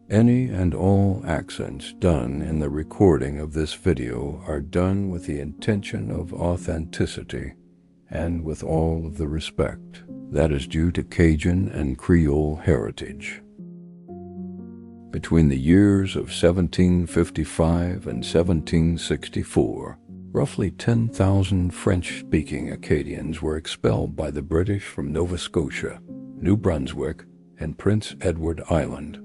Any and all accents done in the recording of this video are done with the intention of authenticity and with all of the respect that is due to Cajun and Creole heritage. Between the years of 1755 and 1764, roughly 10,000 French-speaking Acadians were expelled by the British from Nova Scotia, New Brunswick, and Prince Edward Island.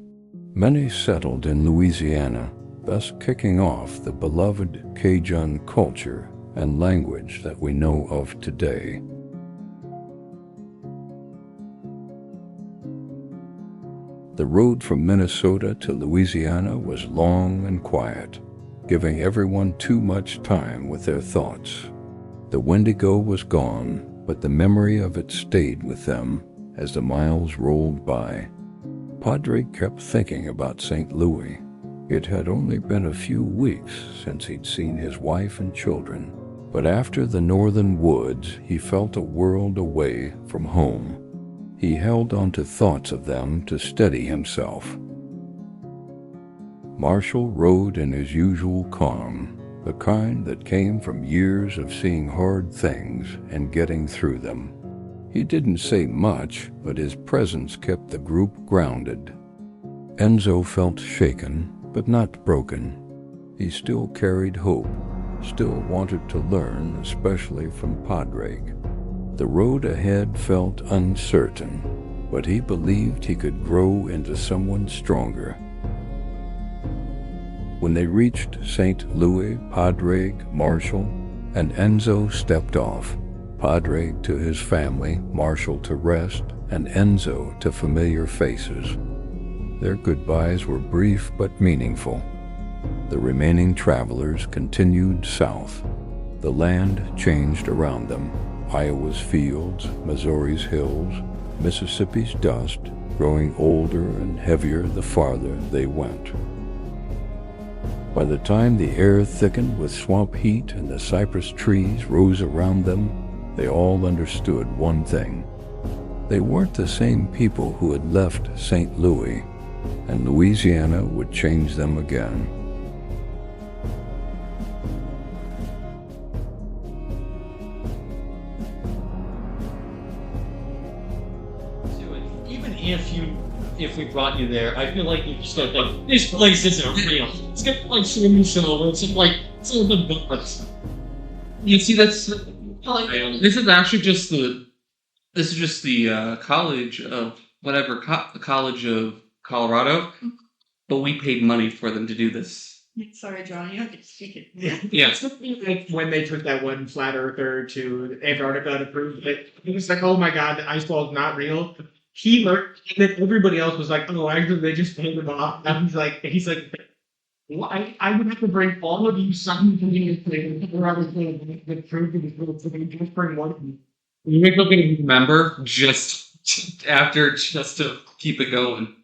Many settled in Louisiana, thus kicking off the beloved Cajun culture and language that we know of today. The road from Minnesota to Louisiana was long and quiet, giving everyone too much time with their thoughts. The Wendigo was gone, but the memory of it stayed with them as the miles rolled by. Padre kept thinking about St. Louis. It had only been a few weeks since he'd seen his wife and children, but after the northern woods, he felt a world away from home. He held on to thoughts of them to steady himself. Marshall rode in his usual calm, the kind that came from years of seeing hard things and getting through them. He didn't say much, but his presence kept the group grounded. Enzo felt shaken, but not broken. He still carried hope, still wanted to learn, especially from Padre. The road ahead felt uncertain, but he believed he could grow into someone stronger. When they reached St. Louis, Padre, Marshall, and Enzo stepped off. Padre to his family, Marshall to rest, and Enzo to familiar faces. Their goodbyes were brief but meaningful. The remaining travelers continued south. The land changed around them. Iowa's fields, Missouri's hills, Mississippi's dust, growing older and heavier the farther they went. By the time the air thickened with swamp heat and the cypress trees rose around them, they all understood one thing. They weren't the same people who had left St. Louis, and Louisiana would change them again. If we brought you there, I feel like you just like this place isn't real. It's got like swimming show. It's like some of the books. You see, this is actually just the college of whatever the College of Colorado, but we paid money for them to do this. Sorry, John, you don't get to speak it. Yeah. It's like when they took that one flat earther to Antarctica to prove that it was like, oh my god, the ice wall is not real. He learned, and then everybody else was like, oh, actually, they just paid him off. And he's like, well, I would have to bring all of you simultaneously or I was going to prove to the group so they just bring one of you. You make up a member just after just to keep it going.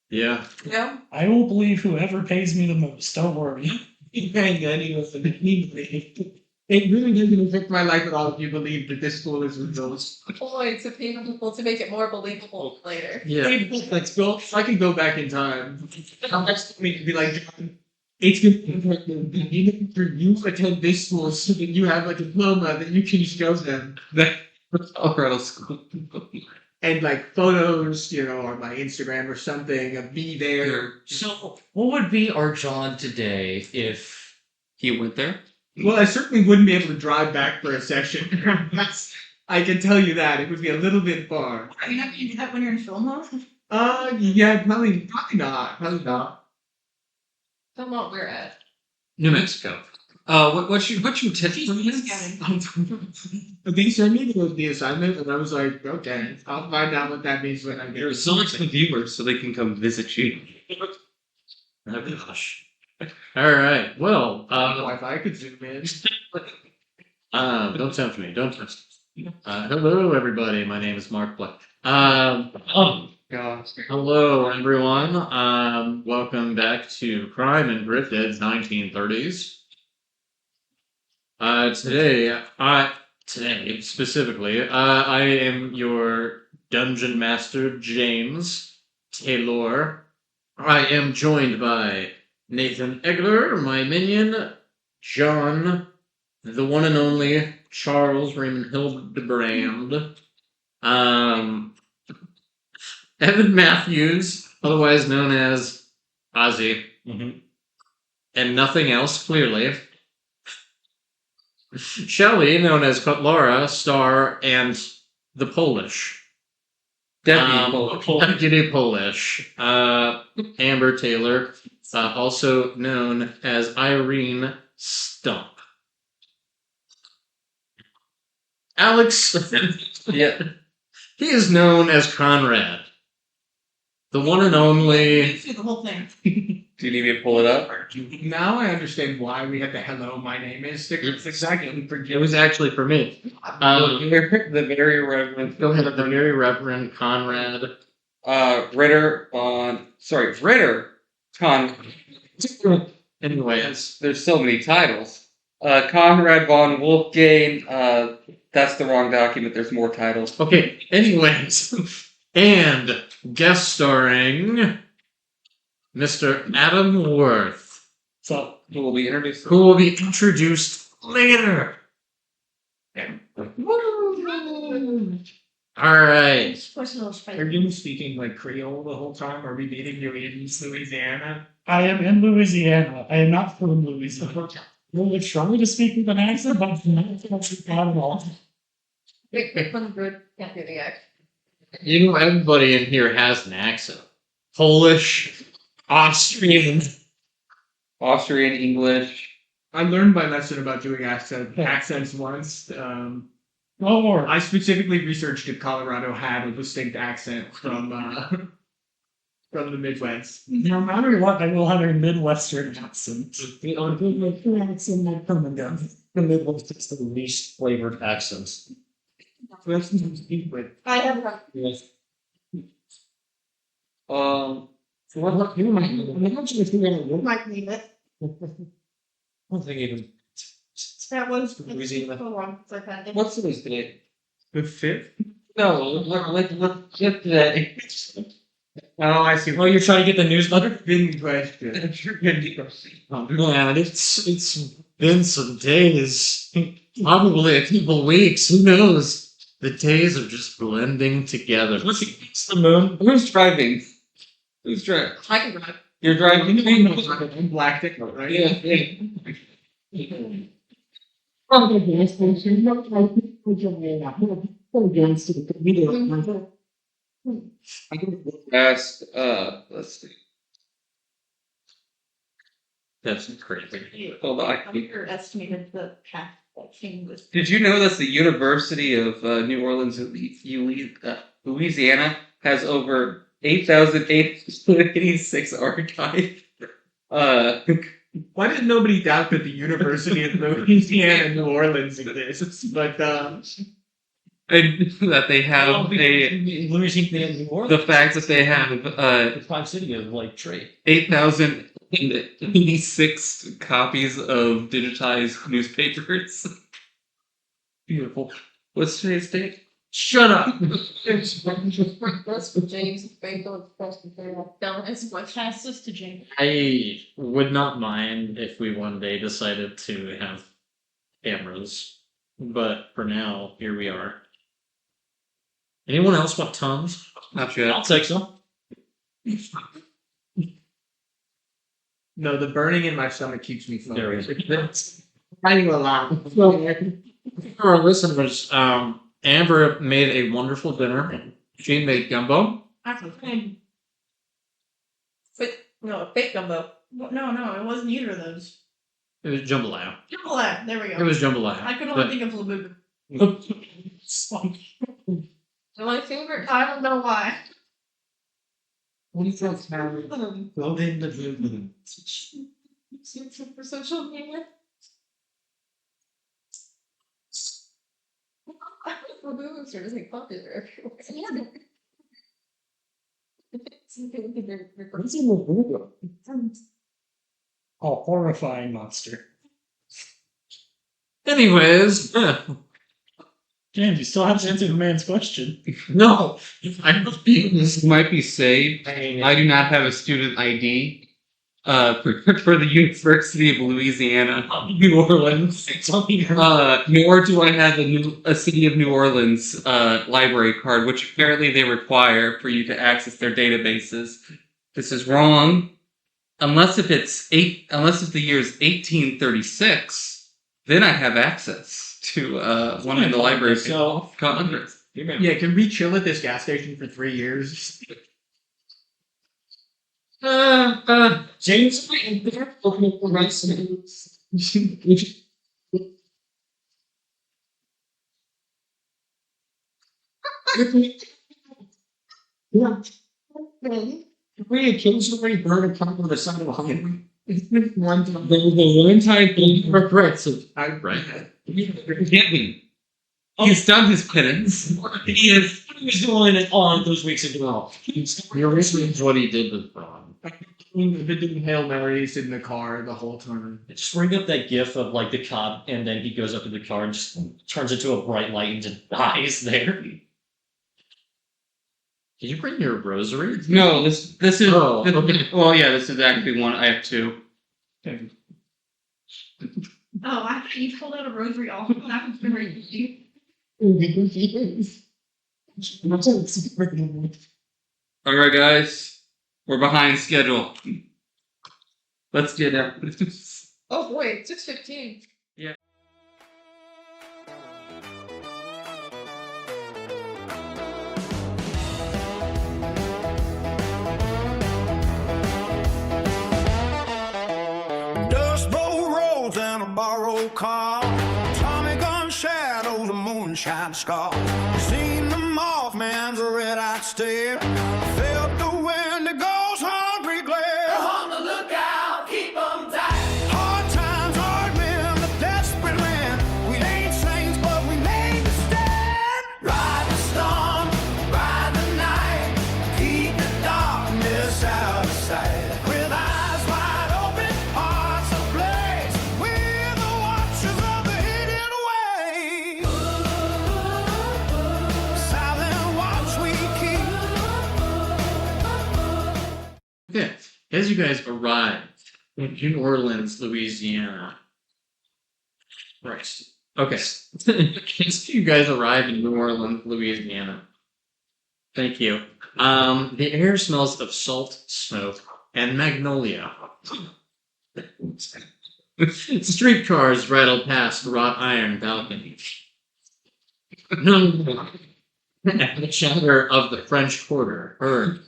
Yeah. Yeah. I will believe whoever pays me the most. Don't worry. It really doesn't affect my life at all if you believe that this school is results. Boy, to pay people to make it more believable later. Yeah. Let's go. If I can go back in time, how much to me to be like, John, it's good for you to attend this school so that you have a diploma that you can show them. Colorado school. And like photos, on my Instagram or something of me there. So, what would be our John today if He went there? Well, I certainly wouldn't be able to drive back for a session. I can tell you that. It would be a little bit far. Are you not going to do that when you're in film mode? Yeah, probably not. Probably not. Film what we're at. New Mexico. What you tip from this? But they sent me the assignment, and I was like, okay, I'll find out what that means when I get There's so much the viewers so they can come visit you. Oh gosh. Alright, well, Wi-Fi could zoom in. don't tempt me, don't tempt me. Hello everybody, my name is Mark Black. Gosh. Hello everyone, welcome back to Crime and Cryptids 1930s. Today specifically, I am your Dungeon Master, James Taylor. I am joined by Nathan Egler, my minion, John, the one and only Charles Raymond Hildebrand, Evan Matthews, otherwise known as Ozzy, and nothing else, clearly. Shelley, known as Kotlara, Star, and the Polish. Deputy Polish. Amber Taylor, also known as Irene Stump. Alex, yeah, he is known as Conrad. The one and only. Do the whole thing. Do you need me to pull it up? Now I understand why we had the "Hello, my name is" sticker. It's exactly for It was actually for me. The very Reverend. Go ahead, the very Reverend Conrad. Ritter Con. Anyways, There's so many titles. Conrad von Wolfgang. That's the wrong document. There's more titles. okay. Anyways, and guest starring Mr. Adam Worth, So, Who will be introduced? who will be introduced later. All right. Are you speaking like Creole the whole time? Are we meeting you in Louisiana? I am in Louisiana. I am not from Louisiana. We were trying to speak with an accent, but it's not at all. Wait, one good. Can't do the act. You know, everybody in here has an accent. Polish, Austrian. Austrian, English. I learned my lesson about doing accents once. Oh, or I specifically researched if Colorado had a distinct accent from the Midwest. no matter what, I will have a Midwestern accent. The accent will come and go. The Midwest is the least flavored accents. So that's what you speak with. I have one. Yes. So what you might Might leave it. I'm thinking That was Louisiana. so long since I've had it. what's today's date? The fifth? No, let's get today. Oh, I see. Oh, you're trying to get the newsletter? Good question. Man, it's been some days. Probably a couple weeks. Who knows? The days are just blending together. It's the moon. Who's driving? Who's driving? I can drive. You're driving. I'm Black Tickle, right? Yeah. Ask. Let's see. That's crazy. Hold on. I underestimated the path that thing was. Did you know that the University of New Orleans, Louisiana, has over 8,886 archive? Why did nobody doubt that the University of Louisiana New Orleans exists? But And that they have Louisiana, New Orleans. the fact that they have The Five City of like trade. 8,086 copies of digitized newspapers. Beautiful. What's today's date? Shut up! That's what James Bacon Dallas what passed us to James. I would not mind if we one day decided to have cameras, but for now, here we are. Anyone else want Tums? Not yet. I'll take some. no, the burning in my stomach keeps me There we focused. I knew a lot. For our listeners, Amber made a wonderful dinner. She made gumbo. Actually, fake gumbo. No, it wasn't either of those. It was jambalaya. Jambalaya. There we go. It was jambalaya. I could But- only think of labubu. Some. My favorite. I don't know why. What is that sound? Go in the room. For social media. Labubu's are just like popular everywhere. Yeah. What's in the room? A horrifying monster. Anyways, James, you still haven't answered the man's question. No, I was being. This might be saved. I do not have a student ID for the University of Louisiana, New Orleans. Nor do I have a City of New Orleans library card, which apparently they require for you to access their databases. This is wrong. Unless if the year is 1836, then I have access to one of the libraries. So, Congress. Yeah, can we chill at this gas station for 3 years? James, and they're looking for rights. Yeah. We occasionally burn a cup on the side of a highway. One time, the one time he regrets it. I right. He's done his penance. He was doing it on those weeks ago. The original is what he did with Ron. I've been doing Hail Marys in the car the whole time. Just bring up that gif of like the cop, and then he goes up to the car and just turns into a bright light and just dies there. Did you bring your rosary? No, this is. Oh, this- okay. Well, yeah, this is actually one. I have two. Oh, I thought you pulled out a rosary all that was very easy. All right, guys, we're behind schedule. Let's get out. Oh wait, 6:15. Dust bowl roads and a borrowed car, Tommy gun shadows, a moonshine scar. Seen the Mothman's red-eyed stare, felt the Wendigo's hungry glare. On the lookout, keep 'em tight. Hard times, hard men, the desperate man. We ain't saints, but we made the stand. Ride the storm, ride the night, keep the darkness out of sight. With eyes wide open, hearts ablaze, we're the watchers of the hidden way. Silent watch we keep. Okay. As you guys arrive in New Orleans, Louisiana. Right. Okay. As you guys arrive in New Orleans, Louisiana. Thank you. The air smells of salt, smoke, and magnolia. Streetcars rattle past wrought iron balconies. And the chatter of the French Quarter heard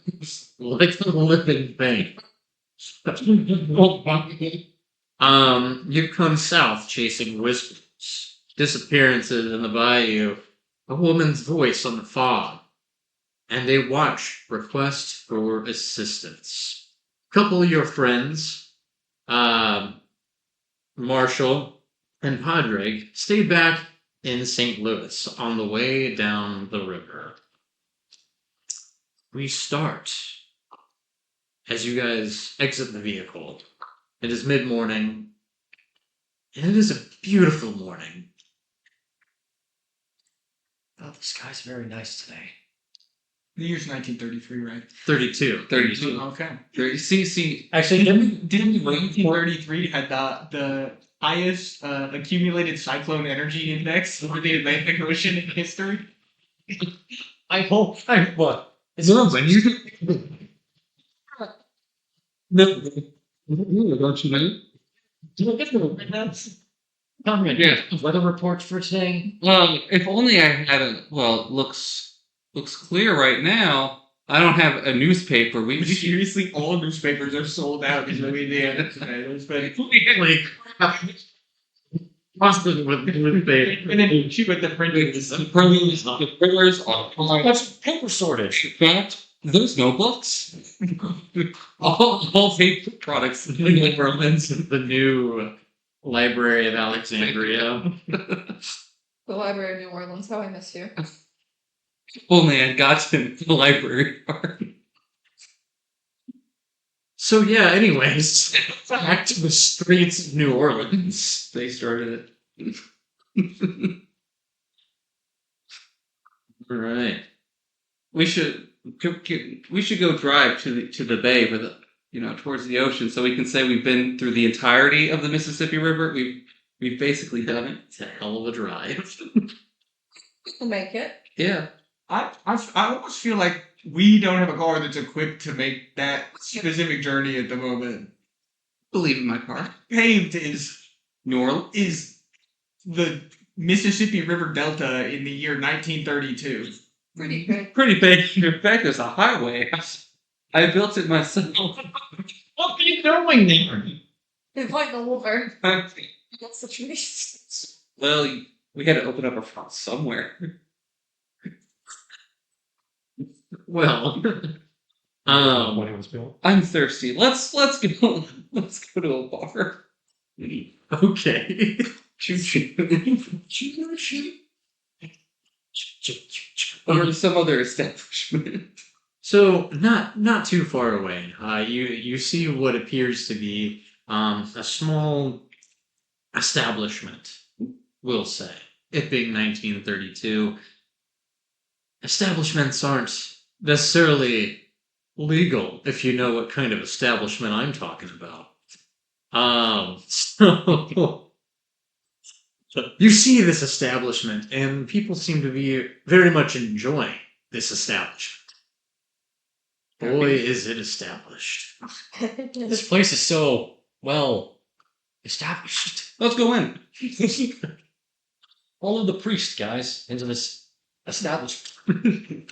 like a living thing. You've come south chasing whispers, disappearances in the bayou, a woman's voice on the fog, and a watch request for assistance. Couple of your friends, Marshall and Padre, stayed back in St. Louis on the way down the river. We start as you guys exit the vehicle. It is mid-morning, and it is a beautiful morning. Oh, the sky's very nice today. The year's 1933, right? 32. 32. Okay. See, Actually, Didn't 1933 had the highest accumulated cyclone energy index for the Atlantic Ocean in history? I hope. What? Is there a when you No. don't you know? Do I get the Conrad, Yeah. weather report for today? If only I had a. Well, it looks clear right now. I don't have a newspaper. We Seriously, all newspapers are sold out in Louisiana today. There's been Like, Boston with the an issue with the printers. the printers are. That's paper shortage. In fact, those notebooks, all paper products. New Orleans and the new Library of Alexandria. The Library of New Orleans, how I miss you. Only I got in the library part. So yeah, anyways, back to the streets of New Orleans. They started it. All right. We should go drive to the bay for the towards the ocean so we can say we've been through the entirety of the Mississippi River. We've basically done it. It's a hell of a drive. We'll make it. Yeah. I almost feel like we don't have a car that's equipped to make that specific journey at the moment. Believe in my car. Paved is New Orleans. is the Mississippi River Delta in the year 1932. Pretty good. Pretty big. In fact, there's a highway. I built it myself. What are you doing there? It's like over. That's the truth. Well, we had to open up our front somewhere. Well, When it was built. I'm thirsty. Let's go. Let's go to a bar. okay. Choo choo. Or some other establishment. So not too far away, you see what appears to be a small establishment. We'll say it being 1932. Establishments aren't necessarily legal if you know what kind of establishment I'm talking about. So you see this establishment, and people seem to be very much enjoying this establishment. Boy, is it established. This place is so well established. Let's go in. Follow the priest, guys, into this establishment.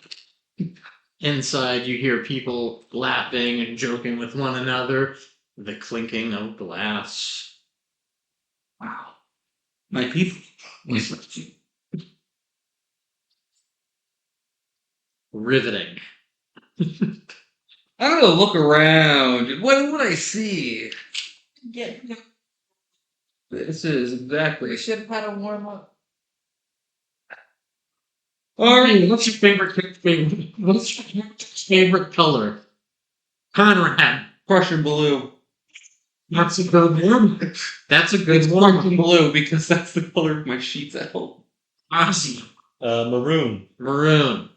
Inside, you hear people laughing and joking with one another, the clinking of glass. Wow. My people. Riveting. I'm gonna look around. What would I see? Yeah, This is exactly. we should have had a warm up. Alright, what's your favorite color? Conrad. Prussian blue. That's a good one. That's a good It's one. Prussian blue because that's the color of my sheets at home. Ozzy. Maroon. Maroon.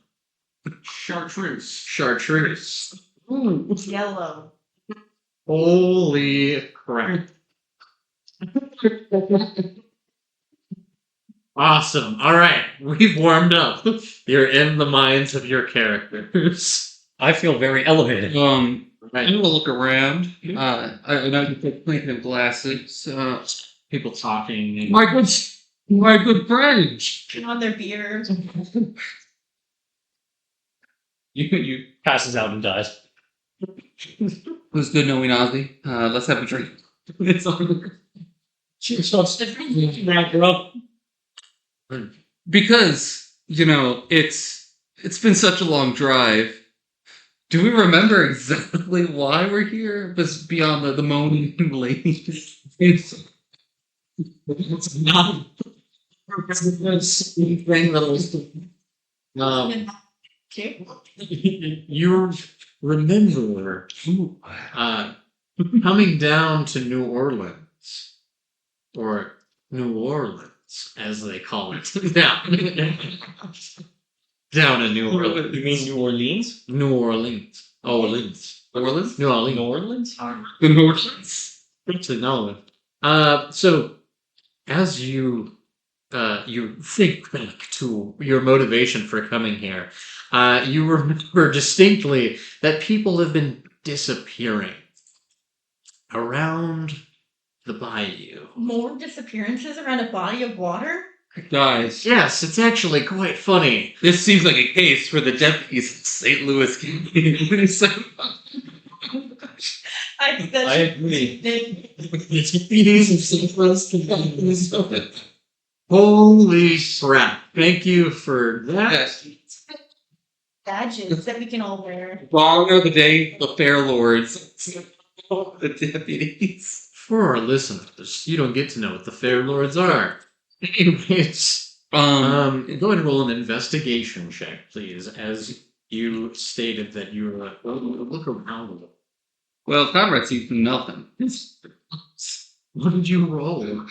Chartreuse. Chartreuse. Yellow. Holy crap. Awesome. All right. We've warmed up. You're in the minds of your characters. I feel very elevated. I'm Right. gonna look around. I know you put clinking of glasses. People talking. And My good friends. On their beers. You passes out and dies. It was good knowing Ozzy. Let's have a drink. It's on because it's been such a long drive. Do we remember exactly why we're here? But beyond the moaning ladies. it's not you remember coming down to New Orleans, or New Orleans as they call it down in New Orleans. You mean New Orleans? New Orleans. Orleans. Orleans? New Orleans. New Orleans? The Northlands? To know it. So as you think back to your motivation for coming here, you remember distinctly that people have been disappearing around the bayou. More disappearances around a body of water? Guys, Yes, it's actually quite funny. this seems like a case for the deputies in St. Louis County. I think I agree. Holy crap. Thank you for that. Yes. badges that we can all wear. Gone are the day the fair lords. The deputies. For our listeners, you don't get to know what the Fair Lords are. Anyways, go ahead and roll an investigation check, please, as you stated that you were look around a little. Well, Conrad sees nothing. What did you roll?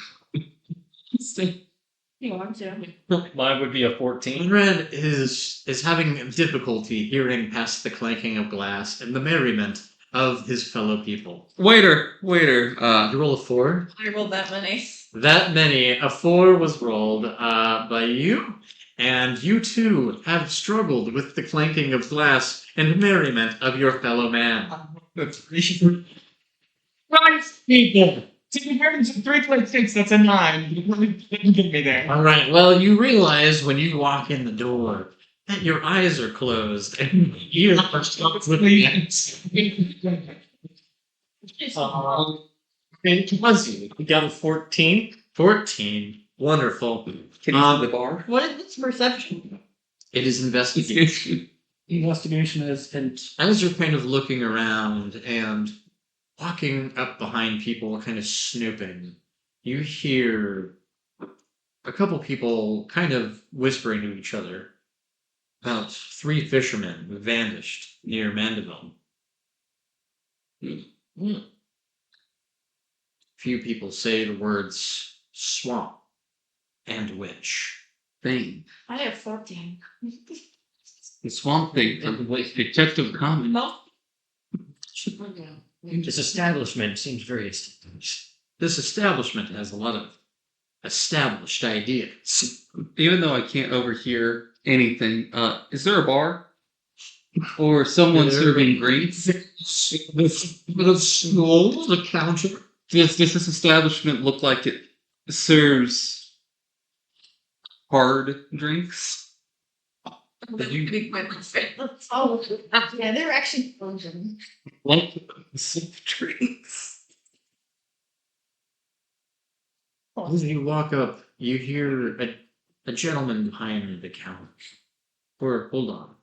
You want to? Mine would be a 14. Conrad is having difficulty hearing past the clanking of glass and the merriment of his fellow people. Waiter. You roll a 4? I rolled that many. That many. A 4 was rolled by you, and you too have struggled with the clanking of glass and merriment of your fellow man. That's right, people. See, compared to 3.6, that's a 9. Didn't get me there. All right. Well, you realize when you walk in the door that your eyes are closed and your ears are stuck with It was you. You got a 14. 14. Wonderful. Can you see the bar? What is this perception? It is investigation. Investigation is As you're kind of looking around and walking up behind people, kind of snooping, you hear a couple people kind of whispering to each other about 3 fishermen who vanished near Mandeville. Few people say the words swamp and witch. Thing. I have 14. The swamp thing from Detective Comics. No. This establishment seems very established. This establishment has a lot of established ideas. Even though I can't overhear anything, is there a bar? Or someone serving drinks? The counter. Does this establishment look like it serves hard drinks? Oh, yeah, they're actually frozen. Like soft drinks? As you walk up, you hear a gentleman behind the counter. Or, hold on.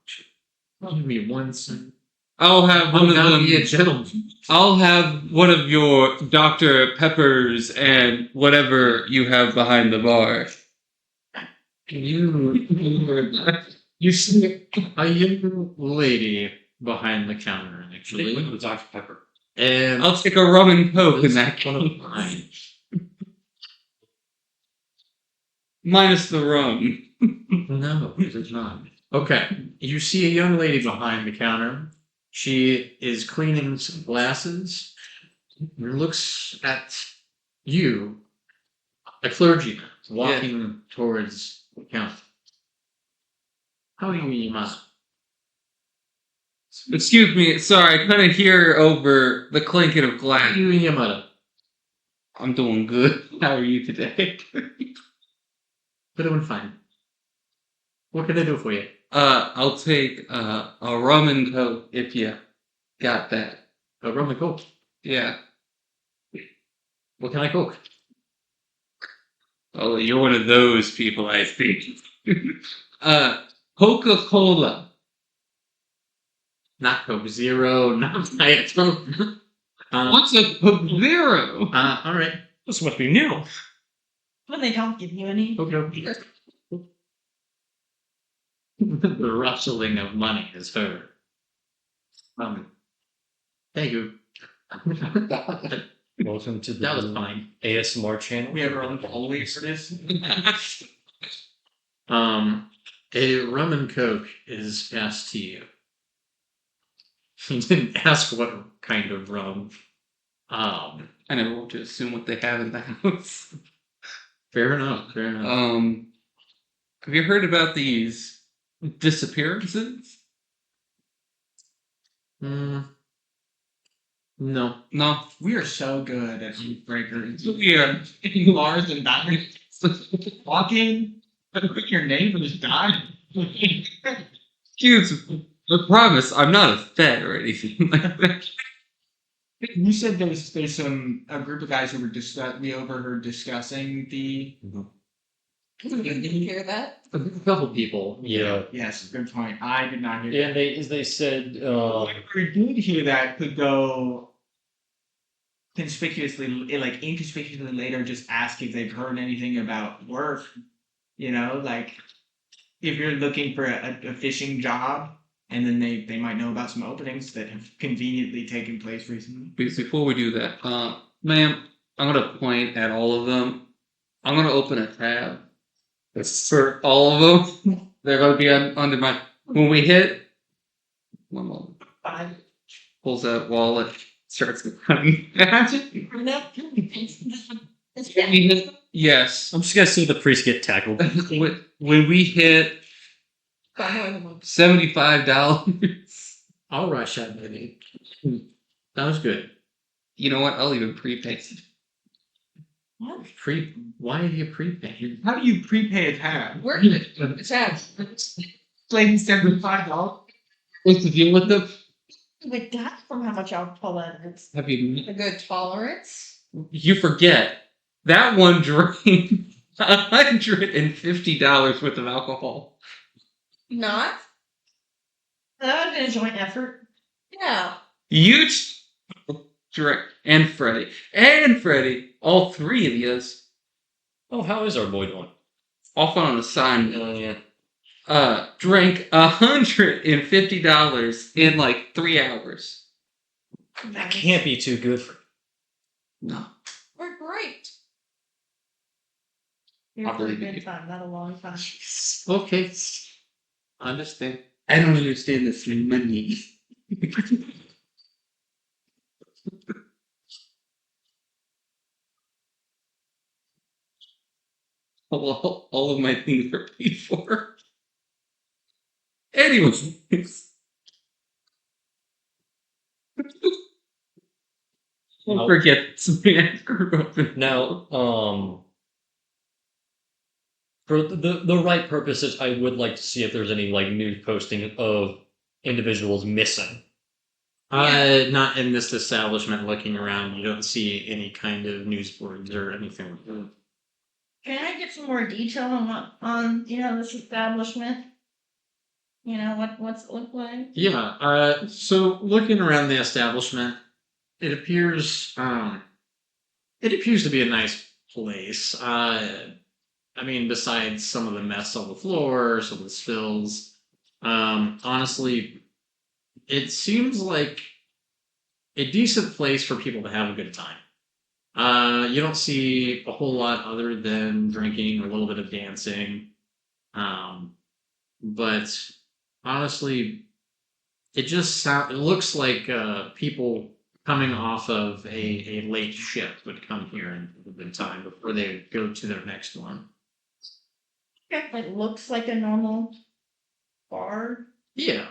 Give me 1 second. I'll have one of them. Be a gentleman. I'll have one of your Dr. Peppers and whatever you have behind the bar. You see a young lady behind the counter, actually. With Dr. Pepper. And I'll take a rum and coke in that one of case. mine. Minus the rum. No, it is not. Okay, you see a young lady behind the counter. She is cleaning some glasses. And looks at you, a clergyman, walking towards the counter. How are you, Yama? Excuse me, sorry, I couldn't hear over the clinking of How glass. are you, Yamada? I'm doing good. How are you today? We're doing fine. What can I do for you? I'll take a rum and coke if you got that. A rum and coke. Yeah. What can I cook? Oh, you're one of those people, I think. Coca-Cola. Not Coke Zero, not Diet Coke. What's a Coke Zero? All right. This must be new. When they don't give you any. Okay. The rustling of money is heard. Thank you. Welcome to the That was fine. ASMR channel. We have our own hallway for this. A rum and coke is passed to you. He didn't ask what kind of rum. I never want to assume what they have in the house. Fair enough. Have you heard about these disappearances? No. No. We are so good at breakers. Yeah. Bars and diners. Walk in, put your name and just die. Excuse me. I promise, I'm not a fed or anything like that. You said there's a group of guys who were we overheard discussing the. Did you hear that? A couple people. Yeah. Yes, good point. I did not hear Yeah, that. they said Whoever did hear that could go conspicuously, inconspicuously later, just ask if they've heard anything about work. You know, like if you're looking for a fishing job, and then they might know about some openings that have conveniently taken place recently. Because before we do that, ma'am, I'm gonna point at all of them. I'm gonna open a tab, For all of them, they're going to be under my. When we hit, one moment. Pulls out wallet, starts running. Yes. I'm just gonna see the priest get tackled. When we hit $75, I'll rush that movie. That was good. you know what? I'll even prepay. What? Why do you prepay? How do you prepay a tab? Where did it? Tabs. Playing $75. What's the deal with them? With that, from how much alcohol that is. Have you? A good tolerance. You forget that one drained $150 worth of alcohol. Not? That would have been a joint effort. Yeah. You direct and Freddie, all three of yous, Oh, how is our boy doing? off on a sign. Drank $150 in like 3 hours. That can't be too good for you. No, We're great. You're I'll for a believe good you. time, not a long time. okay, understand. I don't understand this money. all of my things are paid for. Anyways. Don't forget something I screwed up. Now, for the right purposes, I would like to see if there's any like news posting of individuals missing. Not in this establishment. Looking around, you don't see any kind of news boards or anything. Can I get some more detail on this establishment? What's it look like? Yeah. So looking around the establishment, it appears to be a nice place. I mean, besides some of the mess on the floor, some of the spills, honestly, it seems like a decent place for people to have a good time. You don't see a whole lot other than drinking, a little bit of dancing. But honestly, it looks like people coming off of a late shift would come here and have a good time before they go to their next one. It looks like a normal bar. Yeah.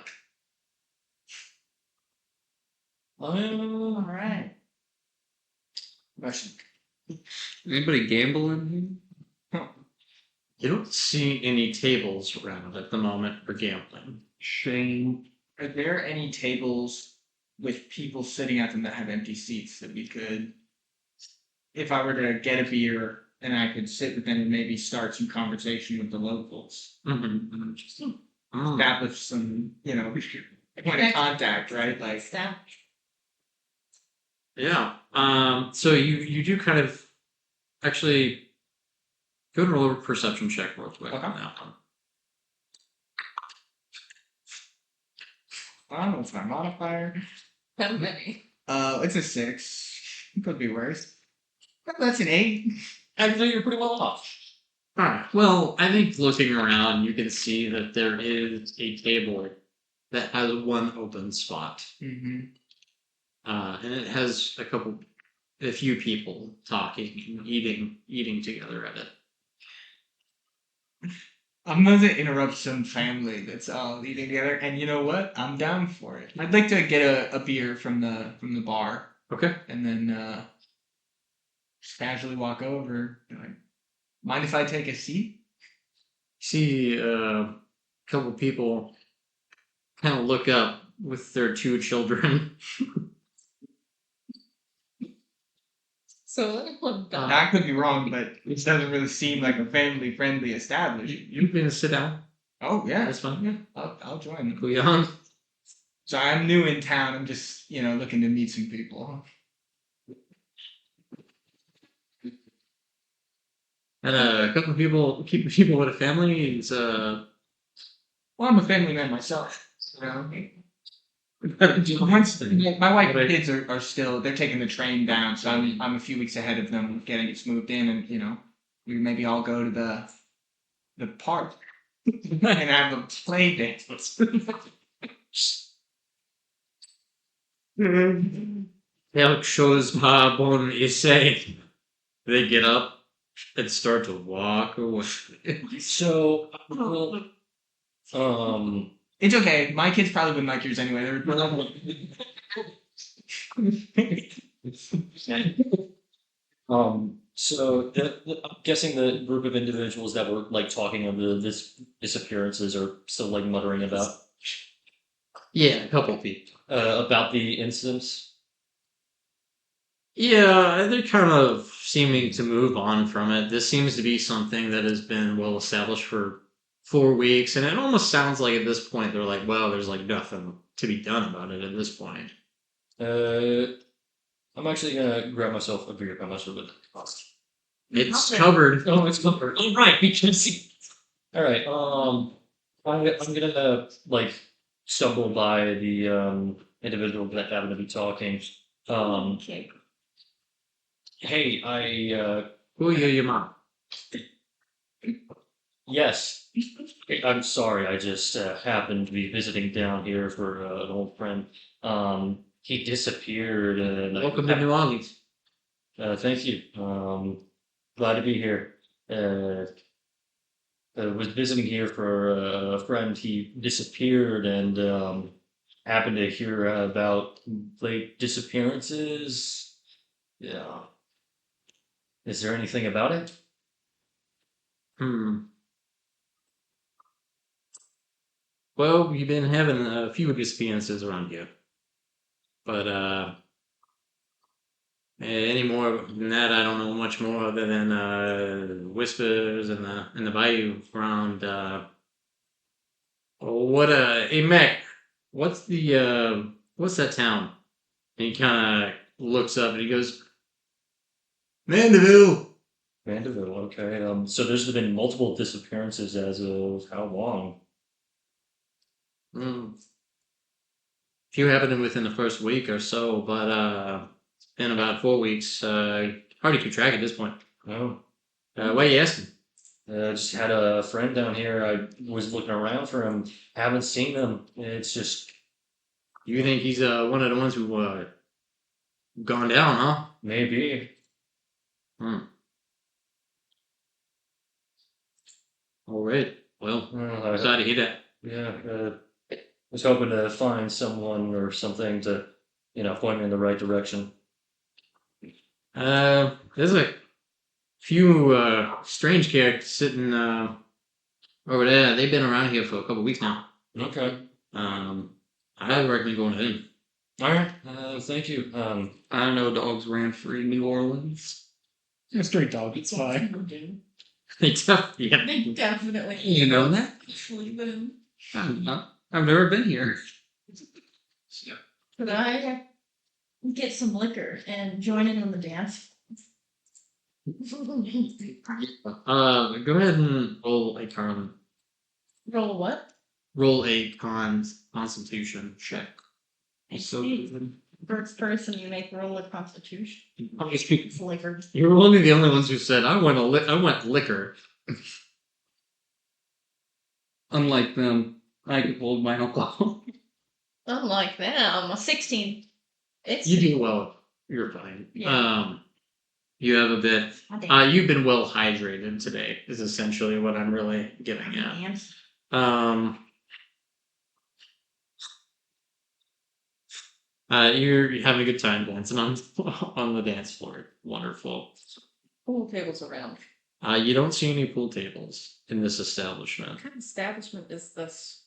All right. Anybody gambling? You don't see any tables around at the moment for gambling. Shame. Are there any tables with people sitting at them that have empty seats that we could, if I were to get a beer and I could sit with them and maybe start some conversation with the locals, establish some, point of contact, right? Like, Staff. Yeah. So you do kind of actually go and roll a perception check real quick on that one. I don't know what's my modifier. How many? It's a 6. It could be worse. That's an 8. Actually, you're pretty well off. Alright. Well, I think looking around, you can see that there is a table that has one open spot. Mm-hmm. And it has a few people talking and eating together at it. I'm gonna interrupt some family that's all eating together, and you know what? I'm down for it. I'd like to get a beer from the bar, Okay. and then just casually walk over. Mind if I take a seat? See a couple people kind of look up with their 2 children. So I could be wrong, but it doesn't really seem like a family-friendly establishment. You can sit down. Oh yeah, That's fine. Yeah, I'll join them. Go on. So I'm new in town. I'm just looking to meet some people. And a couple of people with a family is Well, I'm a family man myself. My wife and kids are still, they're taking the train down, so I'm a few weeks ahead of them getting it moved in, and we maybe all go to the park and have a play dance. Elk shows Bob on essay. They get up and start to walk away. So, well, It's okay. My kids probably wouldn't like yours anyway. They're so I'm guessing the group of individuals that were like talking of this disappearances are still like muttering Yeah, a couple people. about the incidents. Yeah, they're kind of seeming to move on from it. This seems to be something that has been well established for 4 weeks, and it almost sounds like at this point they're like, well, there's like nothing to be done about it at this point. I'm actually gonna grab myself a beer. I'm not sure what it costs. It's covered. Oh, it's covered. All right, because all right. I'm gonna like stumble by the individual that happened to be talking. Okay. Hey, Who are your mom? yes. I'm sorry. I just happened to be visiting down here for an old friend. He disappeared. And Welcome to New Orleans. Thank you. Glad to be here. Was visiting here for a friend. He disappeared and happened to hear about late disappearances. Yeah. Is there anything about it? Well, you've been having a few experiences around here. But any more than that, I don't know much more other than whispers and the bayou around. Hey Mac, what's that town? And he kind of looks up and he goes, Mandeville. Mandeville. Okay. So there's been multiple disappearances as of how long? Few happened within the first week or so, but it's been about 4 weeks. Hard to keep track at this point. Oh. Why are you asking? Just had a friend down here. I was looking around for him. Haven't seen him. It's just You think he's one of the ones who gone down, huh? maybe. All right. Well, I sorry to hear that. Yeah, was hoping to find someone or something to, point me in the right direction. There's a few strange characters sitting over there. They've been around here for a couple weeks now. Okay. I highly recommend going to them. All right. Thank you. I know dogs ran free in New Orleans. You're a straight dog. It's fine. They yeah. They definitely. You know that? Actually, them. I've never been here. Could I get some liquor and join in on the dance? Go ahead and roll a Roll what? constitution check. So First person you make roll a constitution. You're It's liquor. one of the only ones who said I want liquor. unlike them, I could hold my alcohol. Unlike them, a 16. It's You do well. You're fine. Yeah. You have a bit. I You've been well hydrated today. Is essentially what I'm really getting at. dance. You're having a good time dancing on the dance floor. Wonderful. Pool tables around. You don't see any pool tables in this establishment. What kind of establishment is this?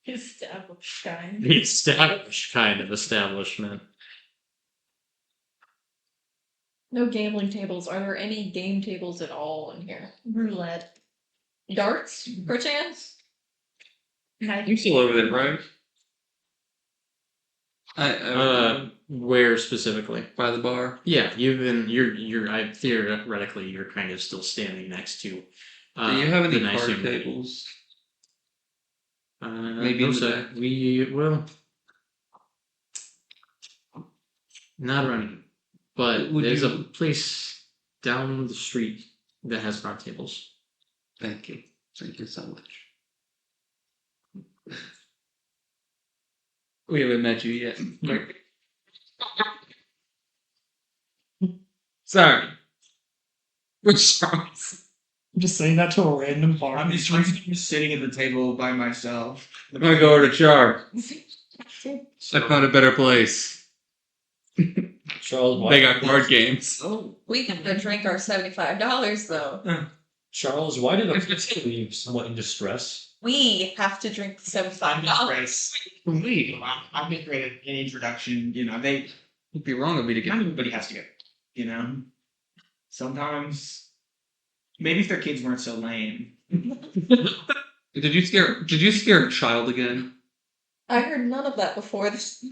Established kind. The established kind of establishment. No gambling tables. Are there any game tables at all in here? Roulette. Darts, perchance? You're still over there, right? Where specifically? By the bar. Yeah, you're theoretically you're kind of still standing next to. Do you have any the nice card young lady. tables? Maybe in the back. we will not running, but Would there's you- a place down the street that has card tables. Thank you. Thank you so much. We haven't met you yet. Sorry. Which Charles? I'm just saying that to a random bar. I'm just sitting at the table by myself. I'm gonna go over to Char. I found a better place. Charles, They got card games. Oh, We can go drink our $75 though. Charles, why did the leave somewhat in distress? We have to drink the I'm $75. just great. I'm just great at an introduction. You know, It'd be wrong of me to not get. everybody has to go. You know, sometimes maybe if their kids weren't so lame. Did you scare a child again? I heard none of that before this.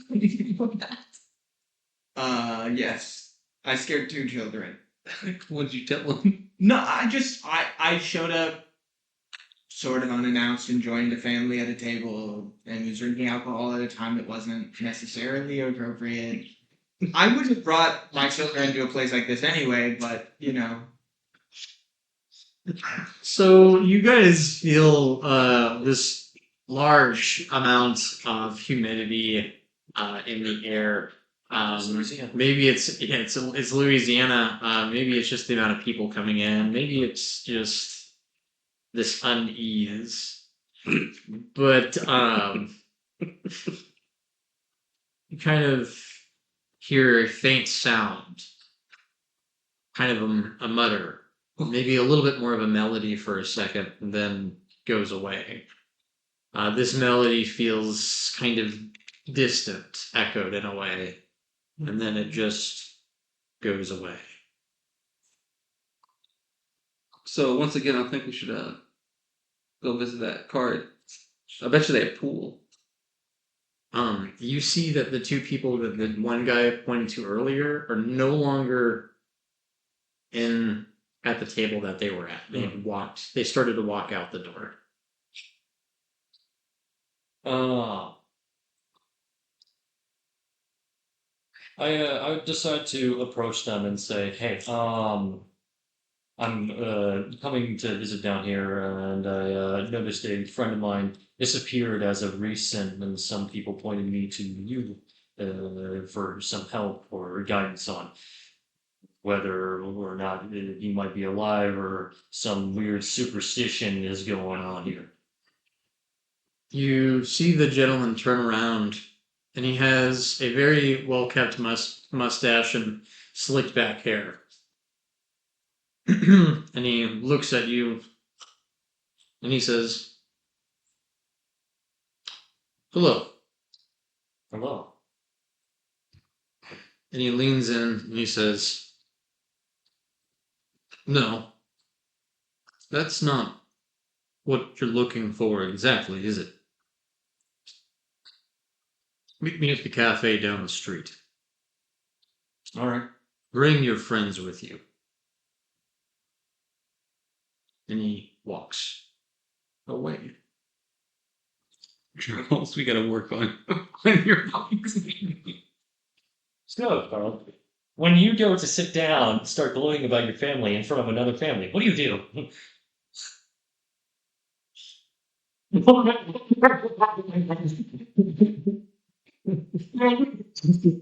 Yes, I scared 2 children. What did you tell them? No, I showed up sort of unannounced and joined a family at a table and was drinking alcohol at a time that wasn't necessarily appropriate. I would have brought my children to a place like this anyway, but you know. So you guys feel this large amount of humidity in the air. Maybe it's Louisiana. Maybe it's just the amount of people coming in. Maybe it's just this unease. But you kind of hear a faint sound, kind of a mutter, maybe a little bit more of a melody for a second, and then goes away. This melody feels kind of distant, echoed in a way, and then it just goes away. So once again, I think we should go visit that card. I bet you they have pool. You see that the 2 people that the one guy pointed to earlier are no longer at the table that they were at. They started to walk out the door. I decide to approach them and say, "Hey, I'm coming to visit down here, and I noticed a friend of mine disappeared as of recent, and some people pointed me to you for some help or guidance on whether or not he might be alive or some weird superstition is going on here." You see the gentleman turn around, and he has a very well-kept mustache and slicked back hair. And he looks at you, and he says, "Hello." Hello. And he leans in, and he says, "No, that's not what you're looking for exactly, is it? Meet me at the cafe down the street. All right. Bring your friends with you." And he walks away. Charles, we gotta work on when you're So, Carl, when you go to sit down and start gloating about your family in front of another family, what do you do?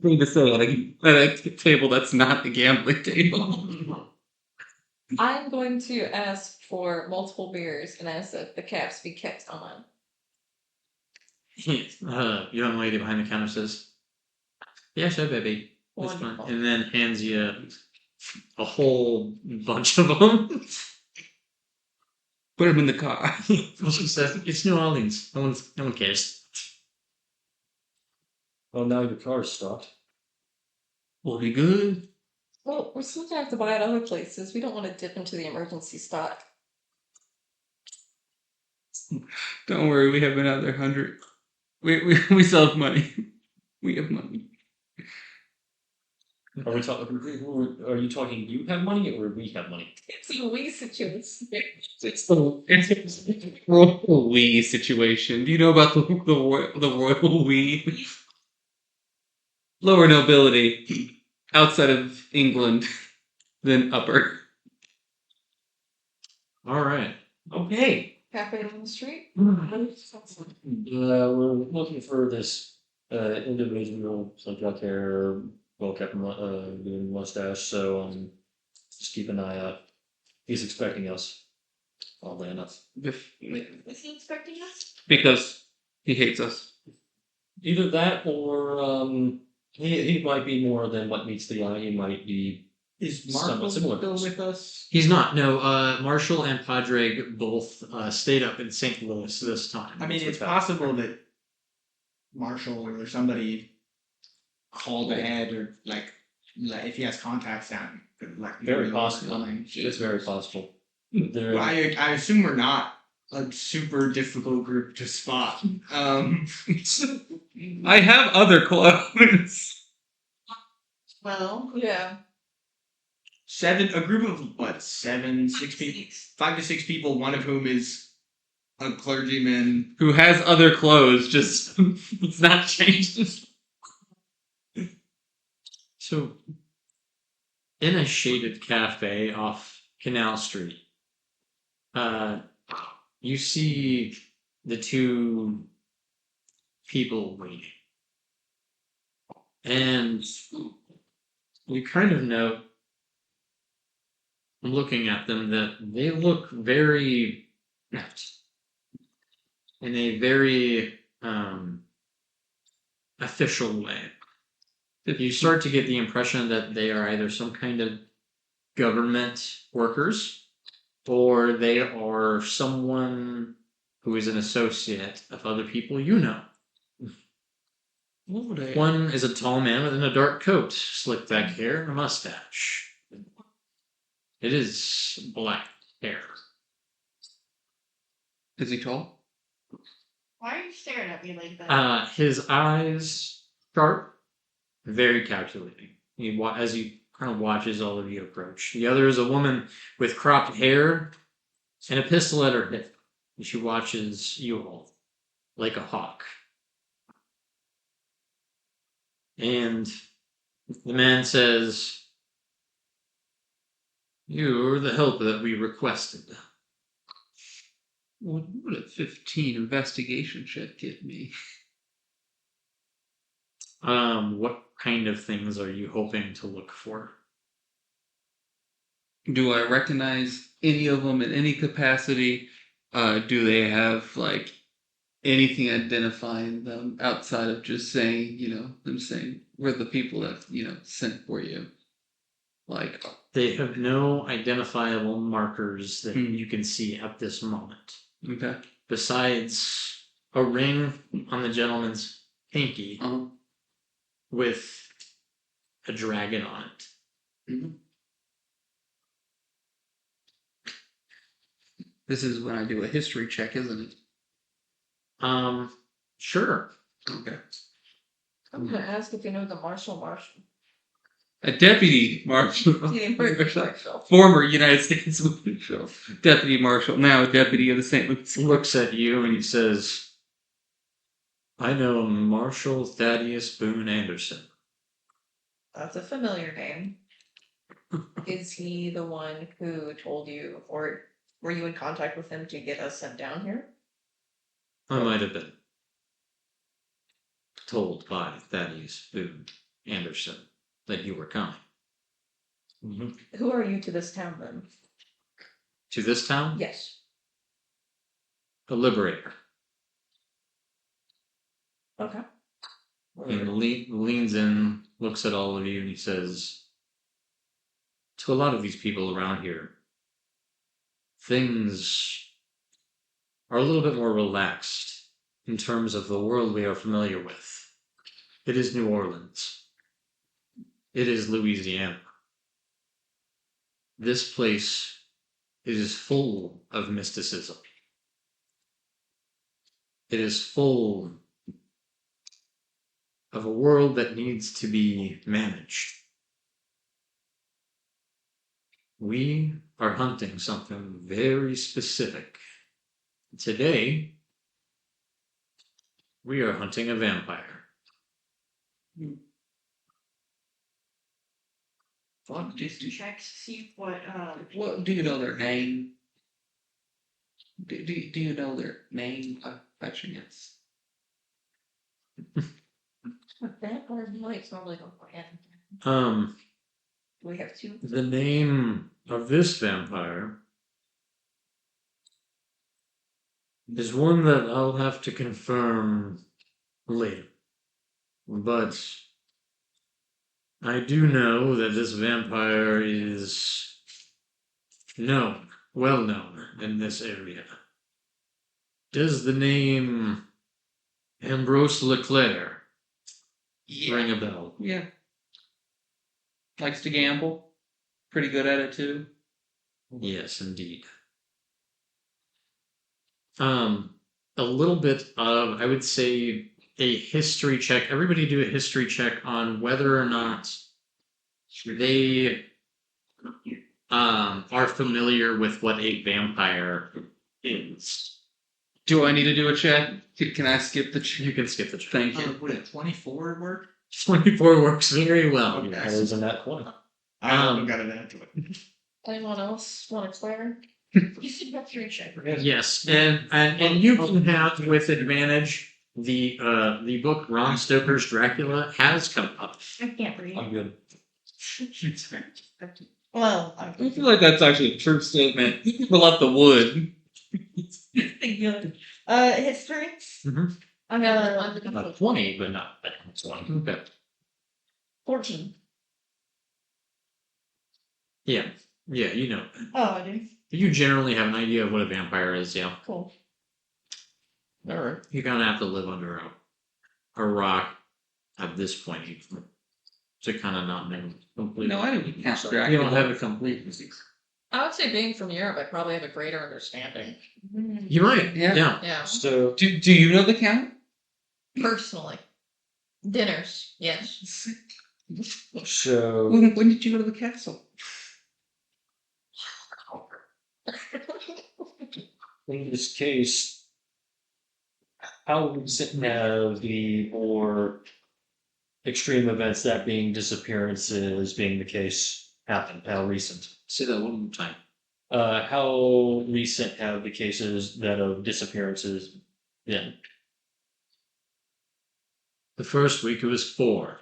thing to say at a table that's not the gambling table. I'm going to ask for multiple beers and ask that the caps be kept on. Young lady behind the counter says, "Yeah, sure, baby. That's fine." Wonderful. And then hands you a whole bunch of them. Put him in the car. She says, "It's New Orleans. No one cares." Well, now your car's stopped. Will be good. Well, we're still gonna have to buy at other places. We don't want to dip into the emergency stock. Don't worry, we have another 100. We still have money. We have money. Are we talking? Are you talking? You have money, or we have money? It's a we situation. It's the royal we situation. Do you know about the royal we? Lower nobility outside of England than upper. All right. Okay. cafe on the street? We're looking for this individual, like got hair, well kept mustache. So just keep an eye out. He's expecting us. Oddly enough, Is he expecting us? because he hates us. either that or he might be more than what meets the eye. He might be Is somewhat Marshall similar. still with us? He's not. No, Marshall and Padre both stayed up in St. Louis this time. I mean, it's possible that Marshall or somebody called ahead, or like if he has contacts down, could like Very be possible. overcoming. It's very possible. There, Well, I assume we're not a super difficult group to spot. I have other clothes. Well, Yeah. A group of what? 6 people, 5 to 6 people. One of whom is a clergyman. Who has other clothes, just it's not changed. So, in a shaded cafe off Canal Street, you see the two people waiting. And you kind of know, looking at them, that they look very in a very official way. You start to get the impression that they are either some kind of government workers, or they are someone who is an associate of other people you know. One is a tall man within a dark coat, slicked back hair, and a mustache. It is black hair. Is he tall? why are you staring at me like that? His eyes sharp, very calculating. As he kind of watches all of you approach. The other is a woman with cropped hair and a pistol at her hip. And she watches you all like a hawk. And the man says, "You're the help that we requested." What would a 15 investigation check give me? What kind of things are you hoping to look for? Do I recognize any of them in any capacity? Do they have like anything identifying them outside of just saying, them saying we're the people that sent for you? Like, They have no identifiable markers that you can see at this moment. okay, Besides a ring on the gentleman's pinky with a dragon on it. Mhm. This is when I do a history check, isn't it? Sure. Okay. I'm gonna ask if you know the Marshall. A deputy marshal, Marshall. former United States marshal, deputy marshal, now deputy of the St. Louis. Looks at you and he says, "I know Marshal Thaddeus Boone Anderson." That's a familiar name. Is he the one who told you, or were you in contact with him to get us sent down here? I might have been told by Thaddeus Boone Anderson that you were coming. Who are you to this town then? To this town? Yes. A liberator. Okay. And leans in, looks at all of you, and he says, "To a lot of these people around here, things are a little bit more relaxed in terms of the world we are familiar with. It is New Orleans. It is Louisiana. This place is full of mysticism. It is full of a world that needs to be managed. We are hunting something very specific. Today, we are hunting a vampire." Just check to see what What do you know their name? Do you know their name by chance? Vampire might normally go for him. Do we have two? The name of this vampire is one that I'll have to confirm later. But I do know that this vampire is well known in this area. Does the name Ambrose Leclerc ring a bell? Yeah. Likes to gamble. Pretty good at it too. Yes, indeed. A little bit of, I would say, a history check. Everybody do a history check on whether or not they are familiar with what a vampire is. Do I need to do a check? Can I skip the check? You can skip the check. Thank you. Would a 24 work? 24 works very well. Okay. That is in that 20. I haven't got an add to it. Anyone else want to clear? You said history check. Yes, and you can have with advantage the book Bram Stoker's Dracula has come up. I can't read. I'm good. Well, I feel like that's actually a true statement. People love the wood. good. History. I got Not 20, but not 20. Okay. 14. Yeah, you know. Oh, I do. You generally have an idea of what a vampire is, yeah. Cool. Alright. You kind of have to live under a rock at this point to kind of not know completely. No, I didn't count You Dracula. don't have a complete disease. I would say being from Europe, I probably have a greater understanding. You might, Yeah. yeah. Yeah. So, Do you know the count? Personally. Dinners, yes. so When did you go to the castle? in this case, how recent have the more extreme events, that being disappearances being the case, happened? How recent? Say that one more time. How recent have the cases that of disappearances been? The first week it was 4.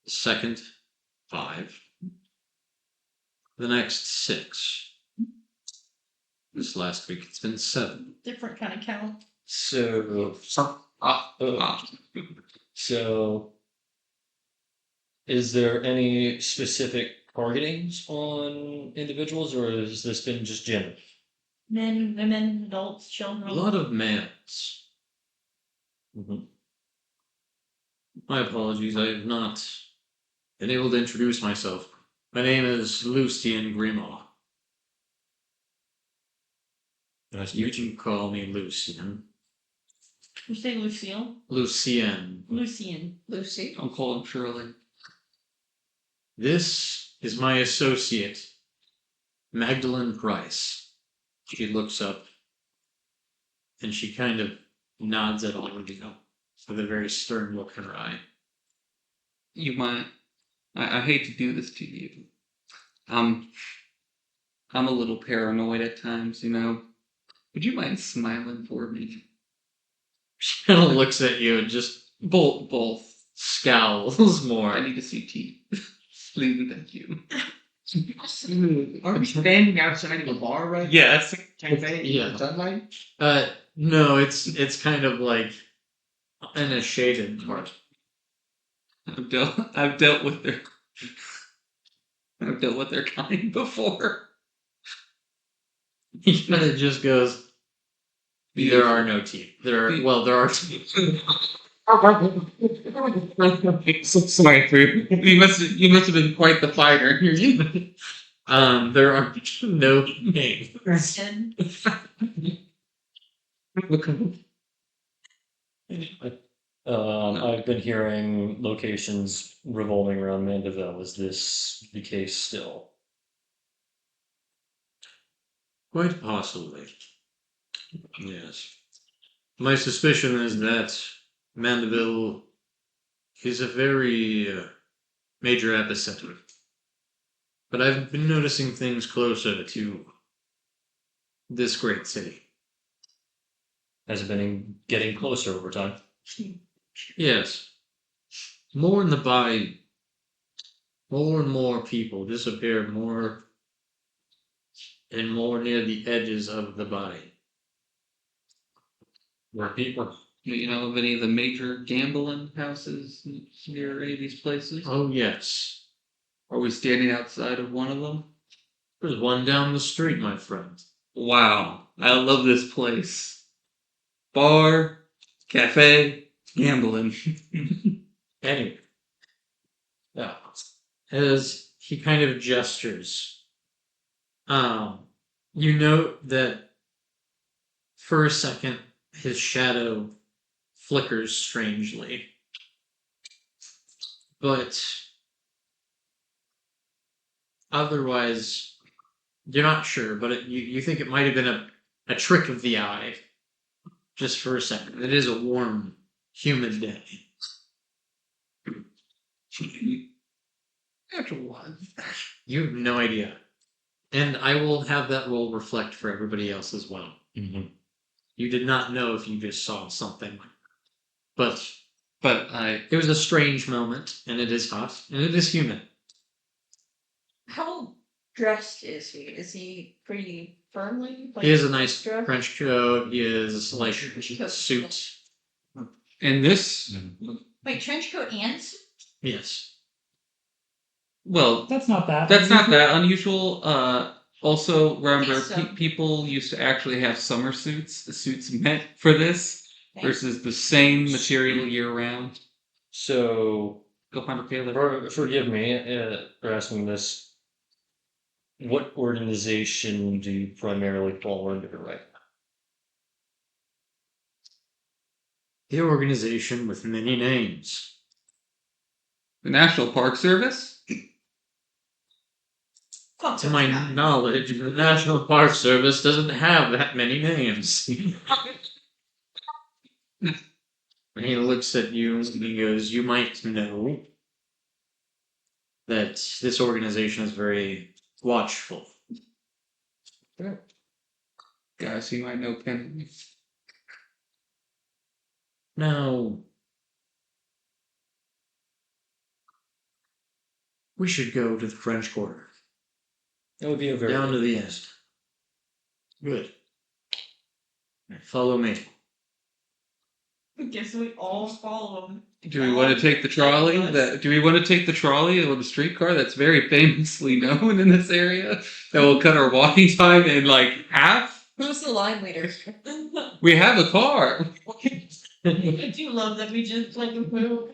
The second, 5. The next 6. This last week it's been 7. Different kind of count. So, so is there any specific targetings on individuals, or has this been just general? Men, women, adults, A children. lot of males. Mhm. My apologies, I have not been able to introduce myself. My name is Lucien Grimaud. Nice to You meet you. can call me Lucien. You say Lucille? Lucien. Lucian. Lucy. I'll call him Shirley. This is my associate, Magdalene Price. She looks up and she kind of nods at all of you with a very stern look in her eye. You might. I hate to do this to you. I'm a little paranoid at times, you know. Would you mind smiling for me? She kind of looks at you and just Both. scowls more. I need to see teeth. Please and thank you. Are we standing outside of a bar right Yes. Cafe Yeah. in sunlight? No, it's kind of like in a shaded part. I've dealt with their kind before. He kind of just goes, there are no teeth. There are teeth. Sorry, Fruit. You must have been quite the fighter. There are no names. And I've been hearing locations revolving around Mandeville. Is this the case still? Quite possibly. Yes. My suspicion is that Mandeville is a very major epicenter. But I've been noticing things closer to this great city. Has it been getting closer over time? Yes. More in the bayou. More and more people disappear more and more near the edges of the bayou. Where people, you know, of any of the major gambling houses near any of these places? Oh, yes. Are we standing outside of one of them? There's one down the street, my friend. Wow, I love this place. Bar, cafe, gambling. Anyway. Yeah. As he kind of gestures, you note that for a second his shadow flickers strangely. But otherwise, you're not sure, but you think it might have been a trick of the eye. Just for a second. It is a warm, humid day. Natural one. You have no idea. And I will have that roll reflect for everybody else as well. Mm-hmm. You did not know if you just saw something. But I it was a strange moment, and it is hot, and it is humid. How dressed is he? Is he pretty firmly? He has a nice dressed? French coat, he is like a suit. and this Wait, trench coat and suit? Yes. well, That's not that. that's not that unusual. Also, remember, Think so. people used to actually have summer suits, the suits meant for this, versus the same material year round. So, Go find a tailor. forgive me for asking this. What organization do you primarily fall under right now? The organization with many names. The National Park Service? To my knowledge, the National Park Service doesn't have that many names. And he looks at you and he goes, you might know that this organization is very watchful. Guys, you might know Penny. Now, we should go to the French Quarter. That would be a very Down to the end. Good. Follow me. I guess we all follow him. Do we want to take the trolley? Do we want to take the trolley or the streetcar that's very famously known in this area? That will cut our walking time in like half? Who's the line leader? We have a car. I do love that we just like move.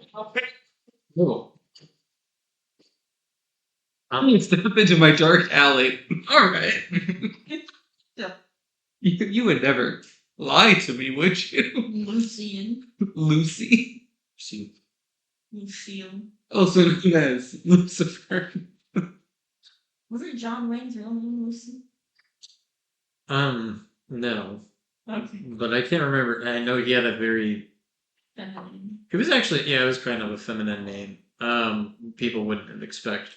Oh. Step into my dark alley. All right. Yeah. You would never lie to me, would you? Lucian. Lucy. Lucille. Also known as Lucifer. Was it John Wayne's real name, Lucy? No. Okay. But I can't remember. I know he had a very. Feminine. It was actually, yeah, it was kind of a feminine name. People wouldn't expect.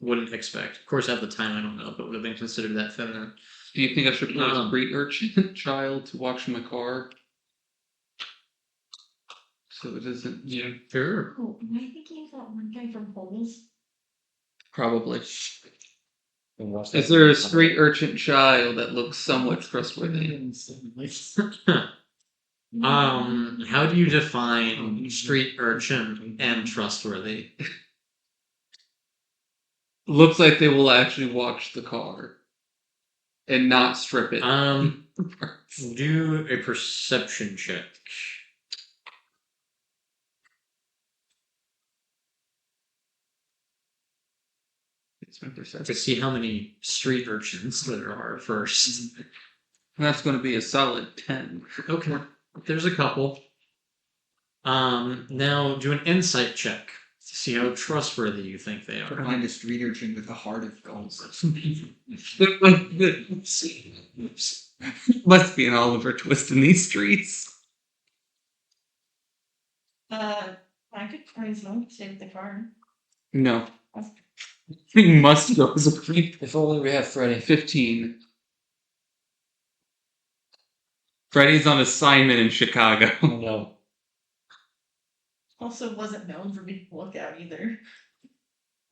Of course, at the time, I don't know if it would have been considered that feminine. Do you think I should put a street urchin child to watch my car? So it isn't, you know, Sure. Oh, am I thinking of that one guy from Holes? probably. Is there a street urchin child that looks somewhat trustworthy? How do you define street urchin and trustworthy? Looks like they will actually watch the car and not strip it. Do a perception check. It's my perception. To see how many street urchins there are first. That's going to be a solid 10. Okay, there's a couple. Now do an insight check to see how trustworthy you think they are. Find a street urchin with a heart of gold. Must be an Oliver Twist in these streets. I could try to save the car. No. He must go as a creep. If only we have Freddy. 15. Freddy's on assignment in Chicago. No. Also wasn't known for being a lookout either.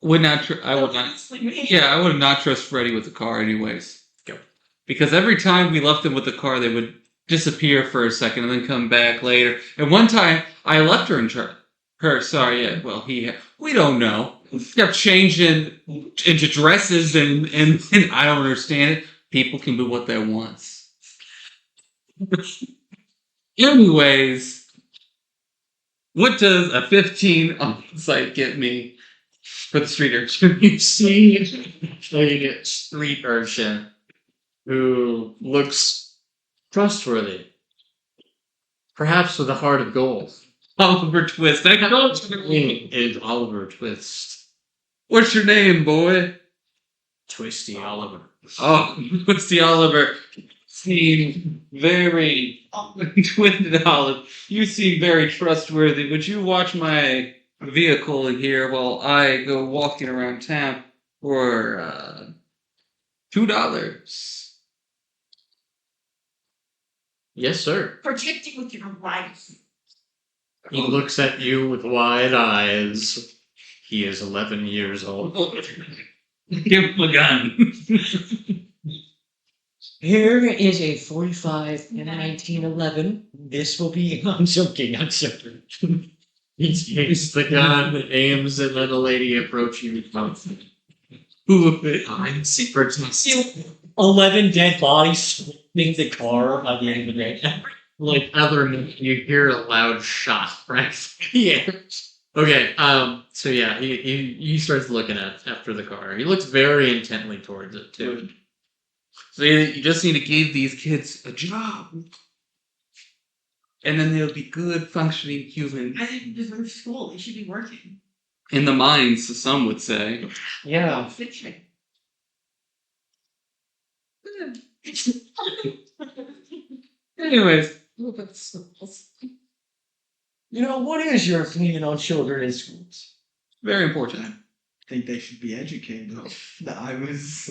Would not. I would not. Honestly, me. Yeah, I would not trust Freddy with the car, anyways. Go. Because every time we left them with the car, they would disappear for a second and then come back later. And one time, I left her in charge. We don't know. Kept changing into dresses and I don't understand it. People can do what they want. Anyways, what does a 15 on site get me for the street urchin? You see a street urchin who looks trustworthy, perhaps with a heart of gold. Oliver Twist. I know what your name Is Oliver Twist. What's your name, boy? Twisty Oliver. Oh, Twisty Oliver. Seem very Twisted Olive. You seem very trustworthy. Would you watch my vehicle here while I go walking around town for $2? Yes, sir. Protect you with your life. He looks at you with wide eyes. He is 11 years old. Give him a gun. Here is a 45 and a 1911. This will be. I'm joking. He takes the gun, aims it at a lady approaching his mouth. I'm secret. 11 dead bodies in the car by the end of the day. Like other, you hear a loud shot, right? Yeah. Okay, so yeah, he starts looking after the car. He looks very intently towards it too. So you just need to give these kids a job. And then they'll be good, functioning humans. I didn't deserve school. They should be working. In the mines, some would say. Yeah. Fiction. Anyways. You know, what is your opinion on children in schools? Very important. I think they should be educated. I was.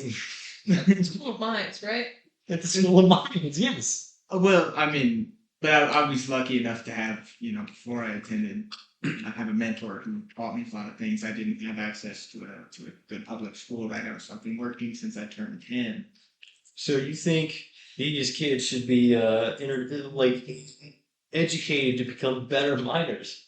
School of Mines, right? At the School of Mines, yes. Well, I mean, but I was lucky enough to have, before I attended, I have a mentor who taught me a lot of things. I didn't have access to a good public school right now, so I've been working since I turned 10. So you think these kids should be educated to become better miners?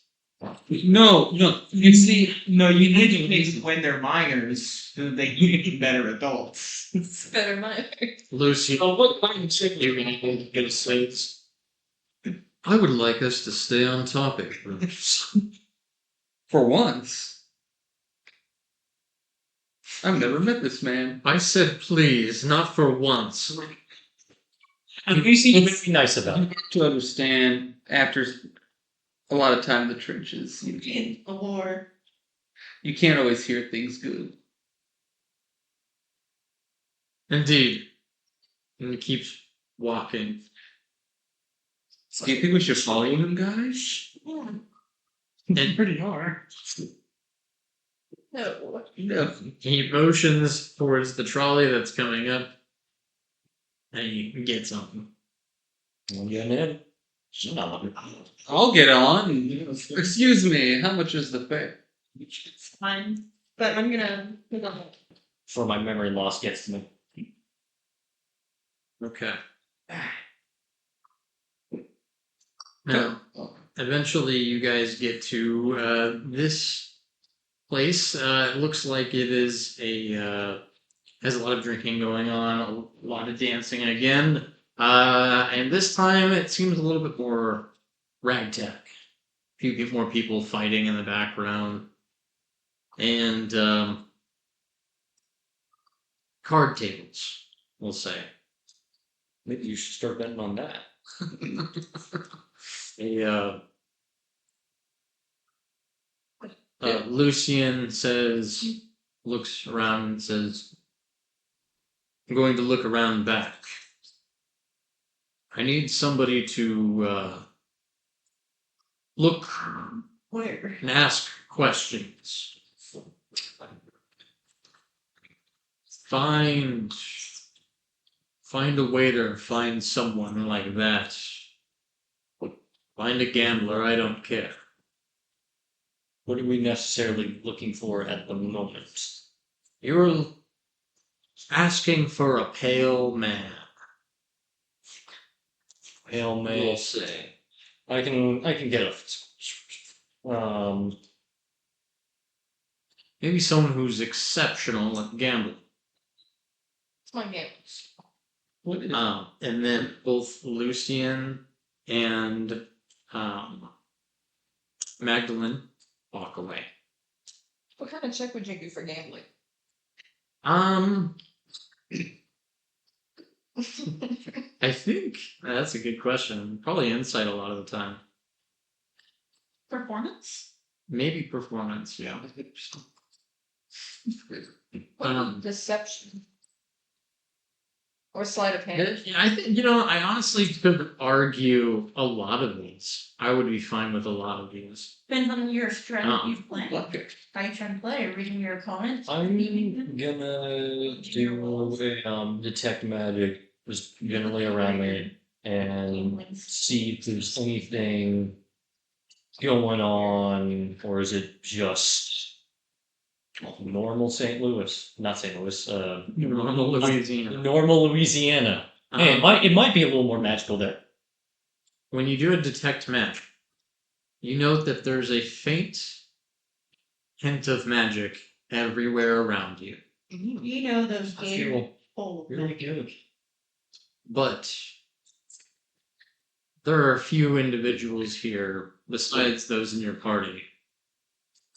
No. You see, No, you educate them when they're minors so they can be better adults. It's better mine. Lucy, what kind of chicken you're gonna get a slates. I would like us to stay on topic. for once. I've never met this man. I said please, not for once. And you seem to be nice about it. To understand, after a lot of time in the trenches, In the war. you can't always hear things good. Indeed. And he keeps walking. Do you think we should follow him, guys? Yeah. It's pretty hard. No. No. He motions towards the trolley that's coming up. And he gets on. I'm getting in. No. I'll get on. Excuse me, how much is the fare? It's fine. But I'm gonna put on it. Before my memory loss gets to me. Okay. Now, eventually you guys get to this place. It looks like it is has a lot of drinking going on, a lot of dancing again. And this time it seems a little bit more ragtag. A few more people fighting in the background. And card tables, we'll say. Maybe you should start betting on that. Lucian looks around and says, I'm going to look around back. I need somebody to look Where? and ask questions. Find a waiter, find someone like that. Find a gambler, I don't care. What are we necessarily looking for at the moment? You're asking for a pale man. Hail We'll May. say. I can get a Maybe someone who's exceptional at gambling. It's my game. And then both Lucian and Magdalene walk away. What kind of check would you do for gambling? I think that's a good question. Probably insight a lot of the time. Performance? Maybe performance, yeah. What about deception? Or sleight of hand? I think, I honestly could argue a lot of these. I would be fine with a lot of these. Depends on your strategy you play. Okay. How you trying to play, reading your opponents. I'm gonna do a detect magic just generally around me and see if there's anything going on, or is it just normal St. Louis? Not St. Louis. Normal Louisiana. Normal Louisiana. Hey, it might be a little more magical there. When you do a detect magic, you note that there's a faint hint of magic everywhere around you. You know those I games feel full of really good. But there are a few individuals here, besides those in your party,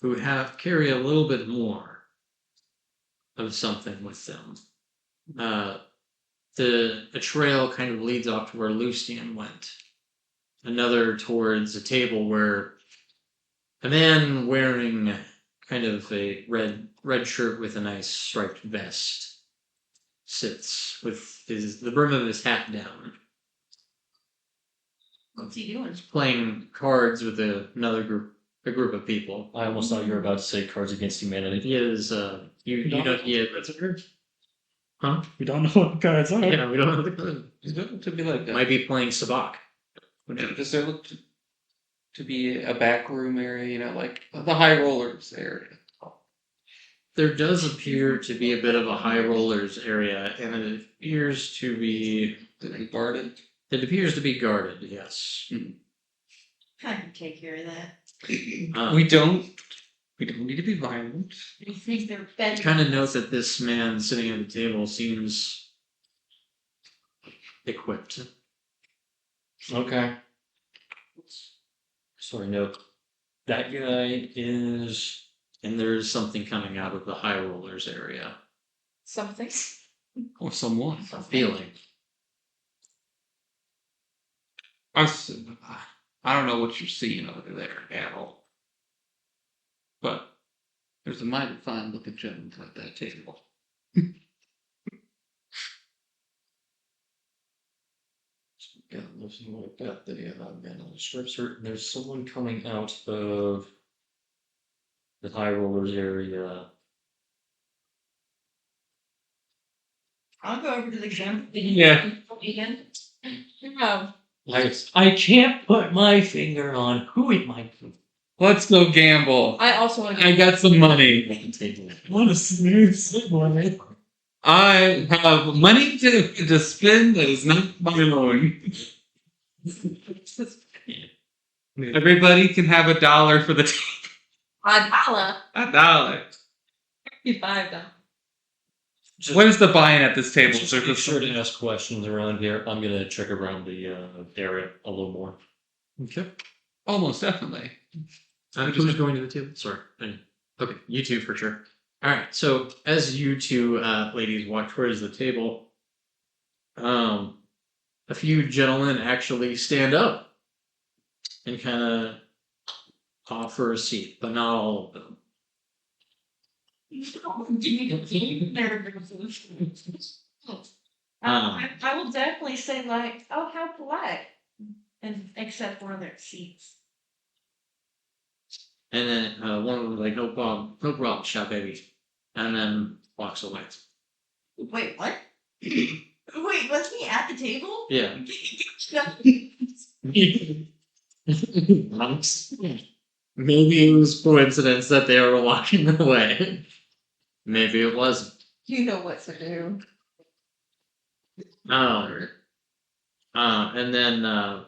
who carry a little bit more of something with them. A trail kind of leads off to where Lucian went. Another towards a table where a man wearing kind of a red shirt with a nice striped vest sits with the brim of his hat down. What's he doing? He's playing cards with a group of people. I almost thought you were about to say Cards Against Humanity. He is you know he is. Huh? We don't know what the cards are. Yeah, we don't know the cards. It could be like that. Might be playing Sabak. Does there look to be a back room area, like the high rollers area? There does appear to be a bit of a high rollers area, and it appears to be Guarded? It appears to be guarded, yes. I can take care of that. We don't need to be violent. You think they're better? Kind of note that this man sitting at the table seems equipped. Okay. Sorry, no. That guy is. And there's something coming out of the high rollers area. Something. Or someone. A feeling. I don't know what you're seeing over there at all. But there's a mighty fine looking gentleman at that table. Yeah, looking like that. Man on the strips. There's someone coming out of the high rollers area. I'll go over to the gym. Yeah. Again. No. I can't put my finger on who it might be. Let's go gamble. I also want to I got some money. What a smooth segue. I have money to spend that is not my own. Everybody can have $1 for the $1. $1. $55. What is the buy-in at this table? Just be sure to ask questions around here. I'm gonna check around the area a little more. Okay. Almost definitely. Who's going to the table? Sorry. Okay, you two for sure. Alright, so as you two ladies walk towards the table, a few gentlemen actually stand up and kind of offer a seat, but not all of them. I will definitely say like, oh, how polite, and accept one of their seats. And then one of them was like, no problem, shop baby. And then walks away. Wait, what? Wait, was he at the table? Yeah. Maybe it was coincidence that they were walking away. Maybe it wasn't. You know what to do. And then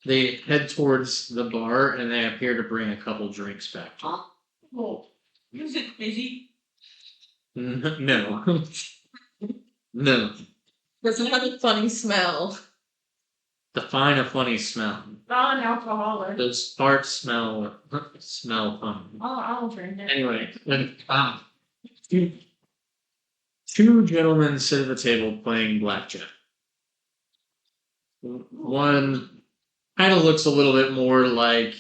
they head towards the bar and they appear to bring a couple drinks back. Oh, is it busy? No. No. Does it have a funny smell? Define a funny smell. Non-alcoholic. Does fart smell funny? I'll drink it. Anyway, then two gentlemen sit at the table playing blackjack. One kind of looks a little bit more like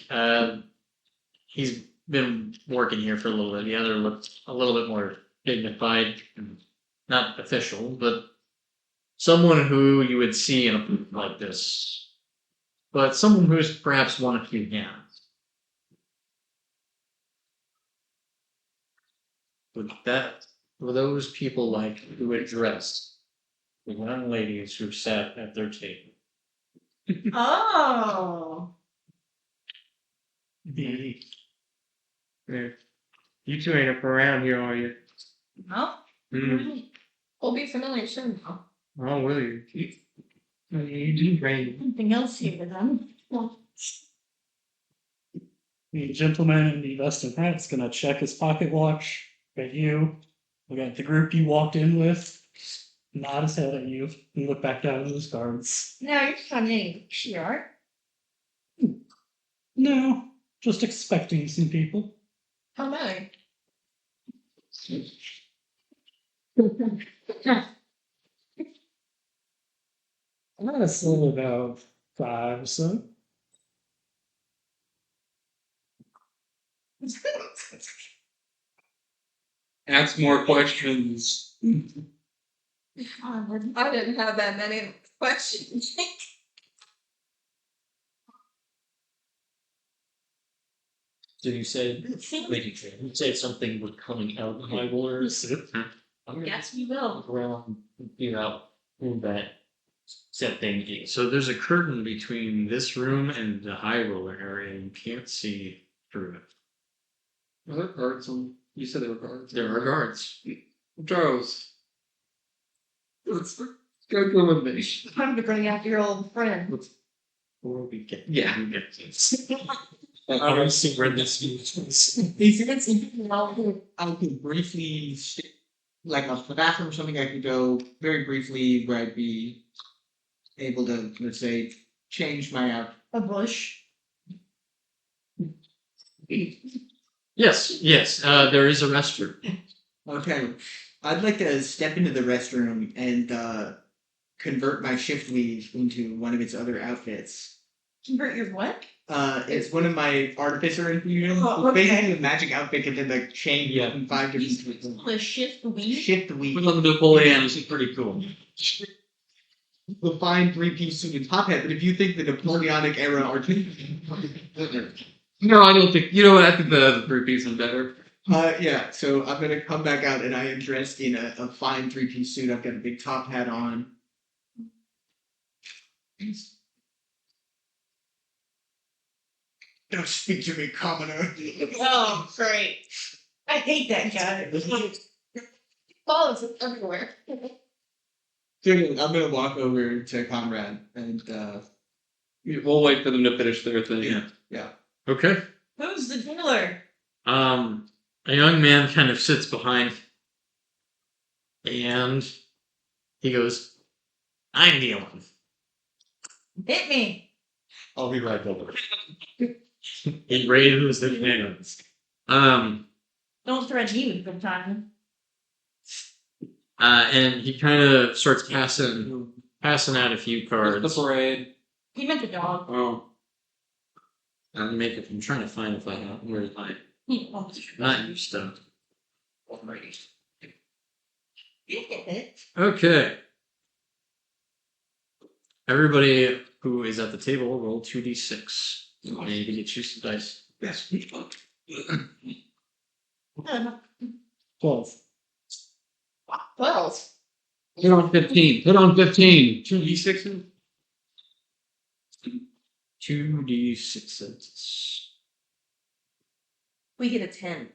he's been working here for a little bit. The other looks a little bit more dignified, not official, but someone who you would see in a booth like this, but someone who's perhaps won a few hands. With that, were those people like who addressed the young ladies who sat at their table? Oh. You two ain't up around here, are you? No. We'll be familiar soon, though. Oh, will you? You do great. Something else here with them. The gentleman in the vested hat's gonna check his pocket watch at you, look at the group you walked in with, nod his head at you, and look back down at his cards. No, you're funny. Sure. No, just expecting some people. How many? Honestly, about 5 or so. Ask more questions. I didn't have that many questions. Did you say, you said something was coming out of my waters? I'm gonna Yes, we will. look around and figure out who that said thing is. So there's a curtain between this room and the high roller area, and you can't see through it. Are there guards on? You said there were guards. There are guards. Charles. Let's go with me. Time to bring out your old friend. Before we get this. I don't see where this is. I could briefly, like a bathroom or something, I could go very briefly where I'd be able to, let's say, change my outfit. A bush. Yes, there is a restroom. Okay. I'd like to step into the restroom and convert my shift weave into one of its other outfits. Convert your what? It's one of my artificer infusions. Oh, It's basically okay. a magic outfit and then the change in 5 different The shift weave. shift weave. Put on the Napoleon, this is pretty cool. The fine 3-piece suit and top hat, but if you think the Napoleonic era artificer. No, I don't think. You know what? I think the 3-piece is better. Yeah, so I'm gonna come back out and I am dressed in a fine 3-piece suit. I've got a big top hat on. Don't speak to me, commoner. Oh, great. I hate that guy. Follows us everywhere. So I'm gonna walk over to Conrad and We'll wait for them to finish their thing. yeah. Okay. Who's the dealer? A young man kind of sits behind, and he goes, "I'm dealing." Hit me. I'll be right over. He raises his hands. Don't threaten me with good time. And he kind of starts passing out a few cards. The parade. He meant the dog. Oh. I'm trying to find if I have where's my not your stuff. Alrighty. You get it. Okay. Everybody who is at the table roll 2d6. I need to get you some dice. Yes. 12. 12. Hit on 15. Hit on 15. 2d6. 2d6. We get a 10.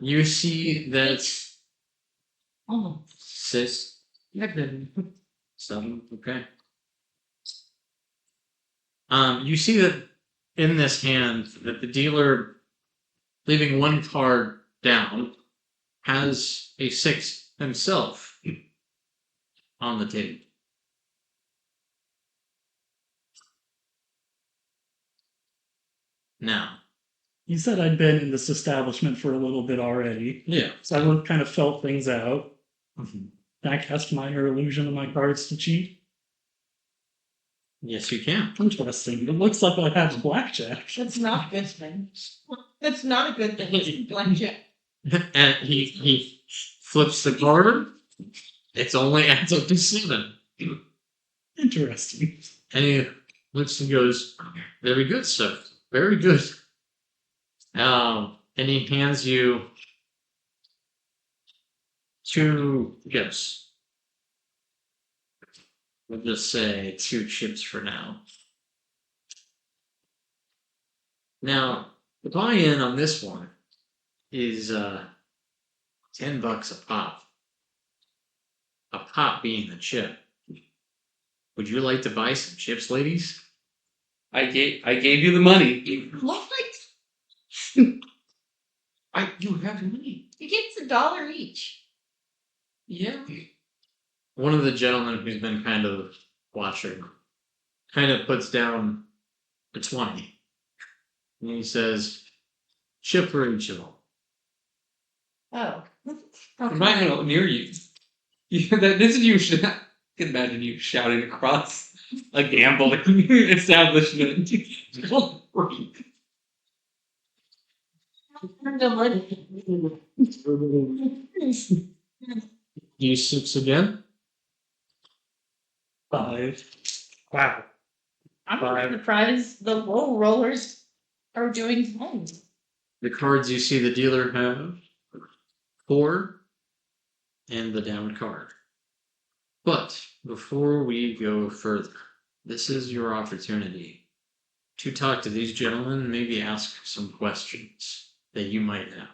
You see that. Oh, 6. 7. Okay. You see that in this hand that the dealer, leaving one card down, has a 6 himself on the table. Now, You said I'd been in this establishment for a little bit already, yeah. so I kind of felt things out. Can I cast minor illusion on my cards to cheat? Yes, you can. Interesting. It looks like I have blackjack. That's not a good thing. That's not a good thing. It's blackjack. And he flips the card. It's only adds up to 7. Interesting. And he looks and goes, "Very good, sir. Very good." And he hands you 2 gifts. We'll just say 2 chips for now. Now, the buy-in on this one is $10 a pop. A pop being the chip. Would you like to buy some chips, ladies? I gave you the money. What? You have money. He gets $1 each. Yeah. One of the gentlemen who's been kind of watching kind of puts down a 20. And he says, "Chip for each of them." Oh. I'm not gonna near you. This is you. I can imagine you shouting across a gambling establishment. E6 again. 5. Wow. I'm Five. surprised the low rollers are doing fine. The cards you see the dealer have 4 and the down card. But before we go further, this is your opportunity to talk to these gentlemen, maybe ask some questions that you might have.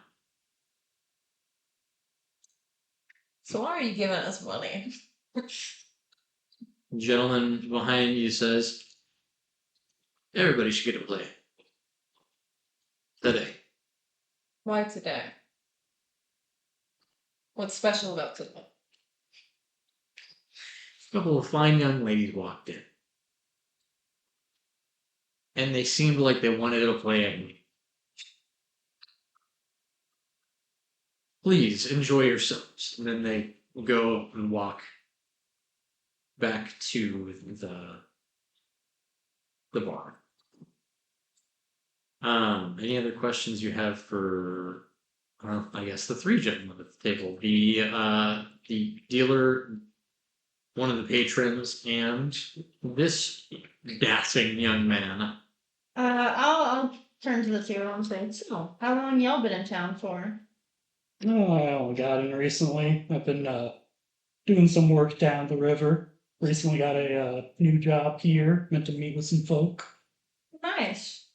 So why are you giving us money? The gentleman behind you says, "Everybody should get a play today." Why today? What's special about today? A couple of fine young ladies walked in. And they seemed like they wanted to play at me. Please enjoy yourselves. And then they go and walk back to the bar. Any other questions you have for, I guess, the 3 gentlemen at the table? The dealer, one of the patrons, and this dashing young man. I'll turn to the table and say, so, how long y'all been in town for? Oh, I only got in recently. I've been doing some work down the river. Recently got a new job here. Meant to meet with some folk. Nice.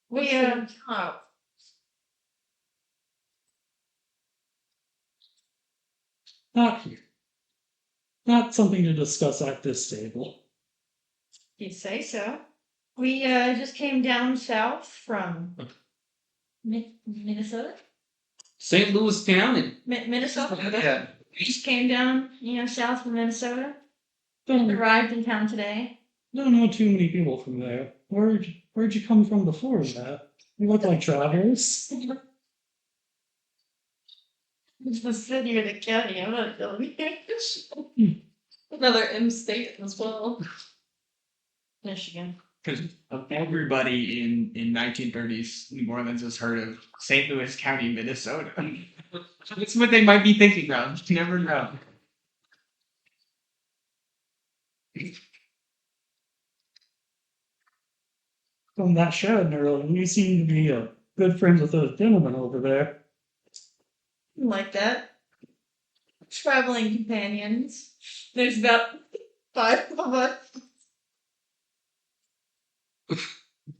We We, Not here. Not something to discuss at this table. you say so. We just came down south from Minnesota. St. Louis County. Minnesota. Yeah. We just came down, south from Minnesota. Don't, Arrived in town today. don't know too many people from there. Where'd you come from before that? You look like travelers. It's the city or the county. I'm not telling you. Another M state as well. Michigan. Because everybody in 1930s New Orleans has heard of St. Louis County, Minnesota. That's what they might be thinking of. You never know. From that shed earlier, you seem to be good friends with those gentlemen over there. Like that. traveling companions. There's about 5 of us.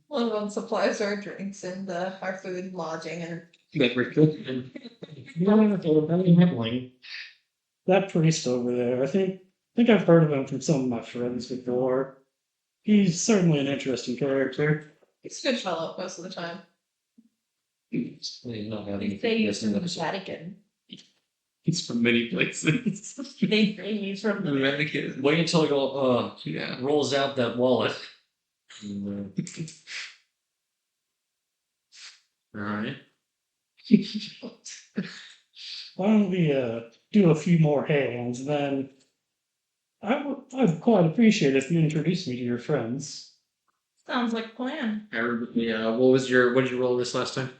One of them supplies our drinks and our food and lodging and That priest over there, I think I've heard of him from some of my friends before. He's certainly an interesting character. he's a good fellow most of the time. He's not having They say he's this in from the the episode. Vatican. It's from many places. They say he's from the American. Wait until he Yeah. rolls out that wallet. All right. Why don't we do a few more hands, then I'd quite appreciate if you introduce me to your friends. Sounds like a plan. Yeah. What did you roll this last time?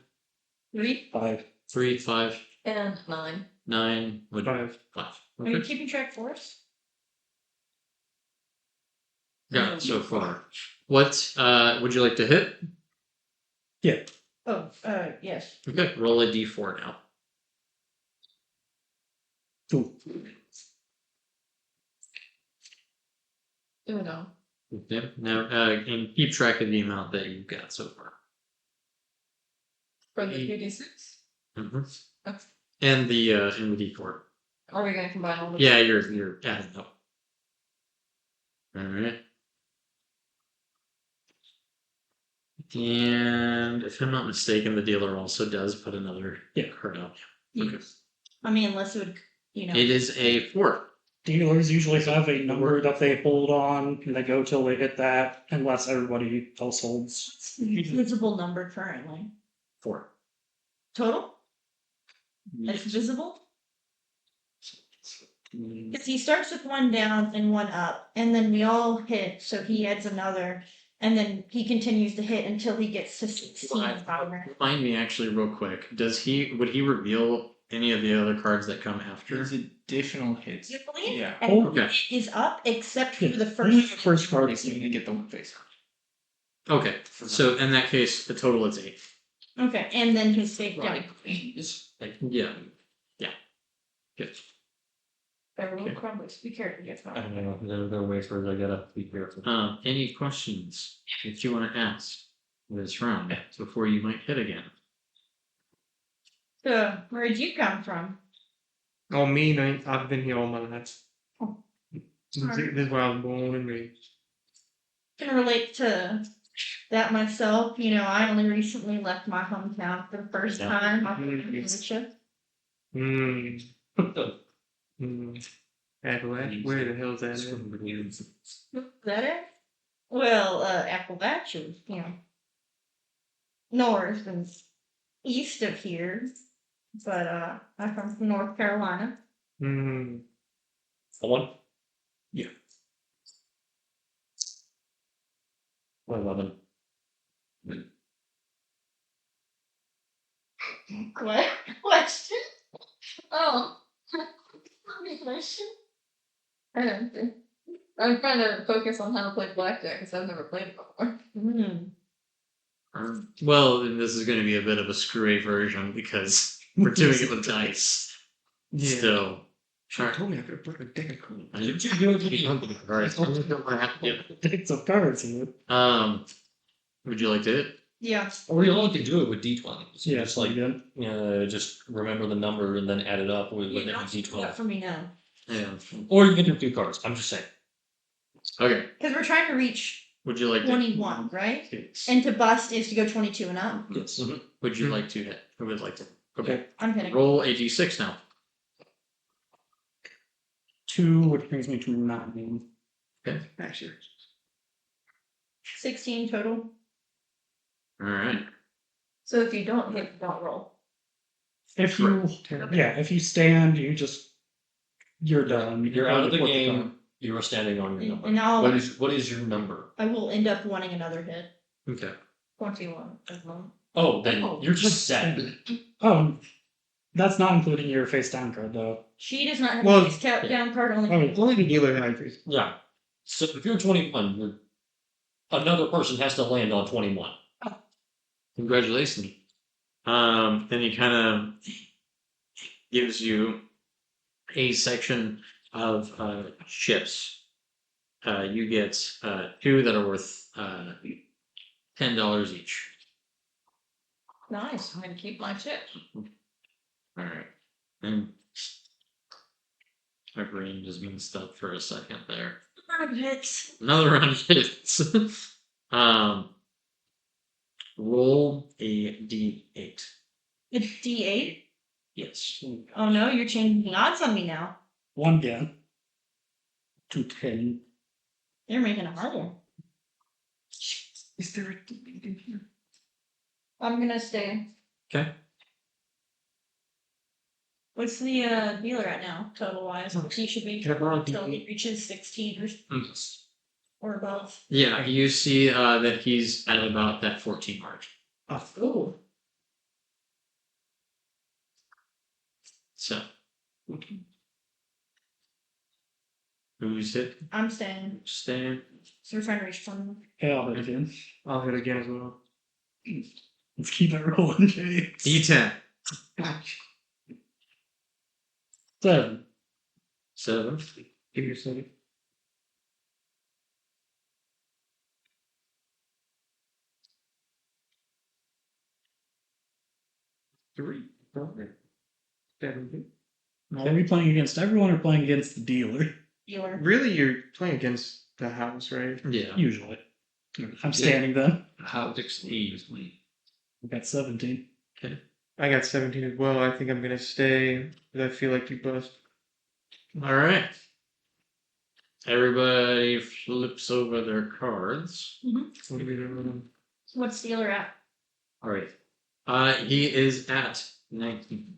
3? 5. 3, 5, And 9. 9. What? 5. 5. Are you Okay. keeping track for us? Got it so far. What would you like to hit? Yeah. Oh, yes. Okay. Roll a d4 now. 2. Uno. Okay. Now, and keep track of the amount that you've got so far. For the 2d6? Mm-hmm. Okay. And the d4. Are we gonna combine all of Yeah, you're adding up. All right. And if I'm not mistaken, the dealer also does put another card out. Okay. I mean, unless it would, you know. It is a 4. Dealers usually have a number that they hold on, and they go till they hit that, unless everybody else holds. What's the visible number currently? 4. Total? That's visible? Because he starts with 1 down and 1 up, and then we all hit, so he adds another, and then he continues to hit until he gets to 16 power. Remind me actually real quick. Would he reveal any of the other cards that come after? There's additional hits. You believe? Yeah. And Okay. it is up except for Yeah, the only first. the first card So is you can get the one face. Okay. So in that case, the total is 8. Okay, and then his fake down. Yeah. Yeah. Good. Everyone crumbles. Be careful, get I don't know. There are wafers. I gotta be careful. Any questions that you want to ask this round before you might hit again? So, where'd you come from? Oh, me, no, I've been here all my life. Oh. This is where I was born and raised. Can relate to that myself. You know, I only recently left my hometown for the first time. Mm. Appalachia? Where the hell's that at? Is that it? Well, Appalachia, you know, north and east of here. But I come from North Carolina. Mm. One? Yeah. 11. What? Question? Oh. Question? I don't think. I'm trying to focus on how to play blackjack because I've never played it before. Well, and this is going to be a bit of a screwy version because we're doing it with dice. Yeah. Still. She told me I could have brought a deck of cards. Alright. Decks of cards in it. Would you like to hit? Yeah. Or you only can do it with d20s. Yeah, Just like, good. just remember the number and then add it up with You every don't do that d12. for me now. Yeah. Or you can do 2 cards. I'm just saying. Okay. Because we're trying to reach Would you like to 21, right? And to bust is to go 22 and up. Yes. Would you like to hit? I would like to. Okay. I'm hitting. Roll a d6 now. 2, which brings me to 9. Okay. Actually. 16 total. Alright. So if you don't hit, don't roll. If you, if you stand, you're done. You're out of the Flip game. card. You are standing on your number. And now What is your number? I will end up wanting another hit. Okay. 21 as well. Oh, then you're just set. Oh, that's not including your face down card though. She does not have Well, a face count down card, only. Oh, Only the dealer had increase. Yeah. So if you're 21, another person has to land on 21. Congratulations. Then he kind of gives you a section of chips. You get 2 that are worth $10 each. Nice. I'm gonna keep my chips. All right, and my brain just messed up for a second there. Hits. Another round of hits. Roll a d8. It's D8. Yes. Oh no, you're changing the odds on me now. 1 down. 2 10. You're making it harder. Is there a d8 in here? I'm gonna stay. Okay. What's the dealer at now, total wise? He should be Can I borrow a until he D8? reaches 16 or above. Yeah, you see that he's at about that 14 mark. Ooh. So. Who's it? I'm staying. Staying. So we're trying to reach 20. Okay, I'll hit again. I'll hit again as well. Let's keep it rolling, James. D10. 7. 7. Give me a second. Three. Now, are we playing against everyone or playing against the dealer? Dealer. Really, you're playing against the house, right? Yeah. Usually. I'm standing then. How easily. I've got 17. I got 17 as well. I think I'm gonna stay, but I feel like you bust. All right. Everybody flips over their cards. What are we doing? What's dealer at? All right. He is at 19.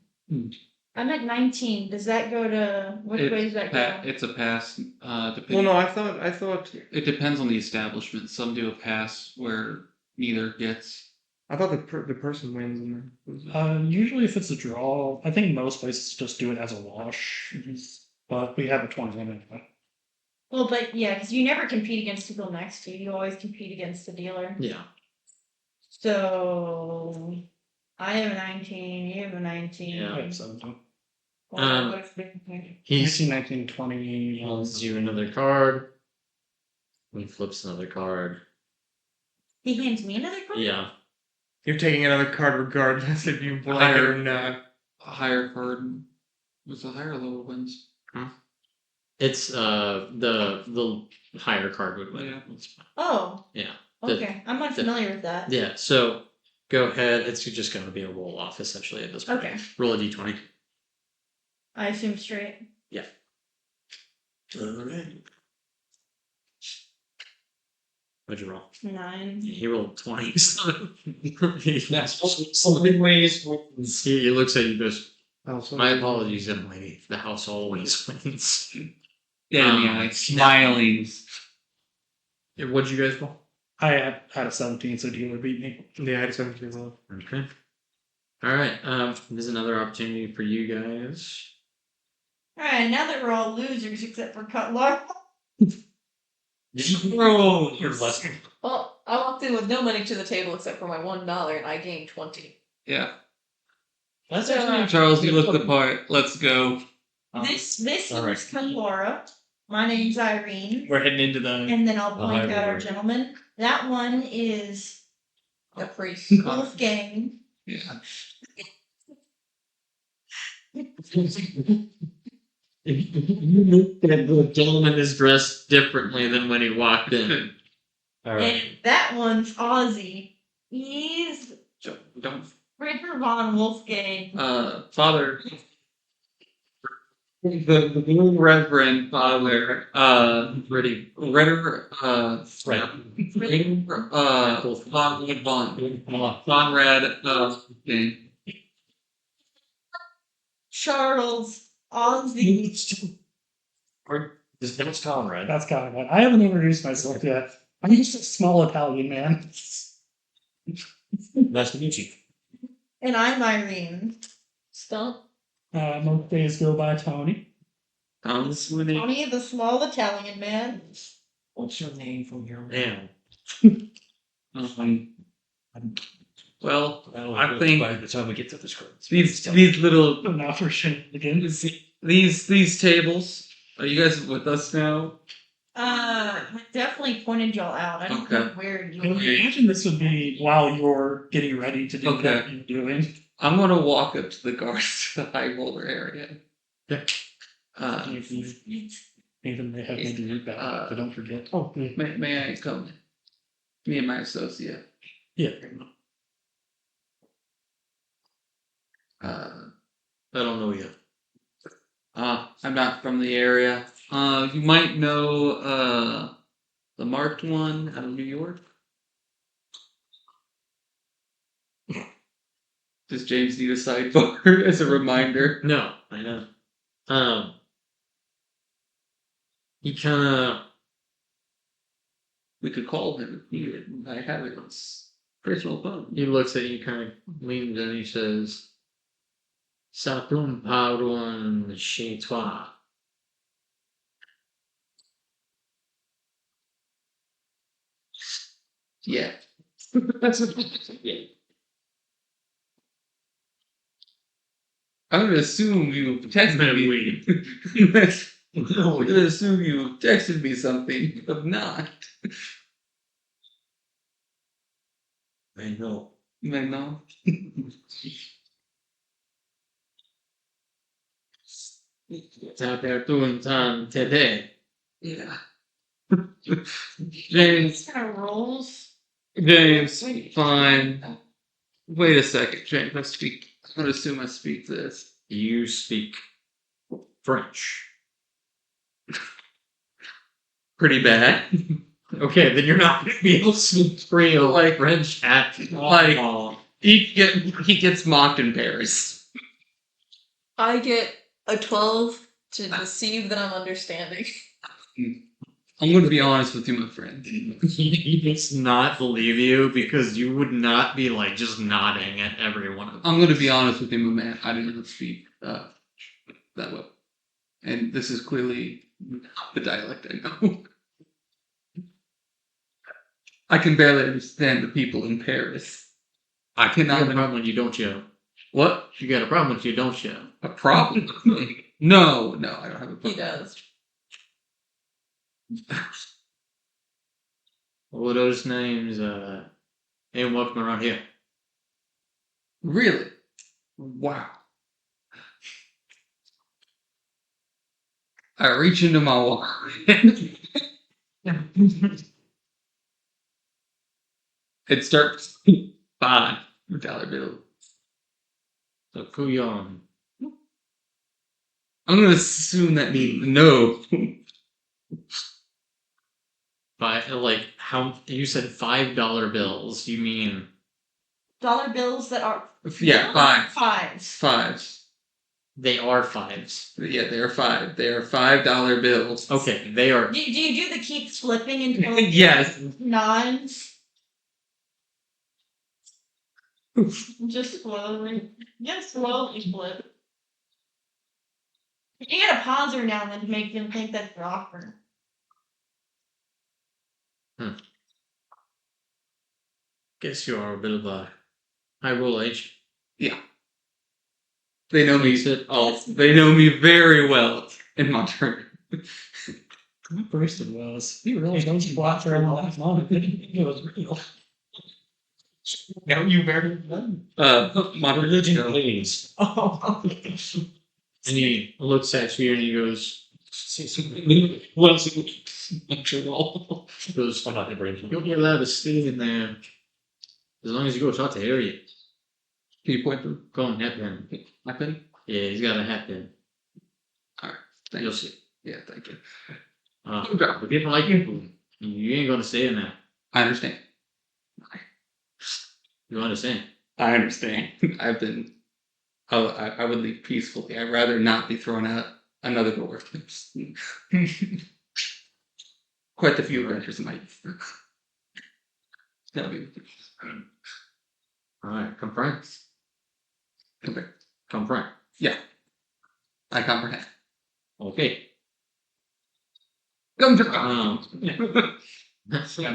I'm at 19. Does that go to which way does that go? It's a pass. Well, no, I thought It depends on the establishment. Some do a pass where neither gets. the person wins. And Usually if it's a draw, I think most places just do it as a wash. But we have a 21 anyway. Well, but yeah, because you never compete against people next to you. You always compete against the dealer. Yeah. So I have a 19. You have a 19. Yeah. I have 17. What if we- He's 19, 20. hands you another card. He flips another card. He hands me another card? Yeah. you're taking another card regardless if you like it or not. A higher card. What's the higher level wins? It's the higher card would win. Yeah. Oh, Yeah. okay. I'm unfamiliar with that. Yeah. So go ahead. It's just going to be a roll off essentially at this point. Okay. Roll a d20. I assume straight. Yeah. All right. What'd you roll? 9. He rolled 20. So he looks at you and goes, my apologies, young lady. The house always wins. Dead in the eye, smiling. What'd you guys roll? I had a 17, so dealer beat me. Yeah, I had 17 as well. Okay. All right. There's another opportunity for you guys. Alright, now that we're all losers except for Cutler. Oh, you're less. Well, I walked in with no money to the table except for my $1 and I gained 20. Yeah. That's So, actually Charles, you look the part. Let's go. This all right. is Pandora. My name's Irene. We're heading into the. And then I'll blank hi, out our Lord. gentleman. That one is A priest. Wolfgang. Yeah. The gentleman is dressed differently than when he walked in. All right. And that one's Ozzy. He's Don't. Ritter von Wolfgang. Father. The blue reverend father, Ritter, Conrad, okay. Charles Ozzy. That's Conrad. That's kind of I haven't introduced myself yet. I'm just a small Italian man. Nice to meet you. And I'm Irene. Stump. Most days go by Tony. Tony, the small Italian man. What's your name from your Damn. Well, That'll I go think by the time we get to the script. these little Not for shenanigans. these tables. Are you guys with us now? I definitely pointed y'all out. I don't know Okay. where you I were. imagine this would be while you're getting ready to do Okay. what you're doing. I'm gonna walk up to the guards to the high roller area. Yeah. Even they have me do it back, so don't forget. Oh, May I come? Me and my associate. Yeah. Uh, I don't know yet. I'm not from the area. You might know the marked one out of New York. Does James need a sidebar as a reminder? No, I know. He kind of. We could call him if needed. I have it. It's personal phone. He looks at you, kind of leans, and he says, "Satum paron chez toi." Yeah. Yeah. I'm gonna assume you texted me. I'm gonna assume you texted me something. You have not. I know. I know. It's out there doing time today. Yeah. This James, kind of rolls. James, fine. Wait a second, James. I'm gonna assume I speak this. You speak French. Pretty bad. Okay, then you're not going to be able to speak real Like- French at like- all. He gets mocked in Paris. I get a 12 to deceive that I'm understanding. I'm gonna be honest with you, my friend. He does not believe you because you would not be like just nodding at everyone. I'm gonna be honest with you, my man. I didn't speak that well, and this is clearly not the dialect I know. I can barely understand the people in Paris. I You got a cannot. problem when you don't show. What? You got a problem when you don't show. A problem? No, I don't have a problem. He does. What are those names? Ain't walking around here. Really? Wow. I reach into my wallet. It starts $5 bill. So Kuyon. I'm gonna assume that means no. Like how you said $5 bills. You mean Dollar bills that are Yeah, fives. fives. they are fives? Yeah, they are five. They are $5 bills. Okay, they are. Do you do the keep flipping until Yes. nines? Just slowly. Just slowly flip. You gotta pause her now and then to make them think that you're offering. Guess you are a bit of a high roll age. Yeah. They know me. Makes it all. They know me very well in Montreal. How Braced was. He really knows block for a long moment. It was real. No, you very well. Montreal. please. Oh, And he looks at you and he goes, Well, Montreal. he goes, I'm not gonna bring you'll be allowed to stay in there as long as you go talk to Harriet. Can you point to Go on, hat pin. my pen? Yeah, he's got a hat pin. Thank You'll you. see. Yeah, thank you. If you don't like you, you ain't gonna stay in there. I understand. You understand? I understand. I've been. I would leave peacefully. I'd rather not be thrown out another door. Quite a few adventures in my youth. That'll be Alright, comprehend. okay. Comprehend. Yeah, I comprehend. Okay. Come to I'm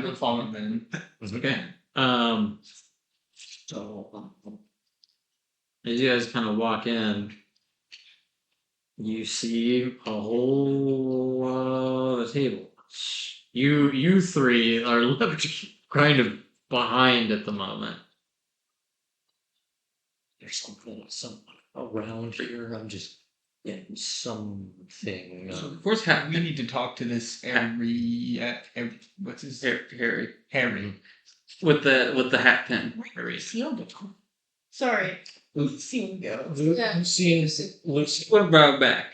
not following then. Okay. So as you guys kind of walk in, You see a whole lot of tables. You three are left kind of behind at the moment. There's some around here. I'm just getting something. Of course, We need to talk to this what's his Harry Harry. with the hat pin. Harry. Sorry. See him go. Lucy. What about back?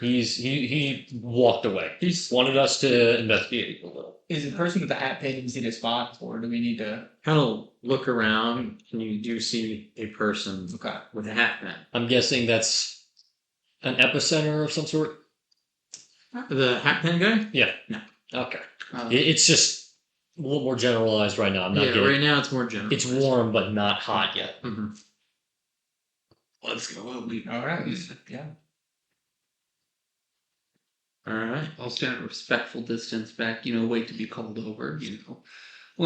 He walked away. He's wanted us to investigate a little. Is the person with the hat pin easy to spot, or do we need to? Kind of look around, and you do see a person Okay. with a hat pin. I'm guessing that's an epicenter of some sort. The hat pin guy? Yeah. No. Okay. Uh, It's just a little more generalized right now. I'm not yeah, getting. right now it's more general. It's warm, but not hot yet. Mhm. Let's go. All right. Yeah. All right. I'll stand at a respectful distance back. Wait to be called over. We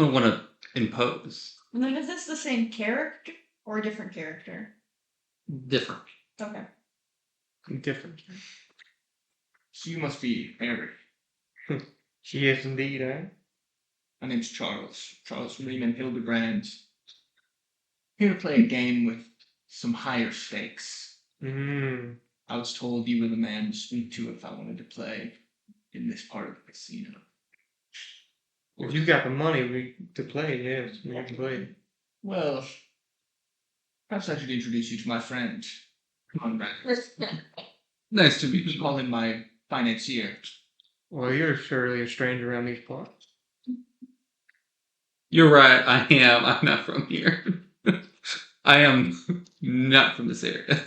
don't want to impose. And then is this the same character or a different character? Different. Okay. Different. So you must be Harry. She is indeed, eh? My name's Charles. Charles Riemann Hildebrand. Here to play a game with some higher stakes. Mm. I was told you were the man to speak to if I wanted to play in this part of the casino. If you got the money to play, yes, we can play. Well, perhaps I should introduce you to my friend, Conrad. Nice to meet We you. call him my financier. Well, you're surely a stranger around these parts. You're right. I am. I'm not from here. I am not from this area.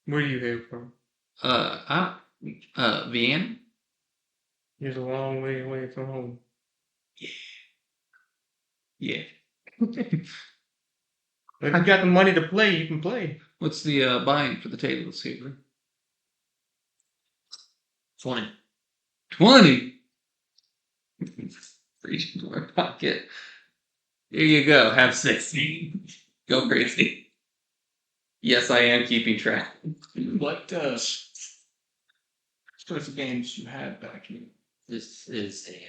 Where do you hail from? Vienna. You're a long way away from home. Yeah. But if you got the money to play, you can play. What's the buying for the tables here? 20. 20. Reach into my pocket. Here you go. Have 16. Go crazy. Yes, I am keeping track. What sorts of games you have back here? This is a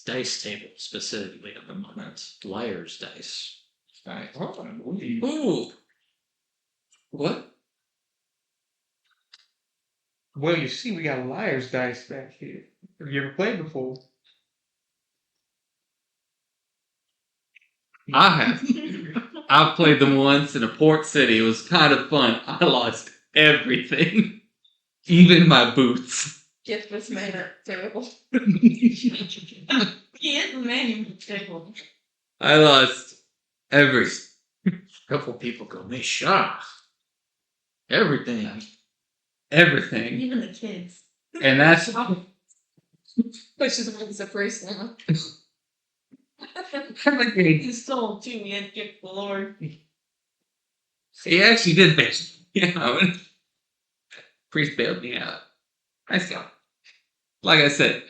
dice table specifically at the moment. Liar's dice. Right. Ooh. What? Well, you see, we got liar's dice back here. Have you ever played before? I have. I've played them once in a port city. It was kind of fun. I lost everything, even my boots. Get this man at table. He is the man table. I lost everything. A couple people go, they shot. Everything. Everything. Even the kids. And that's Which is what a priest now. He stole too. He had kicked the Lord. he actually did bail me out. Priest bailed me out. I saw. Like I said, it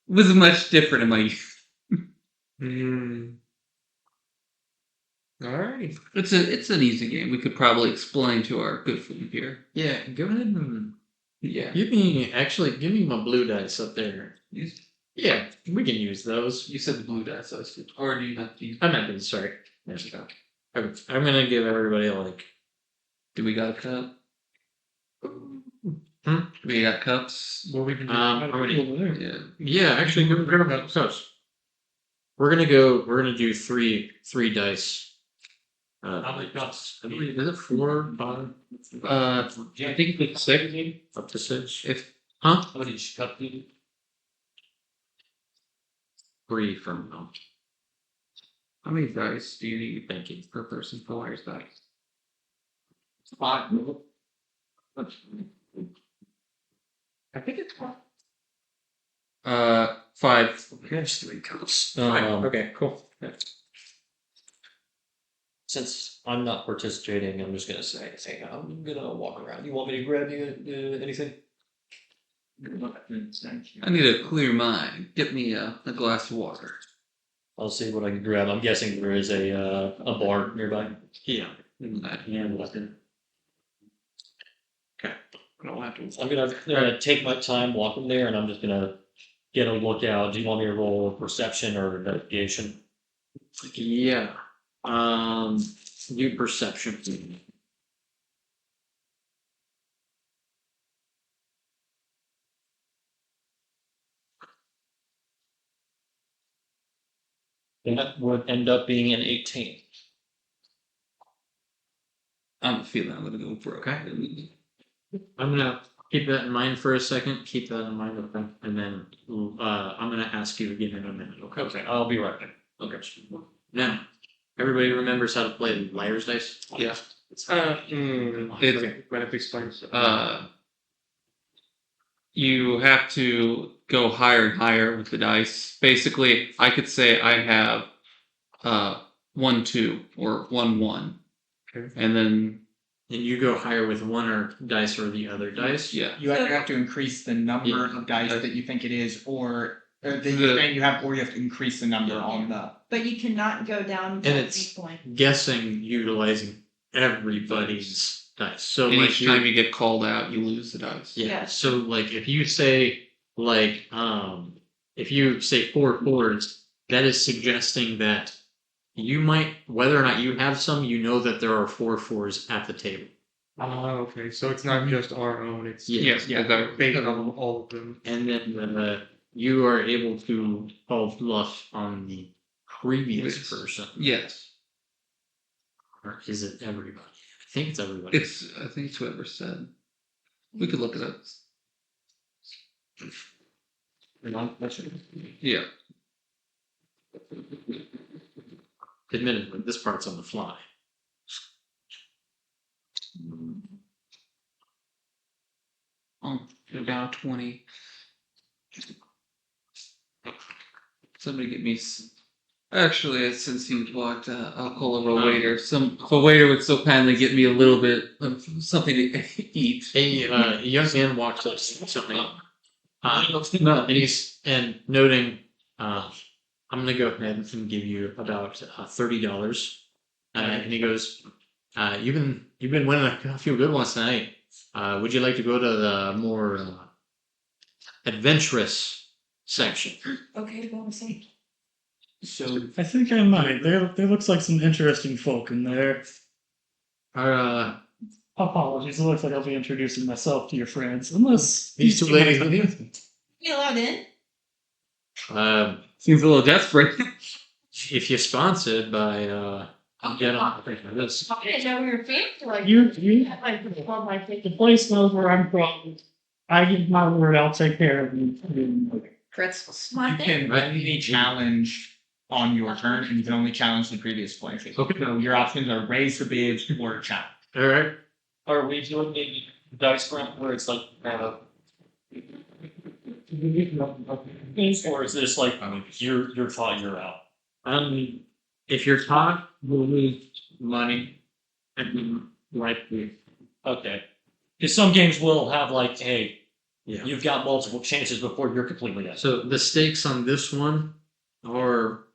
was much different in my youth. Hmm. Alright. It's an easy game. We could probably explain to our good friend here. Yeah, go ahead and Yeah. give me my blue dice up there. Yeah, we can use those. You said the blue dice, so it's or do you not use? I meant these, sorry. There you go. I'm gonna give everybody Do we got a cup? We got cups. Well, we can do how many? Yeah. Yeah, actually, grab that cups. We're gonna do three dice. How many cups? I believe is it 4, 5? I think it's 6. Up to 6. How many cups do you? 3 from them. How many dice do you need? Thank you per person for liar's dice. 5. I think it's 5. Yes, 3 cups. Okay, cool. Yeah. Since I'm not participating, I'm just gonna say, I'm gonna walk around. You want me to grab you anything? I need a clear mind. Get me a glass of water. I'll see what I can grab. I'm guessing there is a bar nearby. Yeah. And I don't have to. I'm gonna take my time walking there, and I'm just gonna get a lookout. Do you want me to roll perception or investigation? Yeah. Do perception. That would end up being an 18. I'm feeling I'm gonna go for it. Okay. I'm gonna keep that in mind for a second. Keep that in mind, okay? And then I'm gonna ask you again in a minute. Okay. Okay, I'll be right back. Okay. Now, everybody remembers how to play liar's dice. Yeah. It's It's What if explains? you have to go higher and higher with the dice. Basically, I could say I have 1 2 or 1 1, Okay. and then And you go higher with one or dice or the other dice. yeah, You either have to increase the number Yeah. of dice that you think it is, or that The- you're saying you have, or you have to increase the number on the. But you cannot go down to And a it's- point. Guessing utilizing everybody's dice. So and like each you- time you get called out, you lose the dice. Yeah. Yeah. So like if you say like if you say 4 fours, that is suggesting that you might, whether or not you have some, you know that there are 4 fours at the table. Oh, okay. So it's not just our own. It's Yes, Yeah. yeah. based on all of them. And then you are able to call bluff on the previous Yes. person. Yes, Or is it everybody? I think it's everybody. I think it's whoever said. We could look it up. Yeah. Admittedly, this part's on the fly. About 20. Somebody get me. Actually, since he walked, I'll call a waiter. If a waiter would so kindly get me a little bit of something to eat. A young man walks up to something. And noting, I'm gonna go ahead and give you about $30. And he goes, you've been winning a few good ones tonight. Would you like to go to the more adventurous section? Okay to go and see. So I think I might. There looks like some interesting folk in there. Apologies, it looks like I'll be introducing myself to your friends, unless These two ladies with you? You allowed in? Seems a little desperate. If you're sponsored by I'll get on this. I didn't know we were family. Like You well, my thing. the place knows where I'm from. I give my word, I'll take care of you. Crits. My you thing. can only challenge on your turn, and you can only challenge the previous player. Okay. So your options are raise the bid or challenge. All right. Are we doing the dice round where it's like, or is this like you're caught, you're out? If you're caught, you'll lose money and likely. Okay. Because some games will have like, hey, Yeah. you've got multiple chances before you're completely out. So the stakes on this one are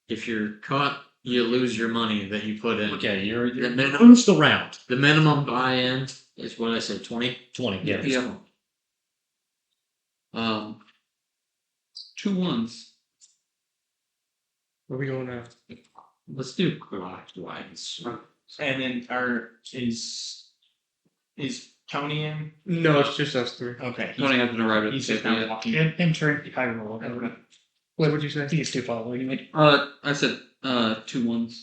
if you're caught, you lose your money that you put in. Okay, you're The minimum, who's the round? the minimum buy-in is what I said, 20. 20, yeah. Yeah. 2 1s. Where we going now? Let's do clockwise. And then is Tony in? No, it's just us three. Okay. Tony hasn't arrived at the He's just table now yet. walking. Entering the high roll. What would you say? These two following me. I said 2 1s.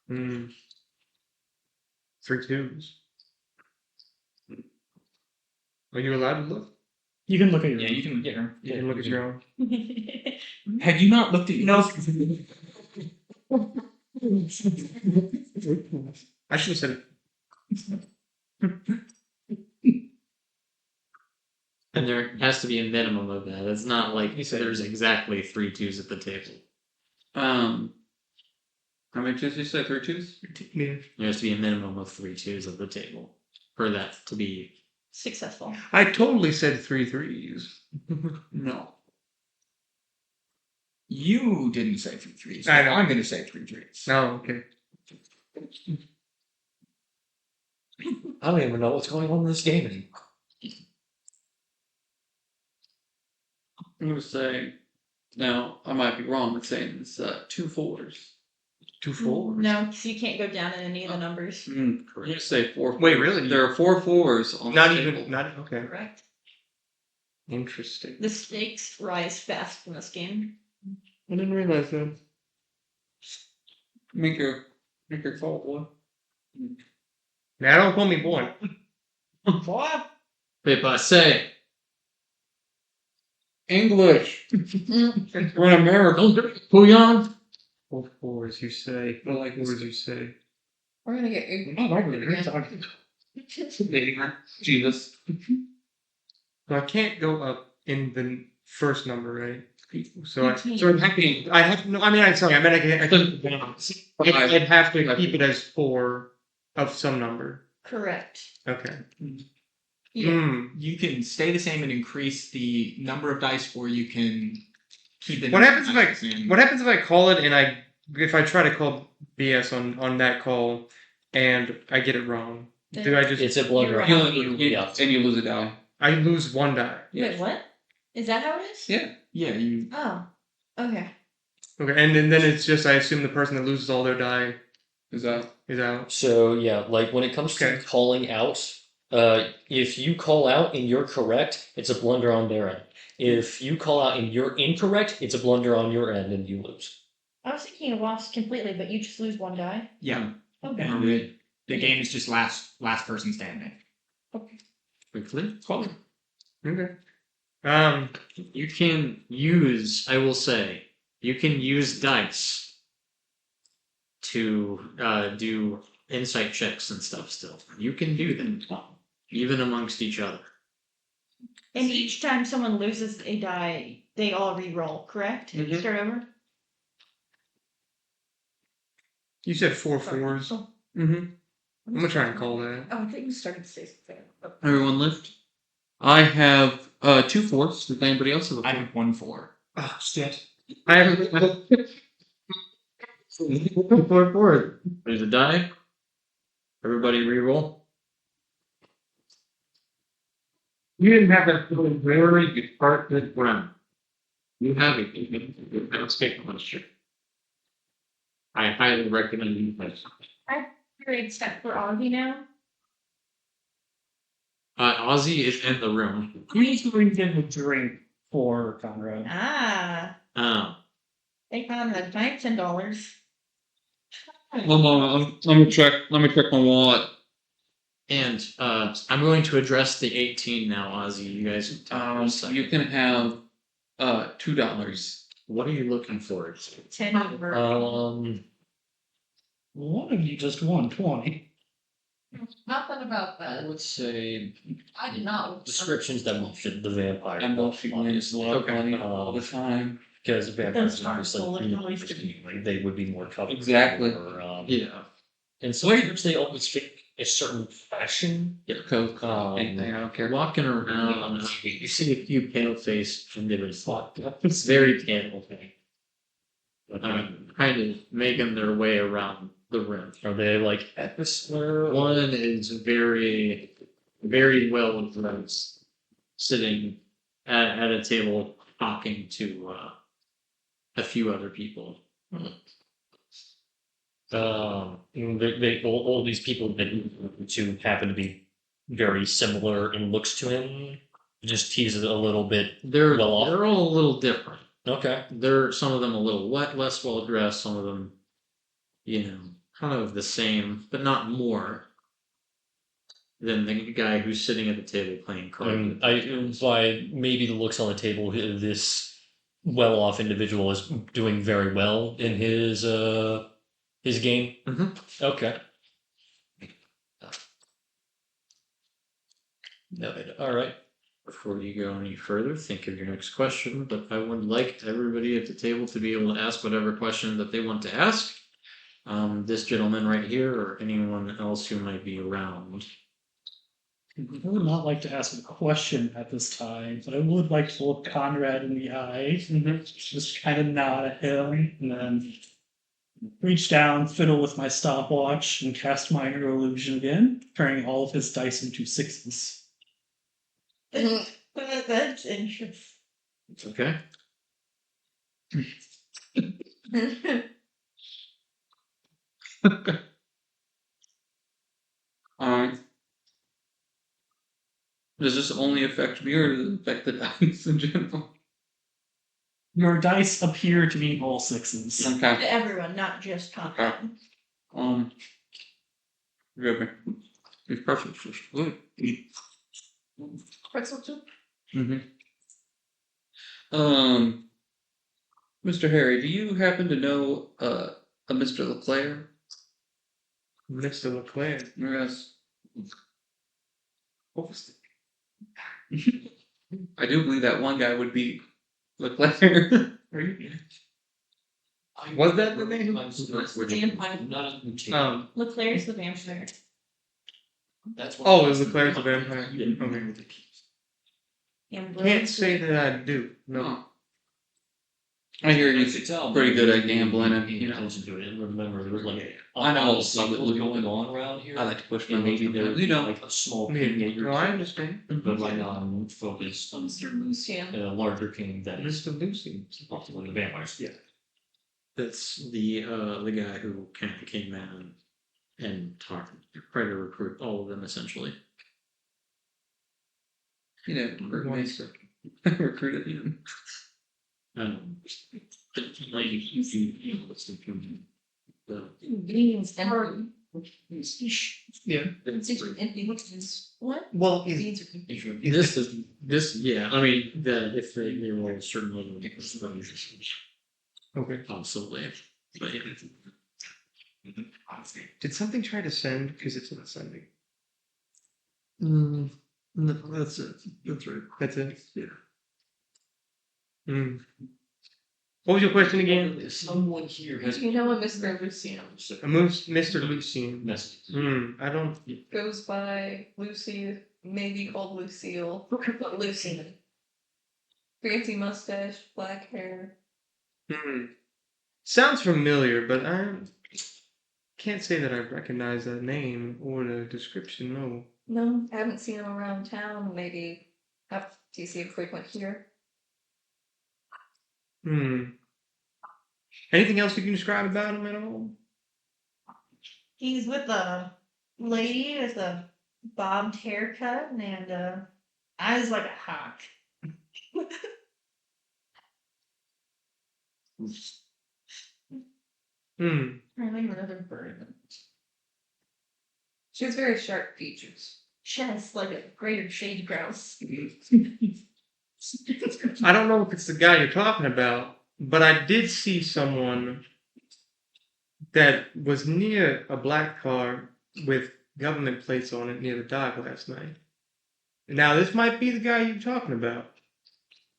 Hmm. 3 2s. Are you allowed to look? You can look at your Yeah, you can get her. You can look at your own. Had you not looked at your I should have said And there has to be a minimum of that. It's not like there's exactly 3 2s at the table. How many 2s did you say? 3 2s? Yeah. There has to be a minimum of 3 2s at the table for that to be. Successful. I totally said 3 3s. No. You didn't say 3 3s. I know. I'm going to say 3 3s. Oh, okay. I don't even know what's going on in this game anymore. I'm gonna say, now I might be wrong in saying it's 2 4s. 2 4s. No, so you can't go down in any of the numbers. I'm gonna say 4. Wait, 4s. really? There are 4 4s on Not the even. table. Not okay. Correct. Interesting. The stakes rise fast in this game. I didn't realize that. Make your call, boy. Now don't call me boy. What? Pepa, say English. We're in America. Puyan. 4 4s, you say. What like 4s, you say. We're gonna get you. Oh, I really are talking. Jesus. So I can't go up in the first number, right? So You can't. so I'm happy. I have no. I mean, I'm sorry. I meant I keep it down. I'd have to keep it as 4 of some number. Correct. Okay. Yeah. Hmm. You can stay the same and increase the number of dice, or you can keep the. What number happens of if dice the same. What happens if I call it and if I try to call BS on that call and I get it wrong? Do I just It's a blunder. You're And you lose a die. I lose 1 die? Wait, what? Is that how it is? Yeah. Yeah, you. Oh. Okay. Okay, and then it's just I assume the person that loses all their die Is that? is out. So yeah, like when it comes to Okay. calling out, if you call out and you're correct, it's a blunder on their end. If you call out and you're incorrect, it's a blunder on your end and you lose. I was thinking of lost completely, but you just lose 1 die. Yeah. Okay. And the game is just last person standing. Quickly. Call. Okay. You can use, I will say, you can use dice to do insight checks and stuff still. You can do them, even amongst each other. And each time someone loses a die, they all re-roll, correct? Mhm. Start over? You said 4 4s. Mm-hmm. I'm gonna try and call that. Oh, I think you started to say something. Everyone lift. I have 2 4s. Does anybody else have a I 4? have 1 4. Oh shit. I have 4 4. There's a die. Everybody re-roll. You didn't have that very good part this round. You have it. Let's take a question. I highly recommend you guys. Great step for Ozzy now. Ozzy is in the room. Who's going to get a drink for Conrad? Ah. Oh. They found that time $10. One moment. Let me check my wallet. And I'm going to address the 18 now, Ozzy. You guys can tell me. You can have $2. What are you looking for? 10 over. One of you just won 20. Nothing about I that. would say I did not. descriptions that mention the vampire. I'm bullshitting is a lot of money all the time. Because vampires Those are aren't full of noise. obviously they would be more covered. Exactly. Or, Yeah. and sometimes they always speak a certain fashion. Yeah, Coke. Anything, I don't care. Walking around, you see a few pale-faced individuals. It's very pale. Kind of making their way around the rim. Are they like Epicler? One is very, very well dressed, sitting at a table talking to a few other people. All these people that to happen to be very similar in looks to him. Just tease it a little bit. They're Well off. they're all a little different. Okay. Some of them a little less well dressed. Some of them, kind of the same, but not more than the guy who's sitting at the table playing cards. By maybe the looks on the table, this well-off individual is doing very well in his game. Mhm. Okay. Noted. All right. Before you go any further, think of your next question. But I would like everybody at the table to be able to ask whatever question that they want to ask. This gentleman right here, or anyone else who might be around. I would not like to ask a question at this time, but I would like to look Conrad in the eye. Just kind of nod at him, and then reach down, fiddle with my stopwatch, and cast minor illusion again, turning all of his dice into sixes. That's interesting. It's okay. Alright. Does this only affect me or does it affect the dice in general? Your dice appear to be all sixes. Okay. To everyone, not just Tom. Good. It's perfect. It's good. Pretzel soup? Mr. Harry, do you happen to know a Mr. LeClaire? Mr. Leclerc. Yes. I do believe that one guy would be LeClaire. Are you? Was that the name? Vampire. Leclerc's the vampire. That's Oh, is Leclerc's a vampire? Okay. And Can't say that I do. No. I hear he's pretty good at gambling and, you know. Attention to it and remember, there was like I know a cycle going on around here. I like to push my And maybe there. there's You know. like a small Yeah. king at your No, I understand. but right now I'm focused on Mr. Lucian. a larger king that is Mr. Lucy. ultimately the vampires. Yeah. That's the guy who kind of came in and tried to recruit all of them essentially. You know, recruited him. Like Beans empty. Yeah. Empty. What? Well, Beans are empty. this yeah. I mean if they roll a certain level of okay. possibly, but yeah. Did something try to send? Because it's not sending. No, that's it. That's right. That's it. Yeah. What was your question again? Someone here has You know a Mr. Lucian Mr. Lucian. messages. I don't. goes by Lucy, maybe called Lucille, but Lucian. Fancy mustache, black hair. Sounds familiar, but I can't say that I recognize that name or the description. No. No, I haven't seen him around town. Maybe do you see him frequent here? Anything else you can describe about him at all? he's with a lady with a bobbed haircut and eyes like a hawk. I remember another bird. She has very sharp features. She has like a greater shade grouse. I don't know if it's the guy you're talking about, but I did see someone that was near a black car with government plates on it near the dock last night. Now, this might be the guy you're talking about.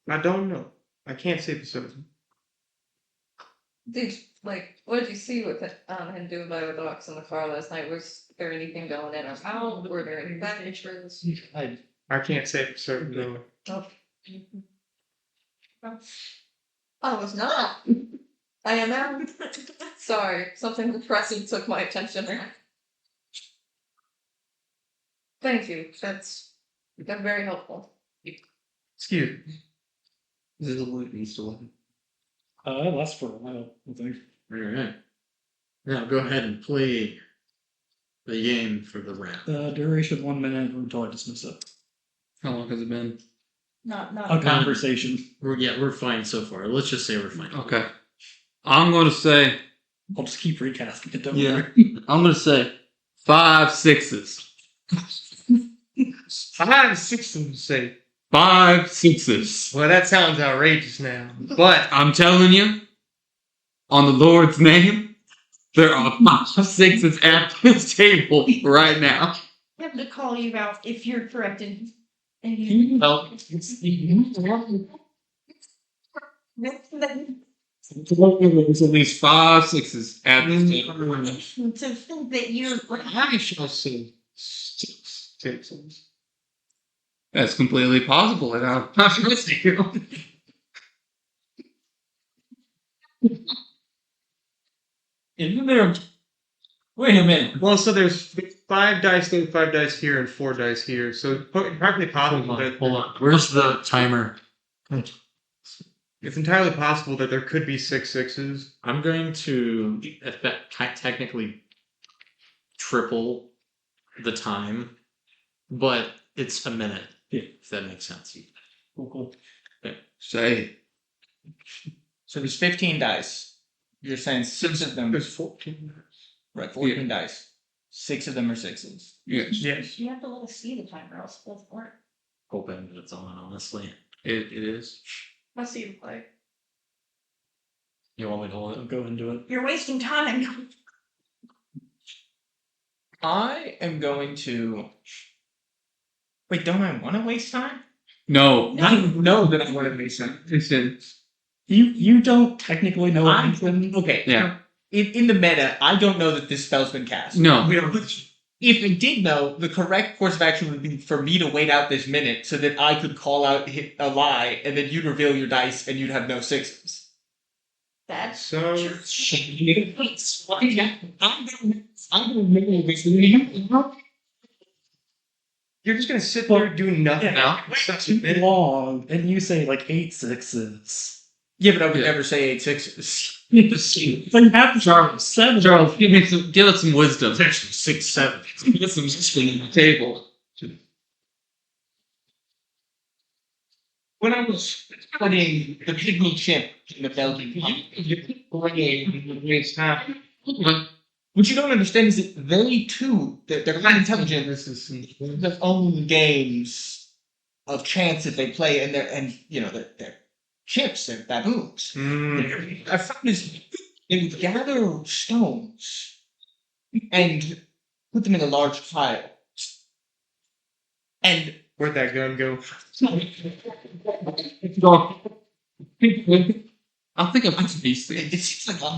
I don't know. I can't say for certain. What did you see with him doing by the docks in the car last night? Was there anything going in or out? Were there any packages? I can't say for certain, no. Oh. I was not. I am out. Sorry, something depressing took my attention. Thank you. That's very helpful. Excuse me. This is a loot needs to look. It lasts for a while, I think. Alright. Now go ahead and play the game for the round. Duration 1 minute until I dismiss it. How long has it been? Not A conversation. We're fine so far. Let's just say we're fine. Okay. I'm going to say. I'll just keep recasting it. Don't Yeah. worry. I'm going to say 5 6s. 5 6 say. 5 6s. Well, that sounds outrageous now. But I'm telling you, on the Lord's name, there are 5 6s at this table right now. I have to call you out if you're corrected. And you There's at least 5 6s at this table. to think that you're I shall say 6 6. That's completely possible, and I'm not trust you. Isn't there? Wait a minute. Well, so there's 5 dice there, 5 dice here, and 4 dice here. So it's entirely possible that Hold on. Where's the timer? it's entirely possible that there could be 6 sixes. I'm going to technically triple the time, but it's a minute. If that makes sense. Cool. Say So there's 15 dice. You're saying 6 of them. there's 14 dice. Right, 14 dice. 6 of them are sixes. Yes. You have to let us see the timer, else it doesn't work. Hoping that it's on, honestly. It is. Let's see you play. You want me to hold I'll it? go into it. You're wasting time. I am going to. Wait, don't I want to waste time? No. I know that I want to waste time. You don't technically know anything. Okay. Yeah. In the meta, I don't know that this spell's been cast. No. If I did know, the correct course of action would be for me to wait out this minute so that I could call out a lie, and then you'd reveal your dice, and you'd have no sixes. That's So you're just gonna sit there doing nothing. Yeah. Such a Too minute. long, and you say like 8 sixes. Yeah, but I would Yeah. never say 8 sixes. So you have to start with 7. Charles, give us some wisdom. There's 6, 7. Give us some wisdom on the table. When I was studying the pygmy chimp in the Belgian what you don't understand is that they too, they're quite intelligent. This is Their own games of chance that they play, and they're chimps, they're baboons. I found this. They would gather stones and put them in a large pile. And where'd that gun go? I think I'm these it things. seems like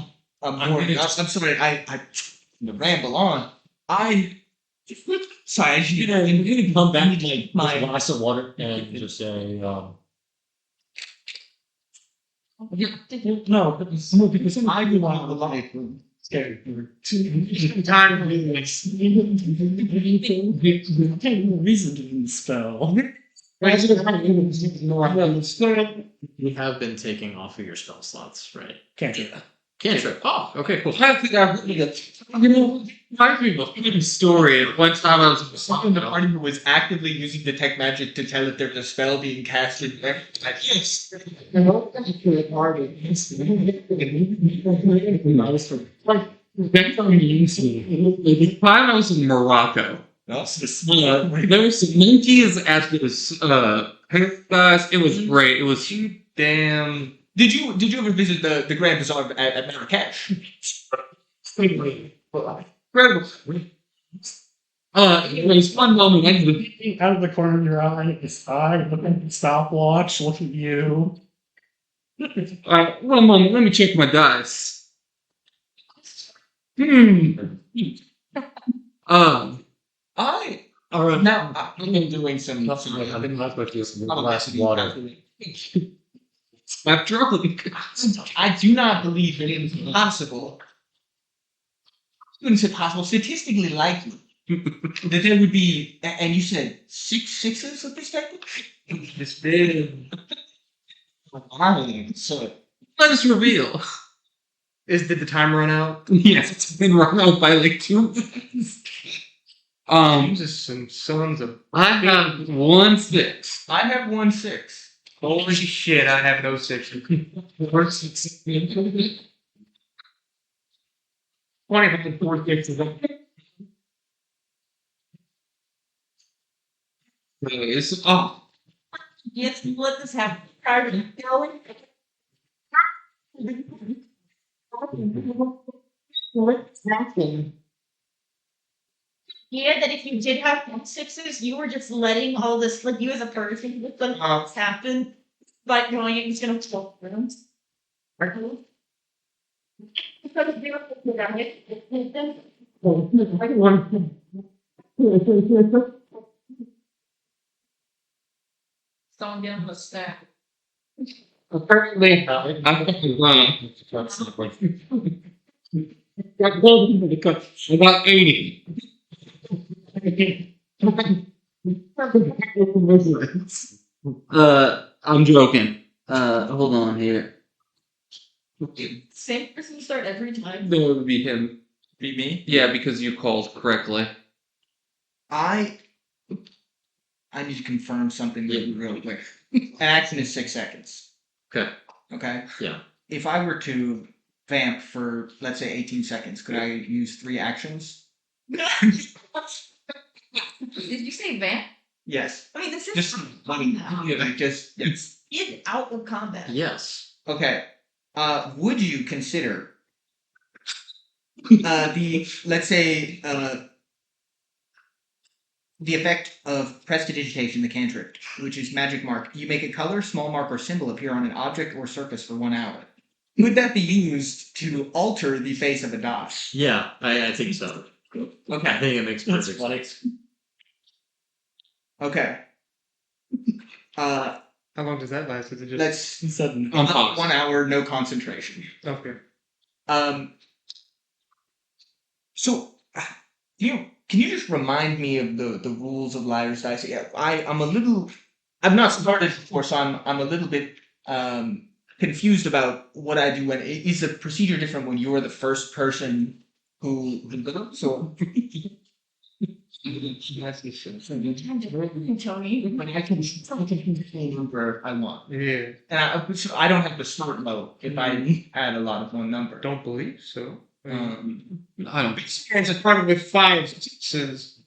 I'm sorry, I ramble on. Sorry, I'm gonna come back to my glass of water and just say, No, because I do want the life. scary. Time to do this. Reason to do the spell. You have been taking off of your spell slots, right? Can't do that. Cantrip. Oh, okay, cool. I think I really got. You know, reminds me of a funny story. One time I was Someone in the party who was actively using detect magic to tell if there's a spell being casted there. Yes. The time I was in Morocco, there was some monkeys at this paradise. It was great. It was too damn. Did you ever visit the Grand Bazaar at Marrakesh? Incredible. Anyways, one moment. I had to- Out of the corner of your eye, his eye, look at the stopwatch, look at you. One moment. Let me check my dice. I've been doing some. I've been left with this I'm a glass mess of water. I'm drunk. I do not believe that it is possible. I wouldn't say possible, statistically likely, that there would be, and you said 6 sixes of this type? This big. So, Let us reveal. Did the time run out? Yes, it's been run out by like 2 minutes. Jesus, some sons of. I have 1 6. I have 1 6. Holy shit! I have no sixes. 4 6. 4 6. Anyways, Yes, let this happen. Prior to going. Yeah, that if you did have 6s, you were just letting all this, like you as a person, let this happen by going it was gonna fall through. Someone get him a stack. apparently, I'm About 80. I'm joking. Hold on here. Same person start every time. That would be him. Be me. Yeah, because you called correctly. I need to confirm something real quick. An action is 6 seconds. Okay. Okay. Yeah. If I were to vamp for, let's say, 18 seconds, could I use 3 actions? Did you say vamp? Yes. I mean, this is Just fun now. like just yes. Get out of combat. Yes. Okay. Would you consider the let's say the effect of prestidigitation, the cantrip, which is magic mark? You make a color, small mark, or symbol appear on an object or surface for 1 hour. Would that be used to alter the face of a die? Yeah, I think so. Okay. I think it makes That's perfect funny. sense. Okay. How long does that last? Is it just Let's He said no. I'm paused. 1 hour, no concentration. okay? So, can you just remind me of the rules of Liar's Dice? Yeah, I'm a little. I've not started before, so I'm a little bit confused about what I do. When is the procedure different when you're the first person who? So. Tony. But I can pick any number I want, Yeah. and so I don't have to start low if I add a lot of one number. Don't believe so. I don't. Experience is probably with 5 6s.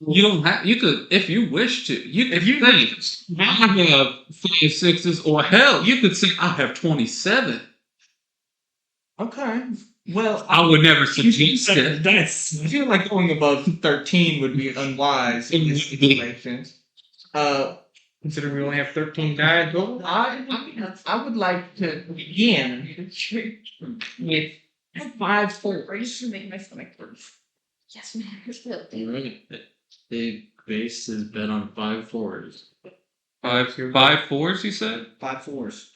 You don't have. You could, if you wish to. You could think. I have 5 6s, or hell, you could say I have 27. Okay. Well, I would never suggest it. Dice. I feel like going above 13 would be unwise in this situation. Considering we only have 13 die total. I would like to begin with 5 4. Are you just making my stomach hurt? Yes, man. It's real. Alright. The base is bet on 5 4s. 5 4s, you said? 5 4s.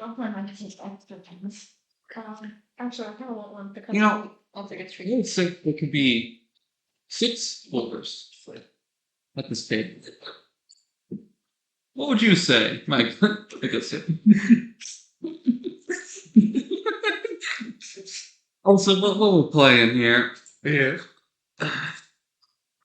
I'll plan on taking extra things. Actually, I kind of want one because You know, I'll take a I treat. would say there could be 6 4s at this table. What would you say, Mike? Take a sip. Also, what we're playing here. Yeah.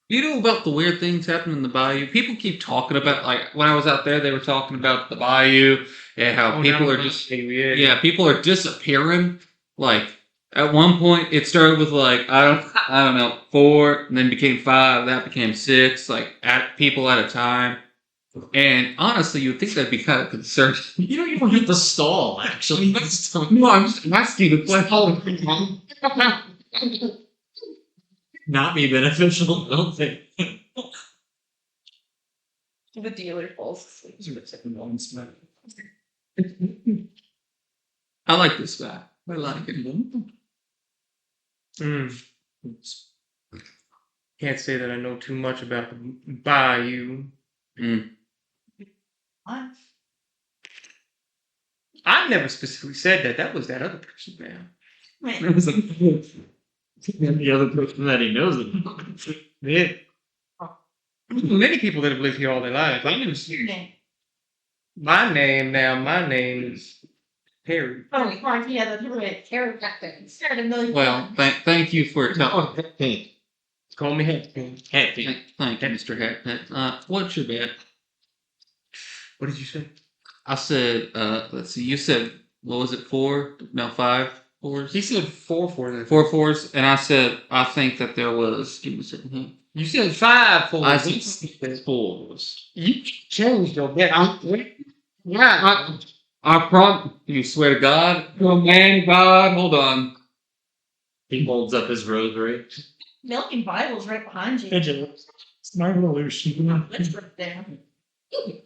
You know about the weird things happening in the bayou? People keep talking about, like, when I was out there, they were talking about the bayou and how people are just, yeah, people are disappearing. Like, at one point, it started with, like, I don't know, 4, and then became 5, that became 6, like, at people at a time. And honestly, you'd think that'd be kind of concerning. You don't have to stall, actually. No, I'm just asking the question. Not be beneficial, I don't think. The dealer falls asleep. I like this guy. I like him. Can't say that I know too much about the bayou. What? I never specifically said that. That was that other person, man. Wait, The other person that he knows it. Yeah. Many people that have lived here all their lives. I never your name. my name is Harry. Oh, yeah, that's right. Eric back there. Started a million. Well, thank you for telling. Call me Harry. Thank you, Mr. Heck. What's your bet? What did you say? I said, let's see, you said, what was it, 4? No, 5 4s? He said 4 4. 4 4s, and I said, I think that there was, give me a second here. You said 5 4. I said 4s. You changed your bet. You swear to God? Oh, man, God, hold on. He holds up his rosary. Million Bibles right behind you. Vigilance. Smart revolution. That's right there.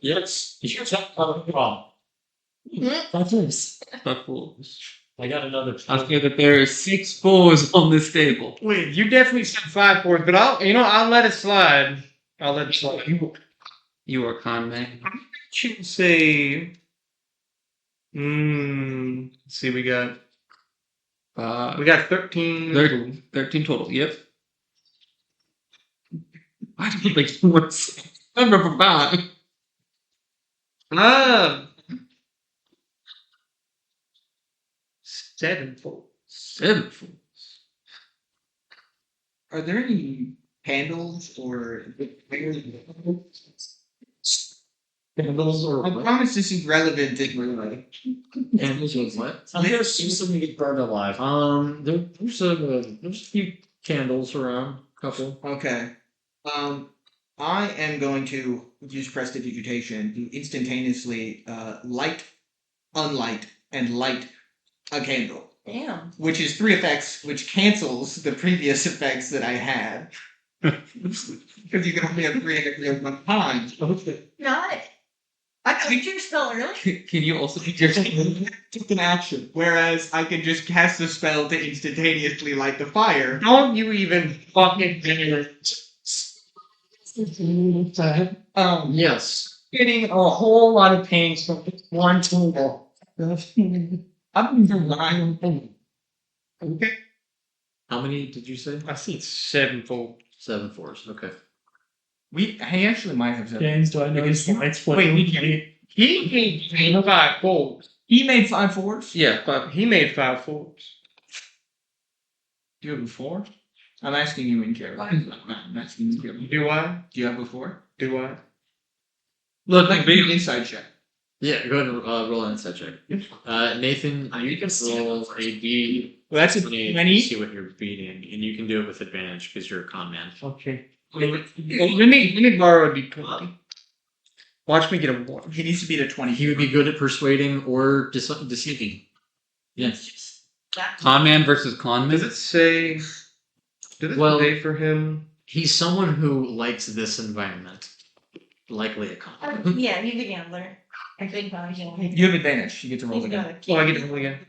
Yes, you should check out the problem. That's nice. 5 4s. I got another. I feel that there are 6 4s on this table. Wait, you definitely said 5 4, but I'll let it slide. I'll let it slide. You are a con man. Should say. Let's see, we got We got 13. 13 total. Yep. I don't think too much. I remember that. Ah, 7 fools. 7 fools. Are there any handles or? Candles or I what? promise this is relevant in real life. Candles or what? I'm gonna assume something get burned alive. There's a few candles around. Couple. Okay. I am going to use prestidigitation to instantaneously light, unlight, and light a candle. Damn. Which is 3 effects, which cancels the previous effects that I had. Because you can only have 3 effects at one time. Not. I cast your spell early. Can you also be Took an action. Whereas I can just cast a spell to instantaneously light the fire. Don't you even fucking do it. Yes. Getting a whole lot of pains from one table. I'm lying. Okay. How many did you say? I see 7 fools. 7 fours. Okay. He actually might have said. James, do I know Because his you- lights wait, flickering? He made 5 fools. He made 5 fours? Yeah, 5. He made 5 fools. Do you have a 4? I'm asking you in character. I'm asking you. Do I? Do you have a 4? Do I? Look, Like, make an inside check. Yeah, go ahead and roll an insight check. Nathan, you can roll a D. Well, that's a 20 20. to see what you're beating, and you can do it with advantage because you're a con man. Okay. Let me borrow a d20. Watch me get a 1. He needs to beat a 20. He would be good at persuading or deceiving. Yes. That- Con man versus con man. Does it say? Does it Well- say for him? He's someone who likes this environment. Likely a con. Yeah, he's a gambler. A big time gambler. You have advantage. You get to roll He's again. got a Oh, I key. get to roll again.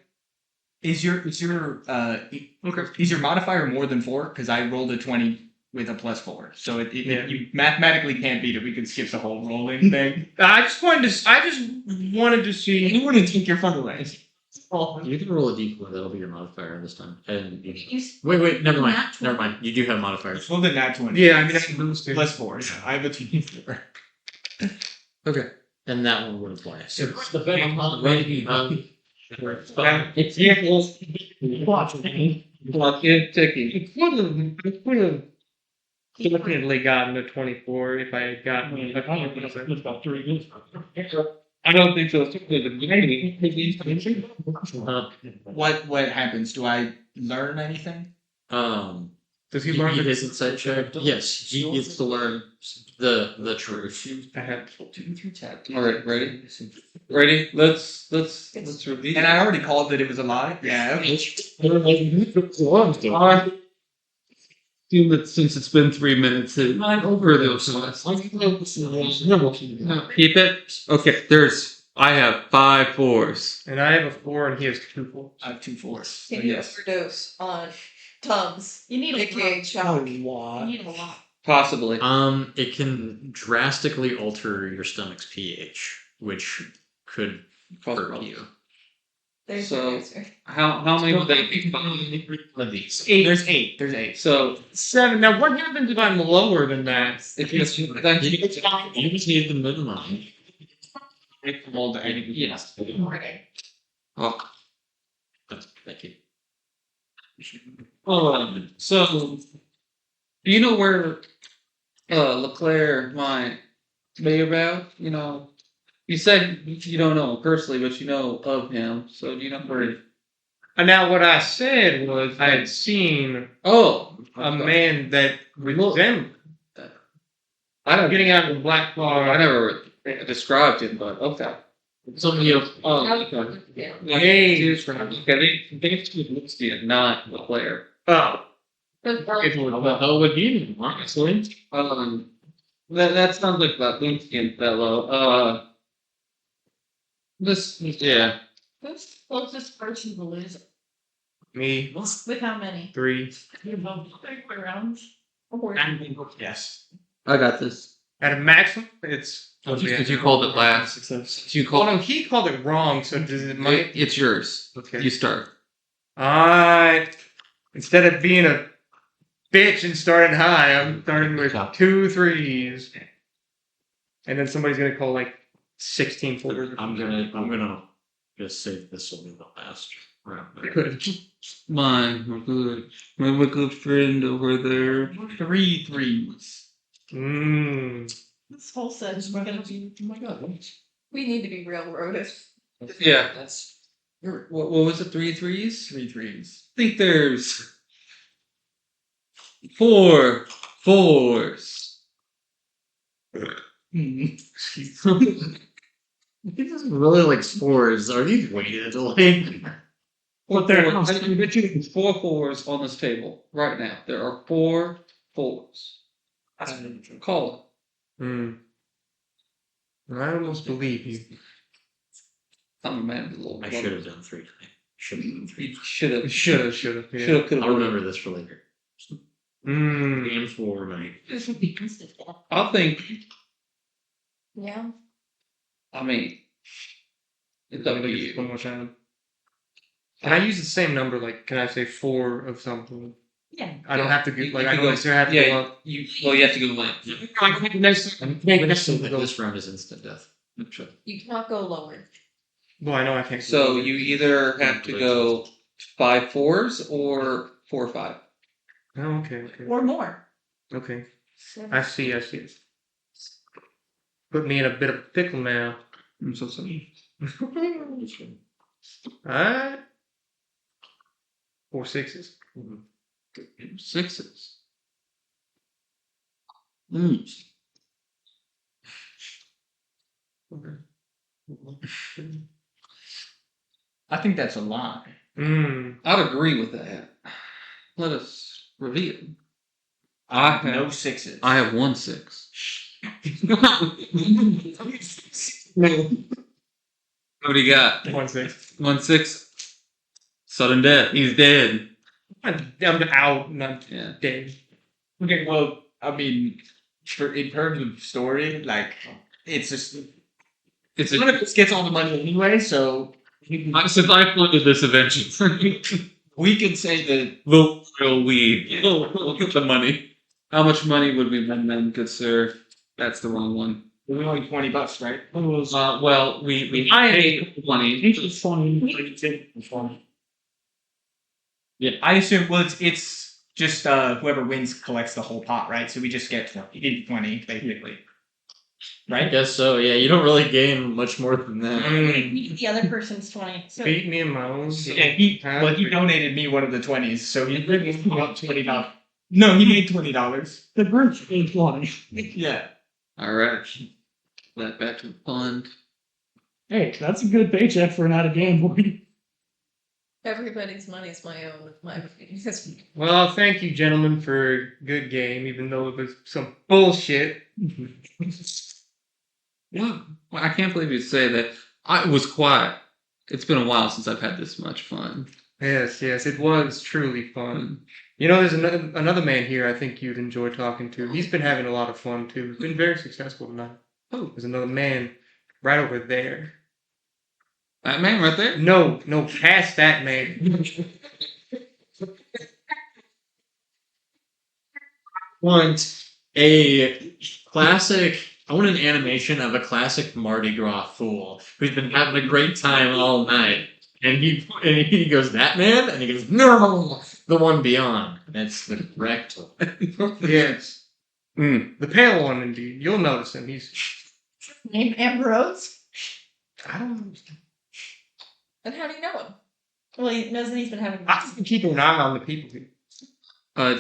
Is your is your modifier more than 4? Because I rolled a 20 with a +4, so Yeah. you mathematically can't beat it. We could skip the whole rolling thing. I just wanted to see. You want to take your fun away. You can roll a D4. That'll be your modifier this time. And You s- wait, never mind. Nat Never mind. You do have modifiers. Roll the nat 20. Yeah, I mean I can lose too. +4. I have a 24. Okay. And that one would apply. So The bang on ready. It's watch me. Clock is ticking. I could have definitely gotten a 24 if I had gotten a It's about 3 minutes. I don't think so. It's the beginning. What happens? Do I learn anything? Does he He learn beat the his insight check. Yes, he gets to learn the truth. All right, ready? Ready? Let's reveal. And I already called that it was a lie. Yeah. Okay. Assume that since it's been 3 minutes, over those ones. Keep it. Okay, I have 5 fours. And I have a 4 and he has 2 4. I have 2 4s. So Can you yes. overdose on Tums? You need a AKA lot. shock. You need a lot. Possibly. It can drastically alter your stomach's pH, which could hurt you. There's So- your answer. How many would that be? Of these. 8. There's 8. There's 8. So 7. Now what happens if I'm lower than that? if you then You just need the minimum. Rolled the 8. yes. Okay. Oh, Thank you. so do you know where Leclerc might be about? You know, you said you don't know him personally, but you know of him. So do you know where? And now what I said was I had seen Oh, a man that resembled I don't. getting out of the black I car. never described him, but okay. Somebody else. Okay. Yeah. Hey. Okay, they looks to you, not Leclerc. Oh. How the hell would you know, honestly? That sounds like that thin-skinned fellow. Yeah. Who's the closest person to lose? Me. With how many? 3. You have 3 rounds. Yes. I got this. At a maximum, it's. Just because you called it last. You Oh called no, he called it wrong. So does it might? It's yours. Okay. You start. Instead of being a bitch and starting high, I'm starting with 2 3s. And then somebody's gonna call like 16 4s. I'm gonna just say this will be the last round. Good. We're good. We have a good friend over there. 3 3s. This whole set is gonna be. Oh my god. We need to be railroaded. Yeah, that's. What was it? 3 3s? 3 3s. I think there's 4 4s. These are really like spores. Are these weighted? Like, But there are 4 4s on this table right now. There are 4 4s. Call I almost believe you. it. I'm a man with a little. I should have done 3. Should have done 3. Should have. Should have. Yeah. Should have. I'll remember this for later. Game 4, mate. I think. Yeah. I mean, it's up to you. One more time. Can I use the same number? Like, can I say 4 of something? Yeah. I don't have to go. Like, I don't go. necessarily have to Yeah, go up. you have to go left. This round is instant death. You cannot go lower. Well, I know I can't. So you either have to go 5 4s or 4 5. Oh, okay. Or more. Okay. I see. Put me in a bit of a pickle now. I'm so sorry. Alright. 4 6s. 6s. I think that's a lie. I'd agree with that. Let us reveal. I have No 6s. I have 1 6. What do you got? 1 6. 1 6. Sudden death. He's dead. I'm out. Not Yeah. dead. Okay, well, I mean, in terms of story, like, it's just. It's One of us gets all the money anyway, so. Since I funded this eventually. We could say that. The real weed. Look at the money. How much money would we win then, good sir? That's the wrong one. It was only $20, right? Well, we paid money. It's funny. Yeah. I assume, well, it's just whoever wins collects the whole pot, right? So we just get 20, basically. I Right? guess so. Yeah, you don't really gain much more than that. The other person's 20. So Beat me in my own. Yeah, he donated me one of the 20s, so he gave me up $20. No, he made $20. The group paid 20. Yeah. All right. That back to the fund. Hey, that's a good paycheck for an out of game boy. Everybody's money is my own. Well, thank you, gentlemen, for a good game, even though it was some bullshit. Yeah. Well, I can't believe you say that. I was quiet. It's been a while since I've had this much fun. Yes, it was truly fun. You know, there's another man here I think you'd enjoy talking to. He's been having a lot of fun, too. He's been very successful tonight. Oh, there's another man right over there. That man right there? No, past that man. Want a classic. I want an animation of a classic Mardi Gras fool who's been having a great time all night, and he goes, "That man," and he goes, "No, the one beyond." That's the correct one. Yes. The pale one, indeed. You'll notice him. He's. Name Ambrose. I don't know. And how do you know him? Well, he knows that he's been having. I've been keeping an eye on the people here.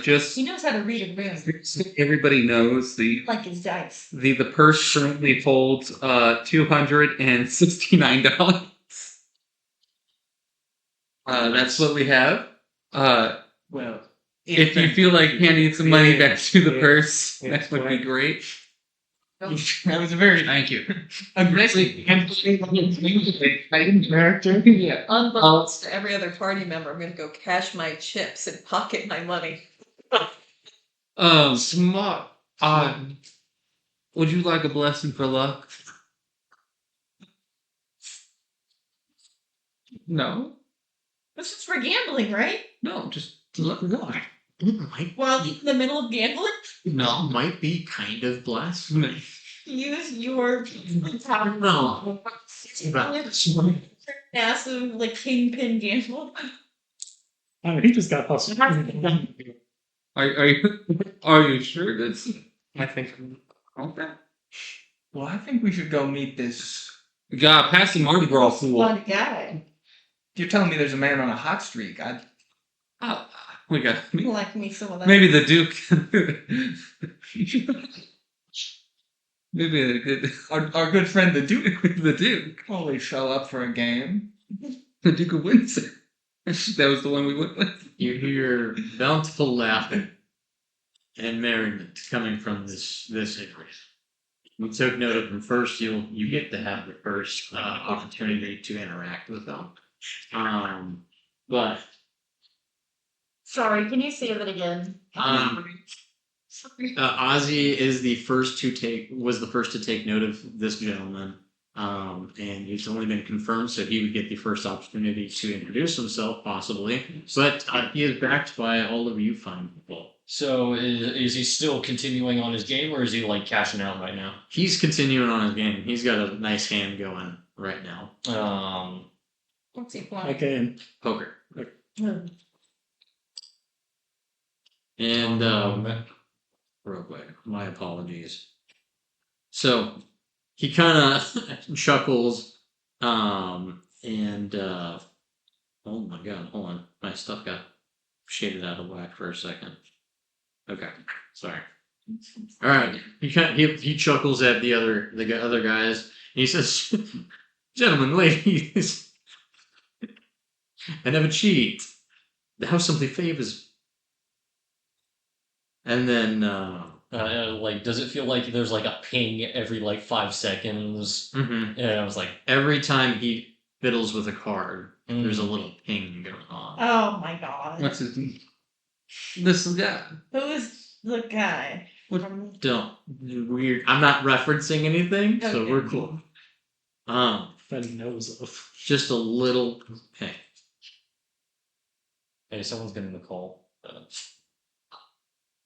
Just He knows how to read a room, everybody knows the like his dice. the purse currently holds $269. That's what we have. Well, If you feel like handing some money back to the purse, Yeah, that would be great. that was a very Thank you. aggressive character. Yeah. Unbeknownst to every other party member, I'm gonna go cash my chips and pocket my money. Smart. Would you like a blessing for luck? No. This is for gambling, right? No, just why? It might While in the middle of gambling, no, might be kind of blasphemy. use your power. No. Massive, like, kingpin gamble. I mean, he just got hustled. Are you sure that's? I think. Okay. Well, I think we should go meet this. God, pass the Mardi Gras fool. Fun guy. You're telling me there's a man on a hot streak. Oh, we got Like me some of that. maybe the Duke. Maybe a good Our good friend the Duke the Duke. always show up for a game. The Duke of Windsor. That was the one we went with. You hear bountiful laughter and merriment coming from this area. We took note of them first. You get to have the first opportunity to interact with them. But Sorry, can you say that again? Ozzy is was the first to take note of this gentleman. And it's only been confirmed, so he would get the first opportunity to introduce himself, possibly. But he is backed by all of you fine people. So is he still continuing on his game, or is he like cashing out right now? He's continuing on his game. He's got a nice hand going right now. What's he playing? Okay. Poker. Hmm. And real quick, my apologies. So he kind of chuckles, and oh my god, hold on, my stuff got shaded out of whack for a second. Okay, sorry. All right, he chuckles at the other guys. And he says, "Gentlemen, ladies, I never cheat. The house simply favors." And then, like, does it feel like there's like a ping every like 5 seconds? mhm. And I was like, Every time he fiddles with a card, there's a little ping going on. Oh my god. What's his name? This guy. Who is the guy? Don't weird. I'm not referencing anything, so Okay. we're cool. That he knows of. Just a little. Hey, hey, someone's getting the call.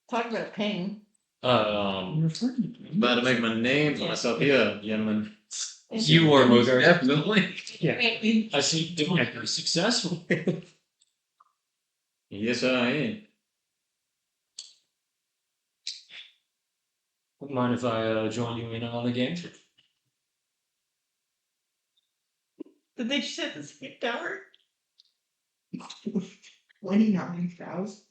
Talk about a ping. about to make my name for myself here, gentlemen. You are most Mogart. definitely. Yeah. I see you doing it very successful. Yes, I am. Mind if I join you in on the game? Did they just hit the skip tower? 29,000.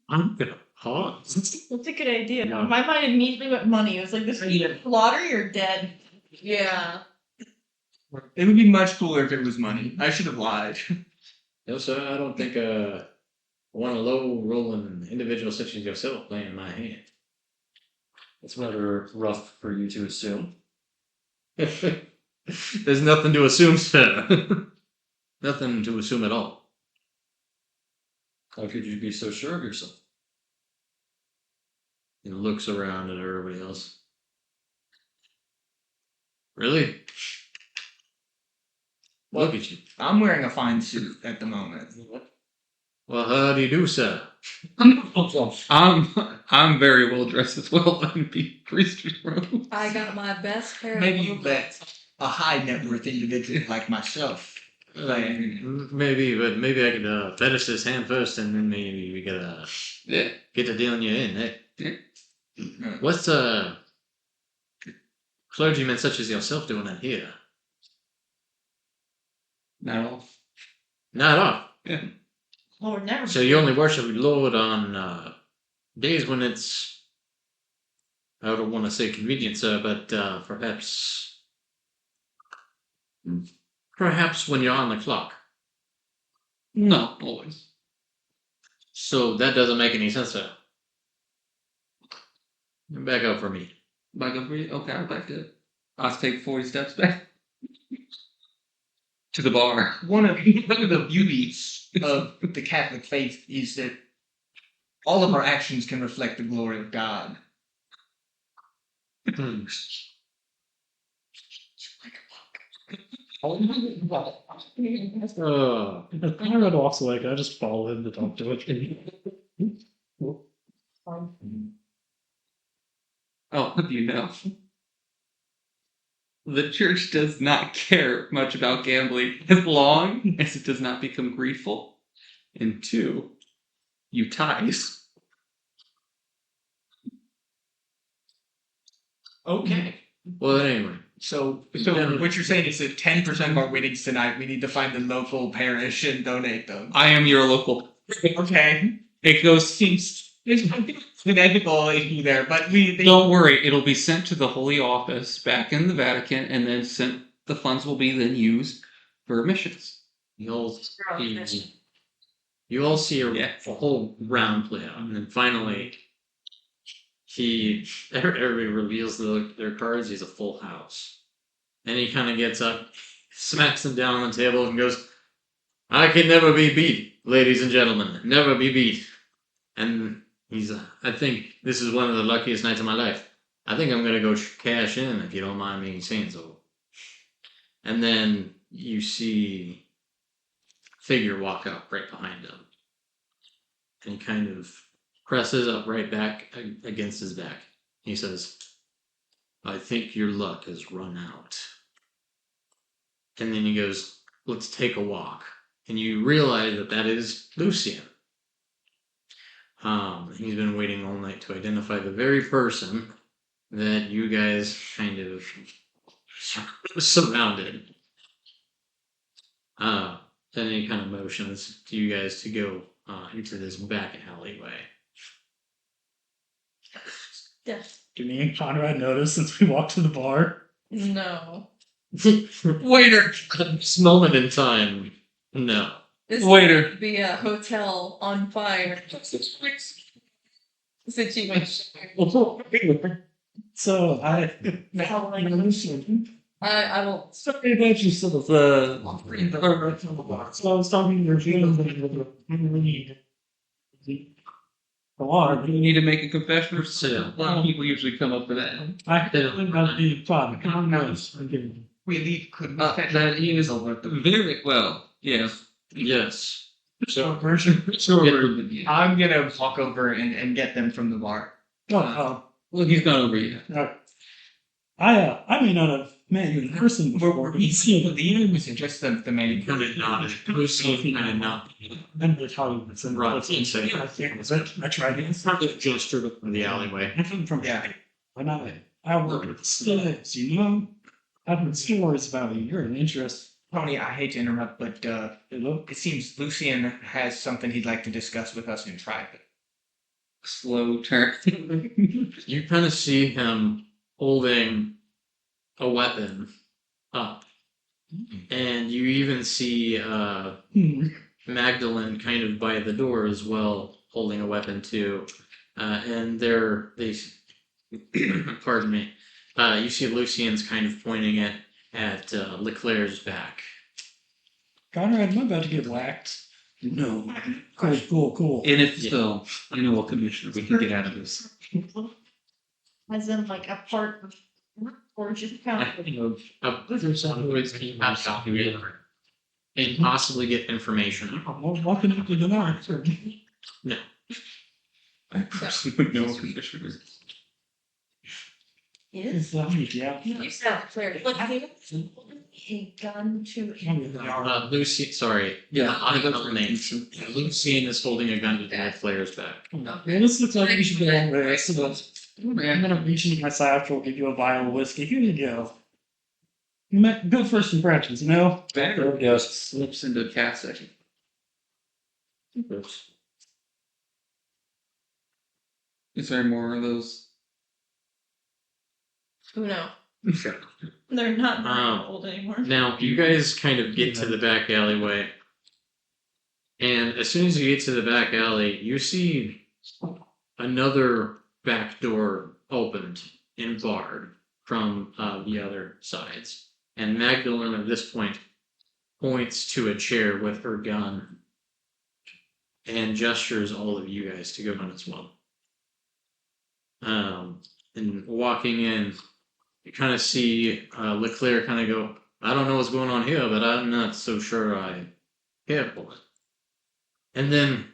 I'm gonna pause. That's a good idea. Yeah. My mind immediately went money. It was like this either lottery or dead. Yeah. It would be much cooler if it was money. I should have lied. No, sir, I don't think I want a low rolling individual such as yourself playing my hand. It's rather rough for you to assume. There's nothing to assume, sir. Nothing to assume at all. How could you be so sure of yourself? He looks around at everybody else. Really? Look at you. I'm wearing a fine suit at the moment. Well, how do you do, sir? I'm very well dressed as well. I'm be priest's robe. I got my best pair Maybe of you let a high net worth individual like myself. Maybe, but maybe I could fetish this hand first, and then maybe we could Yeah. get to dealing you in. Eh? Yeah. What's clergymen such as yourself doing in here? Not all. Not at all. Yeah. Lord never. So you only worship the Lord on days when it's, I don't want to say convenient, sir, but perhaps when you're on the clock. No, always. So that doesn't make any sense, sir. Back up for me. Back up for you? Okay, I'll back up. I'll take 40 steps back. To the bar. One of the beauties of the Catholic faith is that all of our actions can reflect the glory of God. Conrad walks away. Can I just follow him to talk to him? Oh, you know. The church does not care much about gambling as long as it does not become grieful. And 2, you ties. Okay. Well, anyway, So what you're saying is that 10% of our winnings tonight, we need to find the local parish and donate them. I am your local. Okay. It goes. There's an ethical issue there, but Don't worry, it'll be sent to the Holy Office back in the Vatican, and then sent. The funds will be then used for missions. you'll see, you all see a whole round play out, and then finally, everybody reveals their cards. He's a full house, and he kind of gets up, smacks them down on the table, and goes, "I can never be beat, ladies and gentlemen, never be beat." And I think this is one of the luckiest nights of my life. I think I'm gonna go cash in, if you don't mind me saying so. And then you see a figure walk up right behind him, and he kind of presses up right back against his back. He says, "I think your luck has run out." And then he goes, "Let's take a walk." And you realize that is Lucien. He's been waiting all night to identify the very person that you guys kind of surrounded. Then he kind of motions to you guys to go into this back alleyway. Yes. Do me and Conrad notice since we walked to the bar? No. Waiter! At this moment in time, no. This Waiter. would be a hotel on fire situation. So I I will. sorry about yourself. So I was talking to your Go on. You need to make a confession or Sit down. A lot of people usually come up with that. I live on the farm. Come on. We leave could That he is very well. Yes. Yes. So version. I'm gonna walk over and get them from the bar. Oh, Well, he's gone over yet. I may not have met you in person before. Were we seeing the enemies or just the main? Kind of nodded. Lucien kind of nodded. I'm going to tell you what's in Right, what's in- insane. I tried it. Just gestured from the alleyway. From Yeah. when I work with slaves, you know? I've heard stories about you. You're an interest. Tony, I hate to interrupt, but Hello? it seems Lucien has something he'd like to discuss with us in private. Slow turn. You kind of see him holding a weapon up. And you even see Magdalene kind of by the door as well, holding a weapon too. And pardon me, you see Lucien's kind of pointing at Leclerc's back. Conrad, am I about to get whacked? No. Cool. And if so, I know what commissioner we can get out of this. As in like a part of, or just kind of. And possibly get information. I'm walking up to the north. No. I personally would know what commissioner is. Is Yeah. You sound clear. like I think a gun to Lucien, sorry. Yeah, I don't know the name. Lucien is holding a gun to Leclerc's back. Man, this looks like we should go over there. So I'm gonna reach into my satchel, give you a vial of whiskey. Here you go. Good first impressions, you know? Bagger just slips into the cat section. Oops. Is there more of those? Who knows? they're not Um, old anymore. Now, you guys kind of get to the back alleyway. And as soon as you get to the back alley, you see another back door opened and barred from the other sides. And Magdalene at this point points to a chair with her gun and gestures all of you guys to go on as well. And walking in, you kind of see Leclerc kind of go, I don't know what's going on here, but I'm not so sure I care for it. And then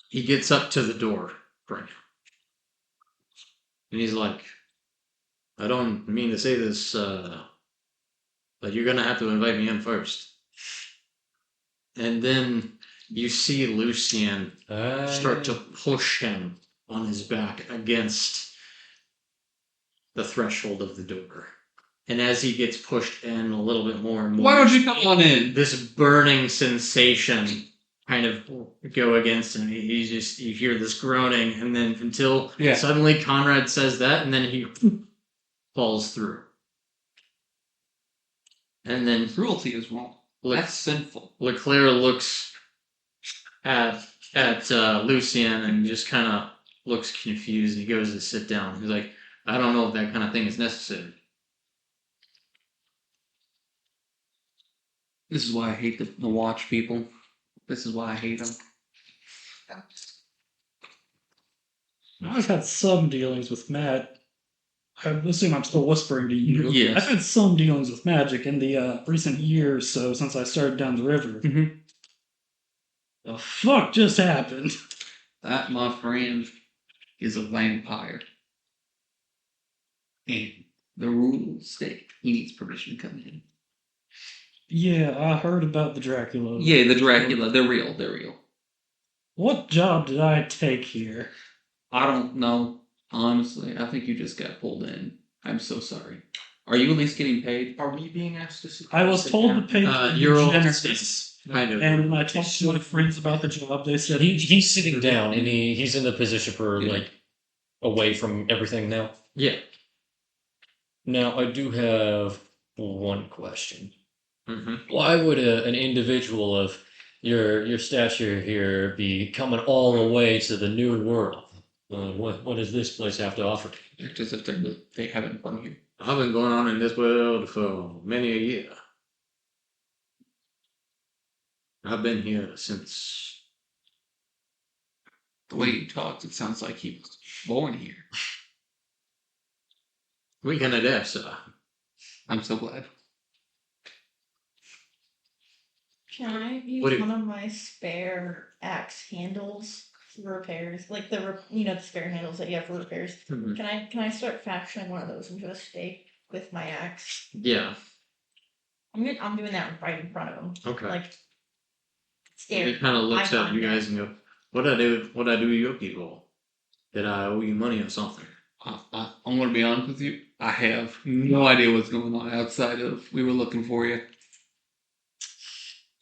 he gets up to the door, right? And he's like, I don't mean to say this, but you're gonna have to invite me in first. And then you see Lucien start to push him on his back against the threshold of the door. And as he gets pushed in a little bit more and more, Why don't you come on in? this burning sensation kind of go against him. You hear this groaning, and then until suddenly Conrad says that, and then he falls through. And then Cruelty is wrong. That's sinful. Leclerc looks at Lucien and just kind of looks confused. He goes to sit down. He's like, I don't know if that kind of thing is necessary. This is why I hate the watch people. This is why I hate them. I've had some dealings with Matt. I assume I'm still whispering to you. Yes. I've had some dealings with magic in the recent year or so since I started down the river. Mm-hmm. The fuck just happened? That, my friend, is a vampire. And the rules state he needs permission to come in. Yeah, I heard about the Dracula. Yeah, the Dracula. They're real. They're real. What job did I take here? I don't know. Honestly, I think you just got pulled in. I'm so sorry. Are you at least getting paid? Are we being asked to sit I was told to pay You're all generous. kind of. And when I talked to my friends about the job, they said He's sitting down and he's in the position for like away from everything now. Yeah. Now I do have one question. Mm-hmm. Why would an individual of your stature here be coming all the way to the new world? What does this place have to offer? It's as if they haven't known you. I've been going on in this world for many a year. I've been here since. The way he talks, it sounds like he was born here. We can adapt, sir. I'm so glad. Can I use one of my spare axe handles for repairs? Like the spare handles that you have for repairs. Mhm. Can I start fashioning one of those into a stake with my axe? Yeah. I'm doing that right in front of him. Okay. Like scared. He kind of looks eye at you guys and go, "What I do to your people? Did I owe you money or something?" I'm going to be honest with you. I have no idea what's going on outside of we were looking for you.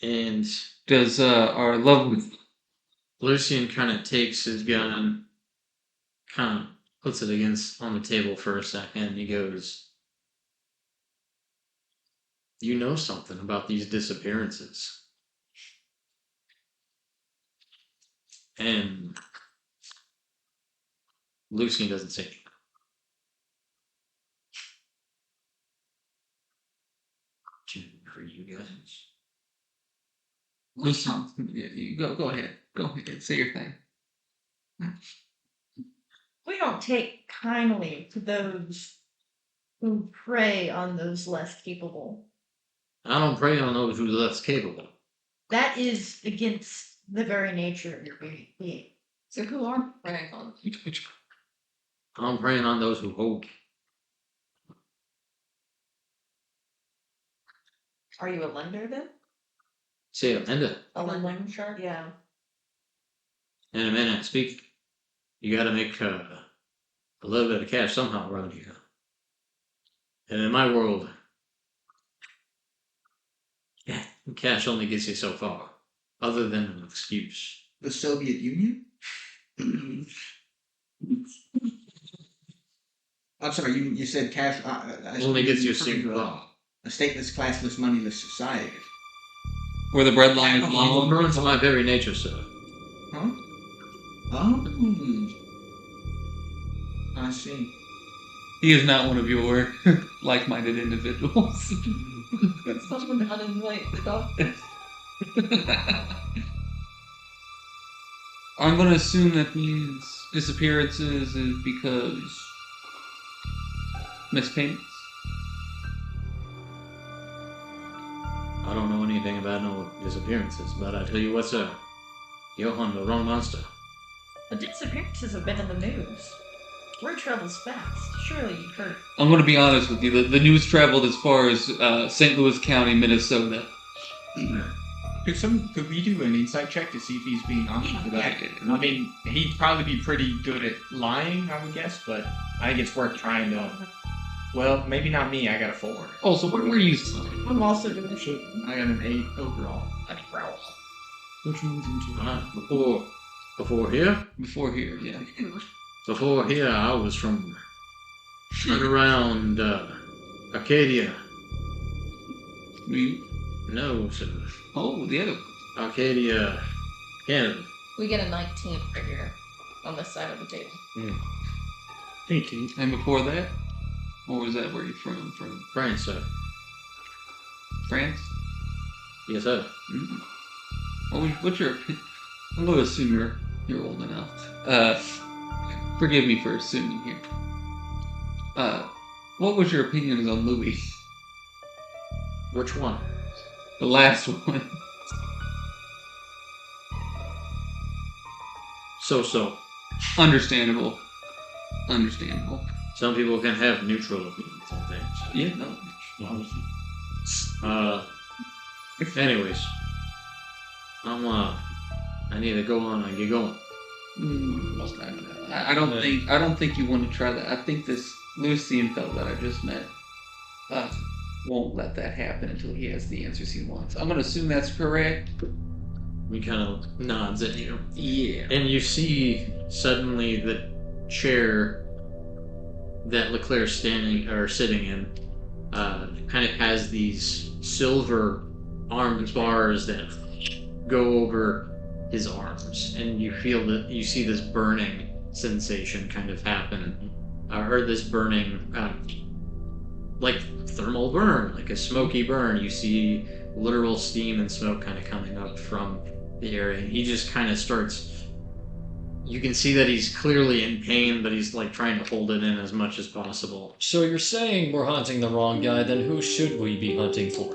And does our lovely Lucien kind of takes his gun, kind of puts it on the table for a second, and he goes, "You know something about these disappearances?" And Lucien doesn't say anything. For you guys. Listen, you go ahead. Go ahead. Say your thing. We don't take kindly to those who prey on those less capable. I don't prey on those who are less capable. That is against the very nature of your being. So who are preying on? I'm preying on those who hold. Are you a lender then? Say a lender. A lending shark? Yeah. In a minute, speak. You got to make a little bit of cash somehow around here. And in my world, cash only gets you so far, other than an excuse. The Soviet Union? I'm sorry, you said cash. Only gets you so far. A stateless, classless, moneyless society. Where the bread line is I'm long. born to my very nature, sir. Huh? Oh. I see. He is not one of your like-minded individuals. Someone uninvite the doctor. I'm going to assume that means disappearances is because mispayments. anything about no disappearances, but I tell you what, sir, you're hunting the wrong monster. The disappearances have been in the news. Word travels fast. Surely you've heard. I'm going to be honest with you. The news traveled as far as St. Louis County, Minnesota. Could we do an insight check to see if he's being honest about it? I mean, he'd probably be pretty good at lying, I would guess, but I think it's worth trying to. Well, maybe not me. I got a 4. Oh, so what were you? I'm also doing this. I got an 8 overall. Which one's into? Before here? Before here, yeah. Before here, I was from right around Arcadia. No, sir. Oh, the other. Arcadia, Canada. We get a 19 right here on this side of the table. 18. And before that? Or was that where you're from? From France, sir. France? Yes, sir. What's your opinion? I'm going to assume you're old enough. Forgive me for assuming here. What was your opinions on Louis? Which one? The last one. So. Understandable. Some people can have neutral opinions on things. Yeah, no. Anyways, I need to go on and get going. I don't think you want to try that. I think this Lucian fellow that I just met won't let that happen until he has the answers he wants. I'm gonna assume that's correct. He kind of nods at you. Yeah. And you see suddenly the chair that Leclerc's sitting in kind of has these silver armed bars that go over his arms, and you see this burning sensation kind of happen, or this burning like thermal burn, like a smoky burn. You see literal steam and smoke kind of coming up from the area. He just kind of starts. You can see that he's clearly in pain, but he's like trying to hold it in as much as possible. So you're saying we're hunting the wrong guy, then who should we be hunting for?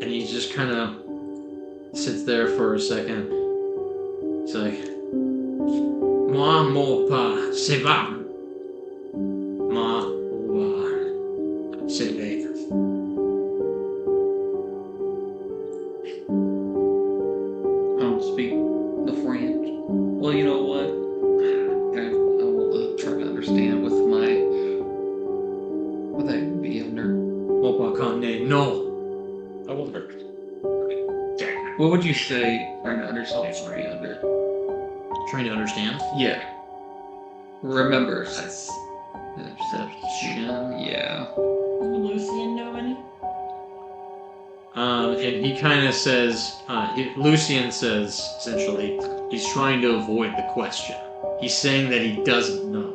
And he just kind of sits there for a second. He's like, "Moi, mon pas, c'est va. Moi, c'est va." I don't speak the French. Well, you know what? I will try to understand with my. What that would be under. Mon pas connaît, no. I wonder. What would you say trying to understand for me under? Trying to understand? Yeah. Remember. Perception, yeah. Lucian know any? And he kind of says, Lucian says, essentially, he's trying to avoid the question. He's saying that he doesn't know.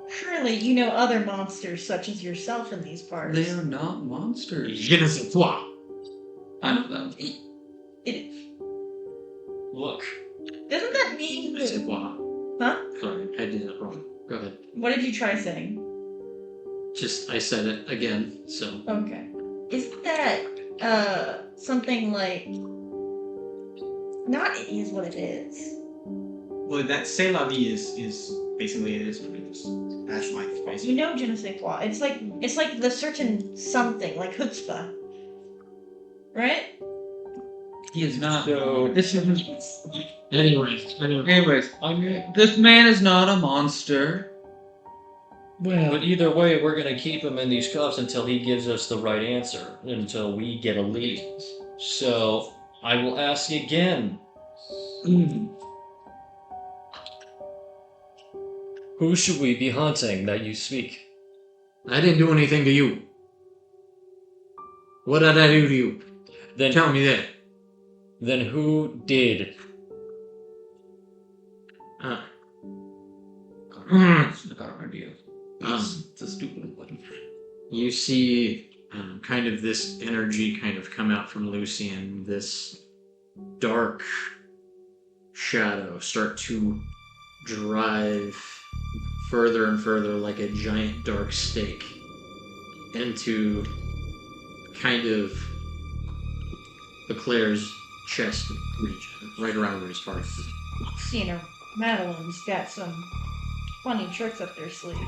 Surely you know other monsters such as yourself in these parts. They are not monsters. Je ne sais quoi. I know them. Look. Doesn't that mean Je ne sais that... quoi. Huh? Sorry, I did it wrong. Go ahead. What did you try saying? I said it again, so. Okay. Isn't that, something like... Not it is what it is. Well, that c'est la vie is basically it is what it is. That's life, You basically. know je ne sais quoi. It's like the certain something, like chutzpah. Right? He is not. So This is. Anyways, I mean, This man is not a monster. Well, but either way, we're gonna keep him in these cuffs until he gives us the right answer, until we get a lead. So I will ask again. Who should we be hunting that you speak? I didn't do anything to you. What did I do to you? Then Tell me that. Then who did? I got an idea. It's a stupid one. You see kind of this energy kind of come out from Lucian, this dark shadow start to drive further and further like a giant dark stake into kind of Eclair's chest region, right around his heart. You know, Madeline's got some funny tricks up their sleeves.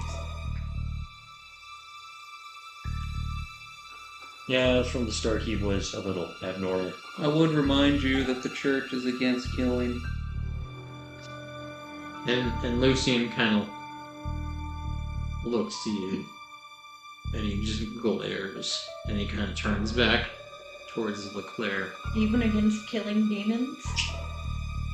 Yeah, from the start he was a little abnormal. I would remind you that the church is against killing. And Lucian kind of looks to you, and he just glares, and he kind of turns back towards Leclerc. Even against killing demons?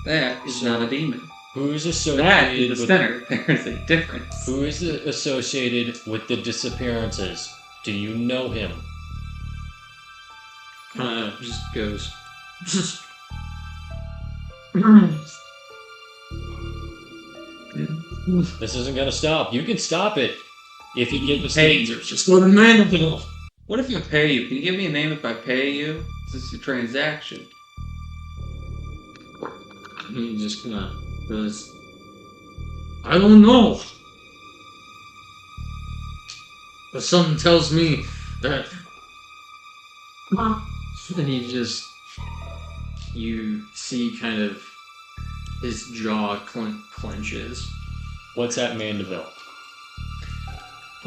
That is not a demon. Who is That associated is the with center. There's a difference. Who is associated with the disappearances? Do you know him? Kind of just goes. This isn't gonna stop. You can stop it if you give us Hey, answers. Just go to Mandeville. What if I pay you? Can you give me a name if I pay you? Is this a transaction? And he just kind of goes, I don't know. But something tells me that. And he just. You see kind of his jaw clenches. What's at Mandeville?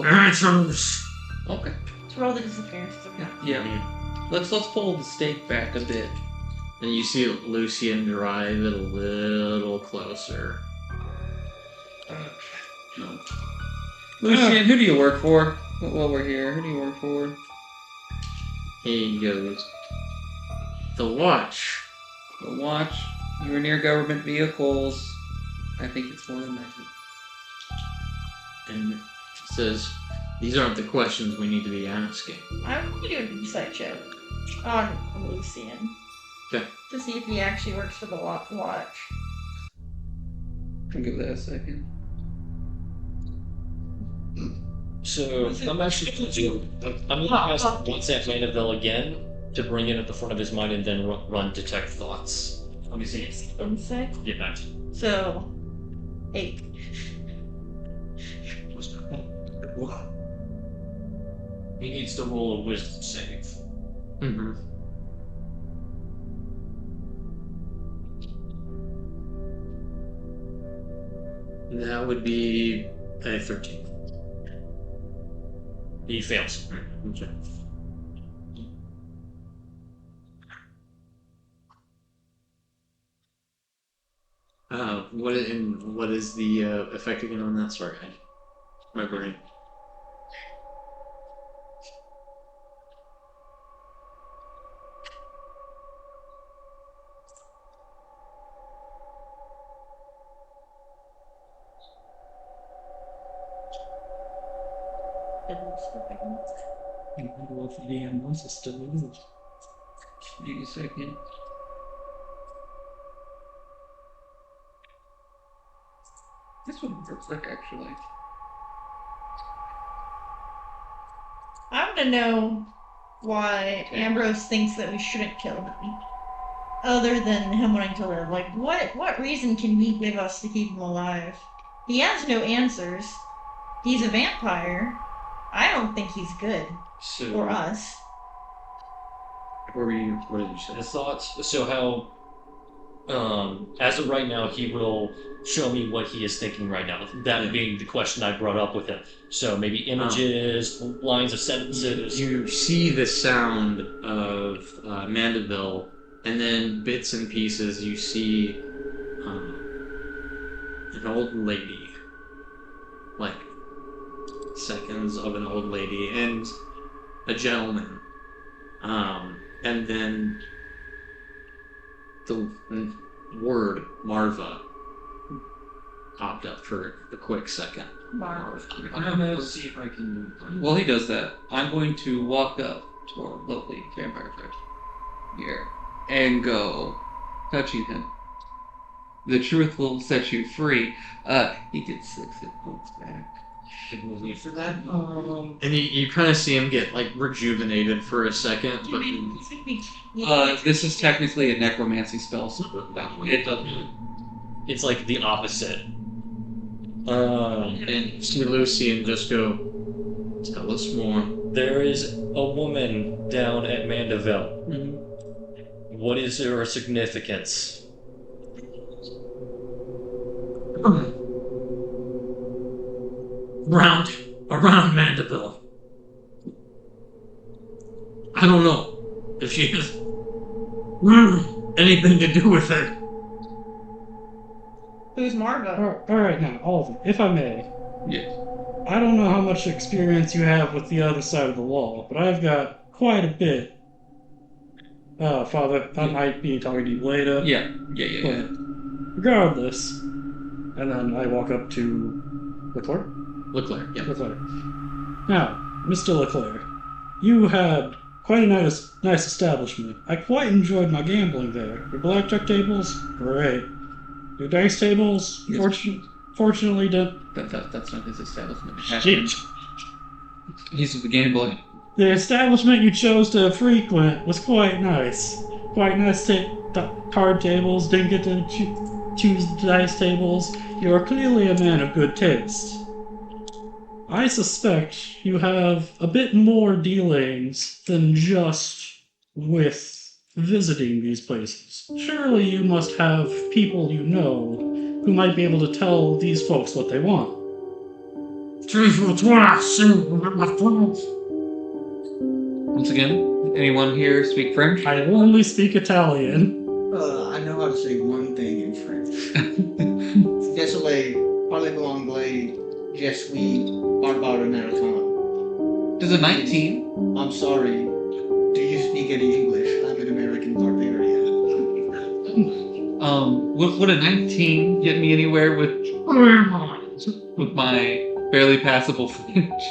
Answers! Okay. Let's roll the disappearance. Okay. Yeah. Let's pull the stake back a bit. And you see Lucian drive it a little closer. Lucian, who do you work for? While we're here, who do you work for? He goes, The Watch. The Watch. You were near government vehicles. I think it's more than that. And says, These aren't the questions we need to be asking. I'm going to do an insight check on Lucian. Okay. To see if he actually works for the Watch. I'll give that a second. So I'm gonna ask what's at Mandeville again to bring it at the front of his mind and then run detect thoughts. Let me see. Insight? Yeah, 19. So, 8. He needs to roll a wisdom save. Mm-hmm. That would be a 13. He fails. Okay. What is the effect again on that? Sorry, my brain. Well, if the DM wants us to move. Give me a second. This one works like actually. I want to know why Ambrose thinks that we shouldn't kill him. Other than him wanting to live. Like, what reason can he give us to keep him alive? He has no answers. He's a vampire. I don't think he's good. So, For us. What did you say? His thoughts. So how, as of right now, he will show me what he is thinking right now. That being the question I brought up with him. So maybe images, lines of sentences. You see the sound of Mandeville, and then bits and pieces. You see an old lady, like seconds of an old lady, and a gentleman, and then the word Marva popped up for a quick second. Marv. I'm gonna see if I can. While he does that, I'm going to walk up to our lovely vampire friend here and go touching him. The truth will set you free. He gets 6 hit points back. Should we leave for that? And you kind of see him get like rejuvenated for a second, but This is technically a necromancy spell, so it doesn't. It's like the opposite. and see Lucian just go, Tell us more. There is a woman down at Mandeville. Mhm. What is her significance? Around Mandeville. I don't know if she has anything to do with it. Who's Marva? Alright, now, all of them, if I may. Yes. I don't know how much experience you have with the other side of the wall, but I've got quite a bit. Father, I might be talking to you later. Yeah. But regardless, and then I walk up to Leclerc. Leclerc, yeah. Leclerc. Now, Mr. Leclerc, you had quite a nice establishment. I quite enjoyed my gambling there. Your blackjack tables, great. Your dice tables, Yes. fortunately did. That's not his establishment. Shit. He's the gambling. The establishment you chose to frequent was quite nice. Quite nice card tables, didn't get to choose the dice tables. You are clearly a man of good taste. I suspect you have a bit more dealings than just with visiting these places. Surely you must have people you know who might be able to tell these folks what they want. Once again, anyone here speak French? I only speak Italian. I know how to say one thing in French. Désolé, parlez-vous anglais? Je suis barbare américain. Does a 19? I'm sorry. Do you speak any English? I'm an American barbarian. Would a 19 get me anywhere with my barely passable French?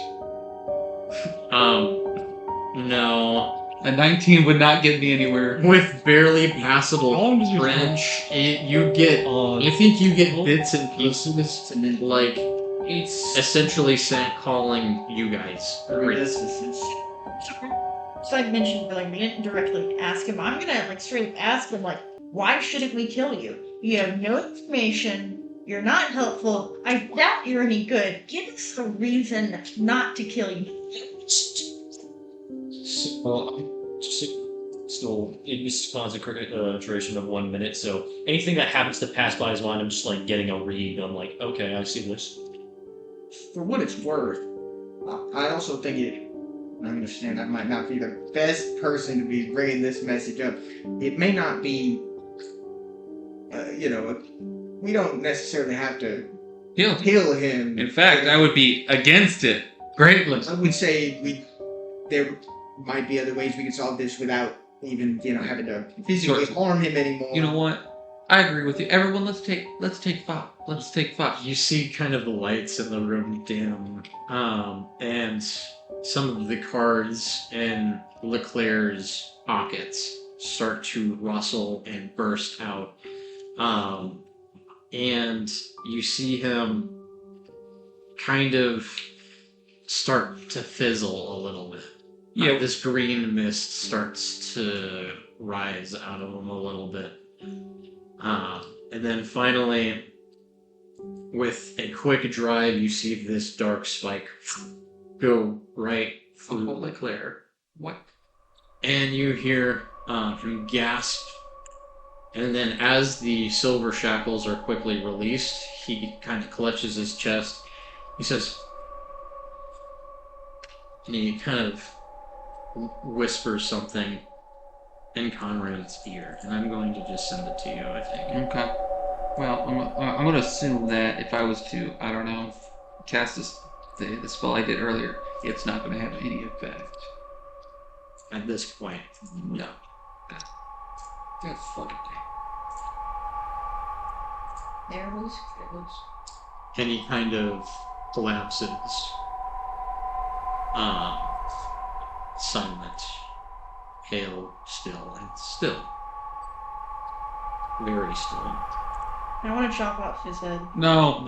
No. A 19 would not get me anywhere. With barely passable How long does your French, you get. I think you get bits and pieces, like It's essentially calling you guys. So I mentioned, but like, we didn't directly ask him. I'm gonna like straight up ask him, like, why shouldn't we kill you? You have no information. You're not helpful. I doubt you're any good. Give us a reason not to kill you. Well, still in this concentration of 1 minute, so anything that happens to pass by his mind, I'm just like getting a read. I'm like, okay, I see this. For what it's worth, I also think I understand I might not be the best person to be bringing this message up. It may not be, we don't necessarily have to kill him. In fact, I would be against it greatly. I would say there might be other ways we could solve this without even, having to physically harm him anymore. You know what? I agree with you. Everyone, let's take 5. Let's take 5. You see kind of the lights in the room dim, and some of the cards in Leclerc's pockets start to rustle and burst out. And you see him kind of start to fizzle a little bit. Yeah. This green mist starts to rise out of him a little bit. And then finally, with a quick drive, you see this dark spike go right through Leclerc. What? And you hear him gasp. And then as the silver shackles are quickly released, he kind of clutches his chest. He says, and he kind of whispers something in Conrad's ear. And I'm going to just send it to you, I think. Okay. Well, I'm going to assume that if I was to, I don't know, cast the spell I did earlier, it's not going to have any effect. At this point, No. That's fucking There it was. and he kind of collapses. Silent, pale, still, and still. Very still. I want to chop off his head. No.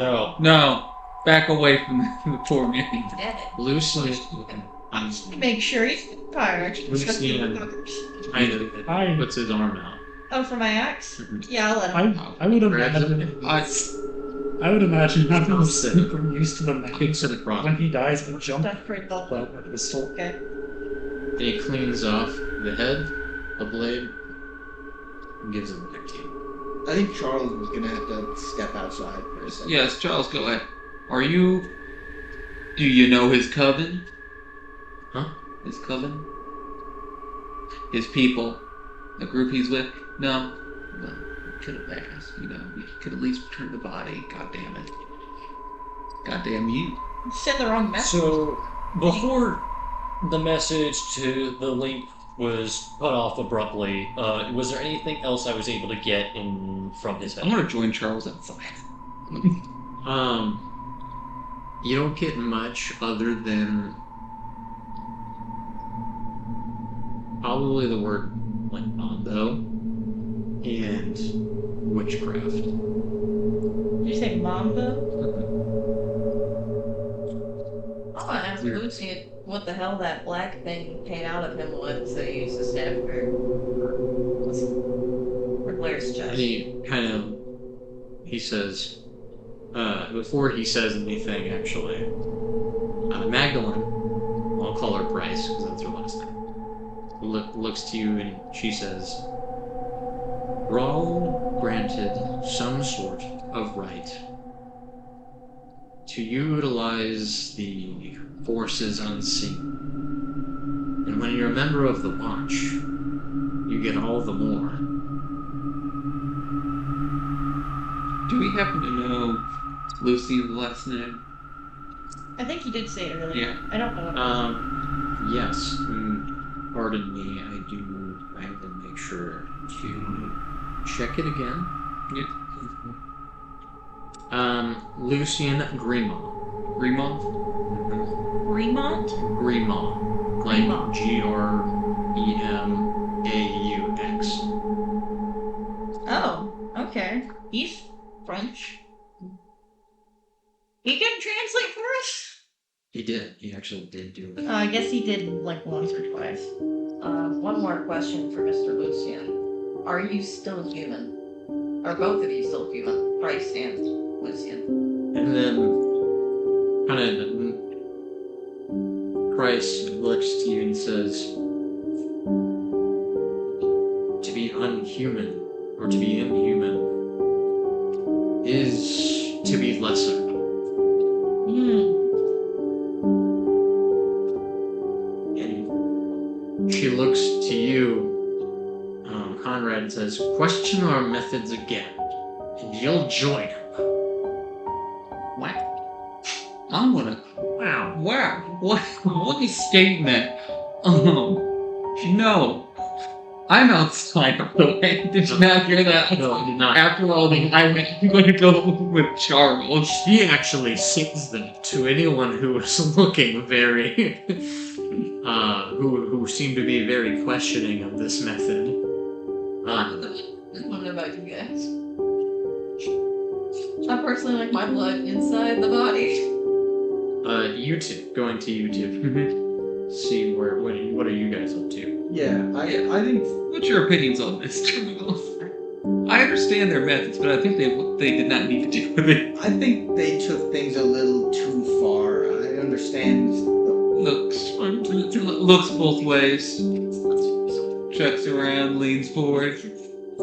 Back away from the poor man. Lucian, Make sure he's a pirate. Lucian kind of puts his arm out. Oh, for my axe? Yeah, I'll let him. I would Grabs imagine. it. I I would imagine I'm gonna super used to the Kicks magic it across. when he dies and jump That's pretty cool. with his soul. Okay. And he cleans off the head, a blade, and gives it back to you. I think Charles was gonna have to step outside for a second. Yes, Charles, go ahead. Do you know his coven? Huh? His coven? His people? The group he's with? No? Well, we could have asked, you know. We could at least return the body. God damn it. God damn you. You sent the wrong message. So, before the message to the link was cut off abruptly, was there anything else I was able to get from his head? I want to join Charles outside. You don't get much other than probably the word like Mondo and witchcraft. Did you say Mambo? Oh, I asked Lucy what the hell that black thing came out of him was that he used to stab her. Or Blair's And chest. he says, before he says anything, actually, Magdalene, I'll call her Bryce because that's her last name, looks to you and she says, "We're all granted some sort of right to utilize the forces unseen. And when you're a member of the Watch, you get all the more." Do we happen to know Lucy's last name? I think you did say it earlier. Yeah. I don't know what Yes. Pardon me, I have to make sure to check it again. Yeah. Lucien Grimont. Remont? Remont? Grimont. Like Grimont. Gremaux. Oh, okay. He's French. He can translate for us? He did. He actually did do it. I guess he did like once or twice. One more question for Mr. Lucian. Are you still human? Are both of you still human? Bryce and Lucian. And then, kind of, Christ looks to you and says, "To be unhuman, or to be inhuman, is to be lesser." And she looks to you, Conrad, and says, "Question our methods again, and you'll join him." Wow. I'm gonna. Wow. Wow. What a statement. No. I'm outside of the way. Did you not hear that? No, I did not. After all the I'm going to go with Charles. She actually sings them to anyone who is looking very, who seem to be very questioning of this method. I don't know about you guys. I personally like my blood inside the body. YouTube, going to YouTube. See what are you guys up to? Yeah, I think What's your opinions on this, Charles? I understand their methods, but I think they did not need to do with it. I think they took things a little too far. I understand. Looks both ways. Checks around, leans forward.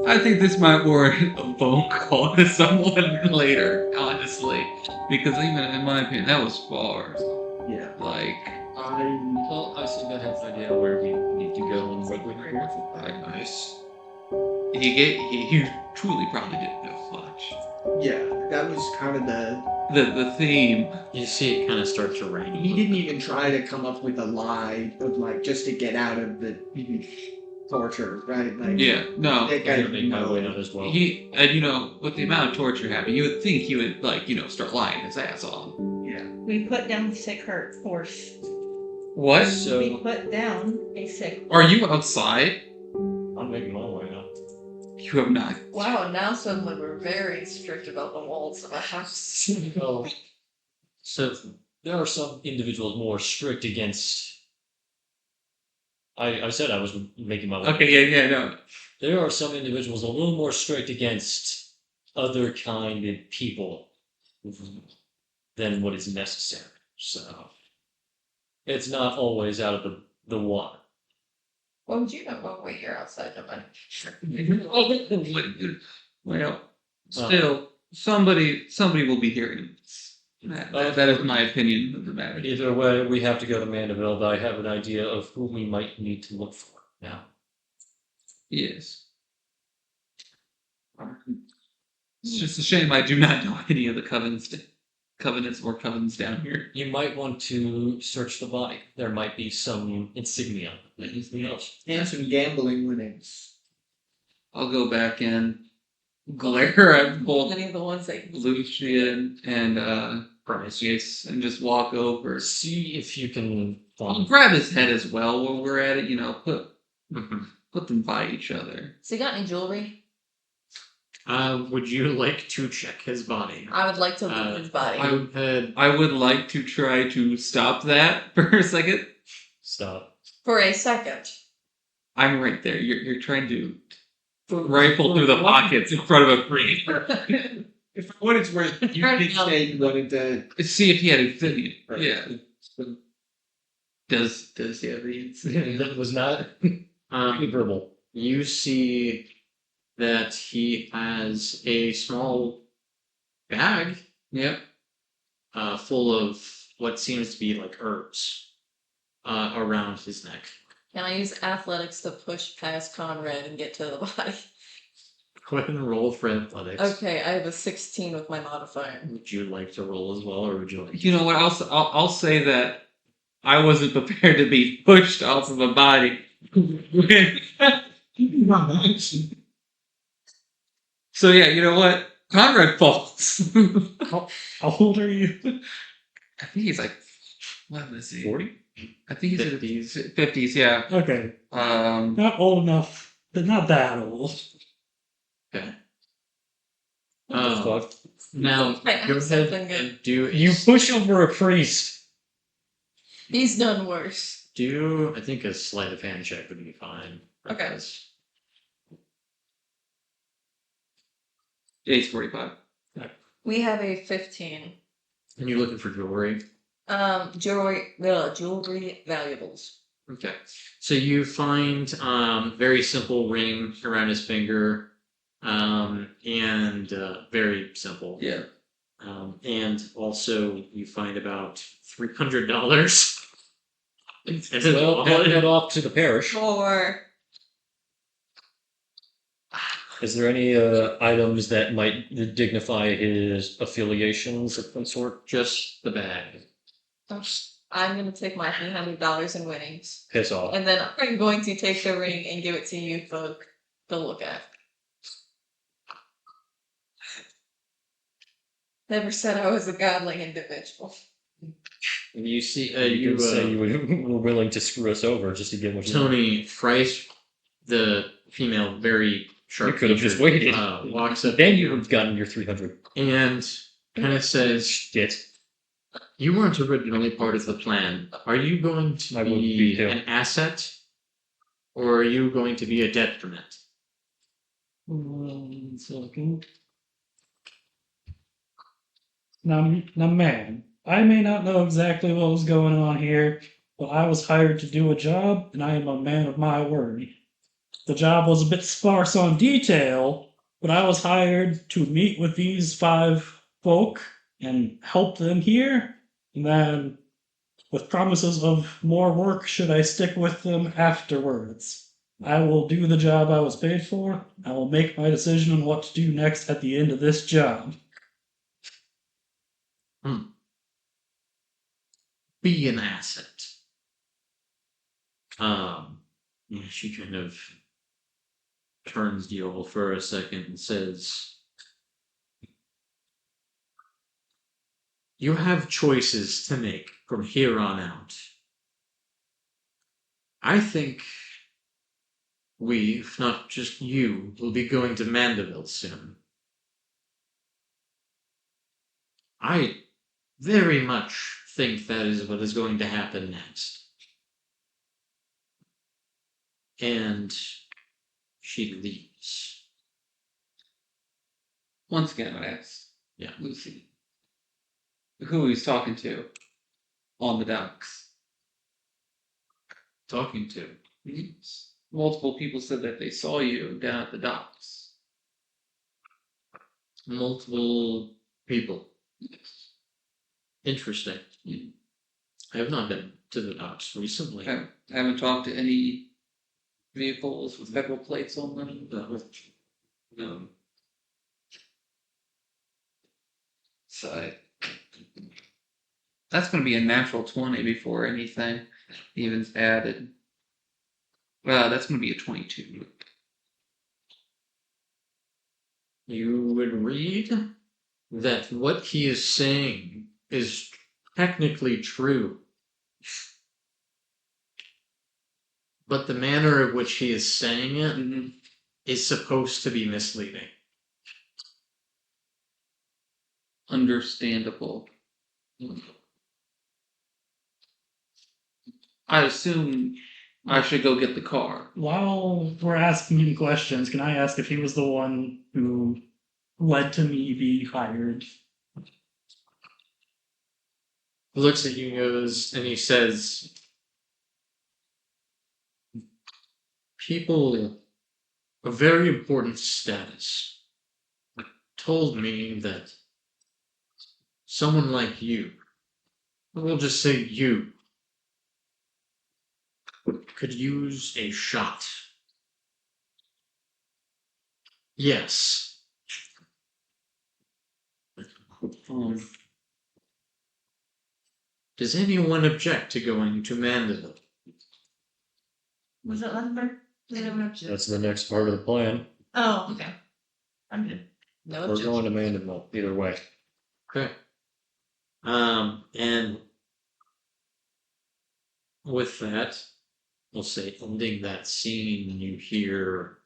I think this might warrant a phone call to someone later, honestly. Because even in my opinion, that was far. Yeah. Like, Well, I still don't have an idea where we need to go and what we're here. nice. He truly probably didn't know much. Yeah, that was kind of The theme. You see it kind of start to rain. he didn't even try to come up with a lie of like just to get out of the torture, right? Like, Yeah, no. that guy I'm gonna make my way didn't out as well. With the amount of torture happening, you would think he would, start lying his ass off. Yeah. We put down the sick hurt force. What? We So, put down a sick. Are you outside? I'm making my way now. You have not. Wow, now suddenly we're very strict about the walls of a house. Oh. So, there are some individuals more strict against. I said I was making my way. Okay, yeah, no. There are some individuals a little more strict against other kind of people. than what is necessary. So it's not always out of the one. What would you know about what you're outside the money? Well, still, somebody will be hearing this. That is my opinion of the matter. Either way, we have to go to Mandeville, but I have an idea of who we might need to look for now. Yes. It's just a shame I do not know any of the covenants or covens down here. You might want to search the body. There might be some insignia. Anything else? And some gambling winnings. I'll go back and glare at both Any of the ones that you Lucian and Price and just walk over. See if you can I'll find. grab his head as well while we're at it, put them by each other. So you got any jewelry? Would you like to check his body? I would like to loot his body. I would like to try to stop that for a second. Stop. For a second. I'm right there. You're trying to rifle through the pockets in front of a tree. If for what it's worth, you did say you wanted to See if he had insignia. Yeah. Does he have the insignia? That was not verbal. You see that he has a small bag Yep. full of what seems to be like herbs around his neck. Can I use athletics to push past Conrad and get to the body? Go ahead and roll for athletics. Okay, I have a 16 with my modifier. Would you like to roll as well, or would you like? You know what? I'll say that I wasn't prepared to be pushed off of a body. So yeah, you know what? Conrad falls. How old are you? I think he's like, what is he? 40? I think he's 50s. in the 50s, yeah. Okay, Um, not old enough, but not that old. Okay. Fuck. Now I have go ahead something good. and do You push over a priest. He's done worse. do. I think a sleight of hand check would be fine. Okay. Because- Age 45. We have a 15. And you're looking for jewelry. Jewelry valuables. Okay. So you find very simple ring around his finger, and very simple. Yeah. And also you find about $300. Well, hand that off to the parish. Or Is there any items that might dignify his affiliations of some sort? Just the bag. I'm going to take my $300 in winnings. Piss off. And then I'm going to take the ring and give it to you folk to look at. Never said I was a godly individual. And you see, You did say you were willing to screw us over just to get what you Tony Price, the female, very sharp. You could have just waited. Walks up Then you would have gotten your 300. and kind of says, Shit. "You weren't originally part of the plan. Are you going to I wouldn't be too. an asset, or are you going to be a detriment?" One second. Now, man, I may not know exactly what was going on here, but I was hired to do a job, and I am a man of my word. The job was a bit sparse on detail, but I was hired to meet with these 5 folk and help them here, and then with promises of more work should I stick with them afterwards. I will do the job I was paid for. I will make my decision on what to do next at the end of this job. Be an asset. Yeah, she kind of turns the oval for a second and says, "You have choices to make from here on out. I think we, if not just you, will be going to Mandeville soon. I very much think that is what is going to happen next." And she leaves. Once again, I would ask Yeah. Lucy, who he's talking to on the docks. Talking to. Multiple people said that they saw you down at the docks. Multiple people. Interesting. I have not been to the docks recently. I haven't talked to any vehicles with federal plates on them. No. So that's going to be a natural 20 before anything even's added. That's going to be a 22. You would read that what he is saying is technically true, but the manner in which he is saying it is supposed to be misleading. Understandable. I assume I should go get the car. While we're asking him questions, can I ask if he was the one who led to me being hired? He looks at you and goes, and he says, people of very important status told me that someone like you, we'll just say you, could use a shot. Yes. Does anyone object to going to Mandeville? Was it Lundberg? Does anyone object? That's the next part of the plan. Oh, okay. I'm good. No We're objection. going to Mandeville either way. Okay. And with that, we'll say ending that scene, you hear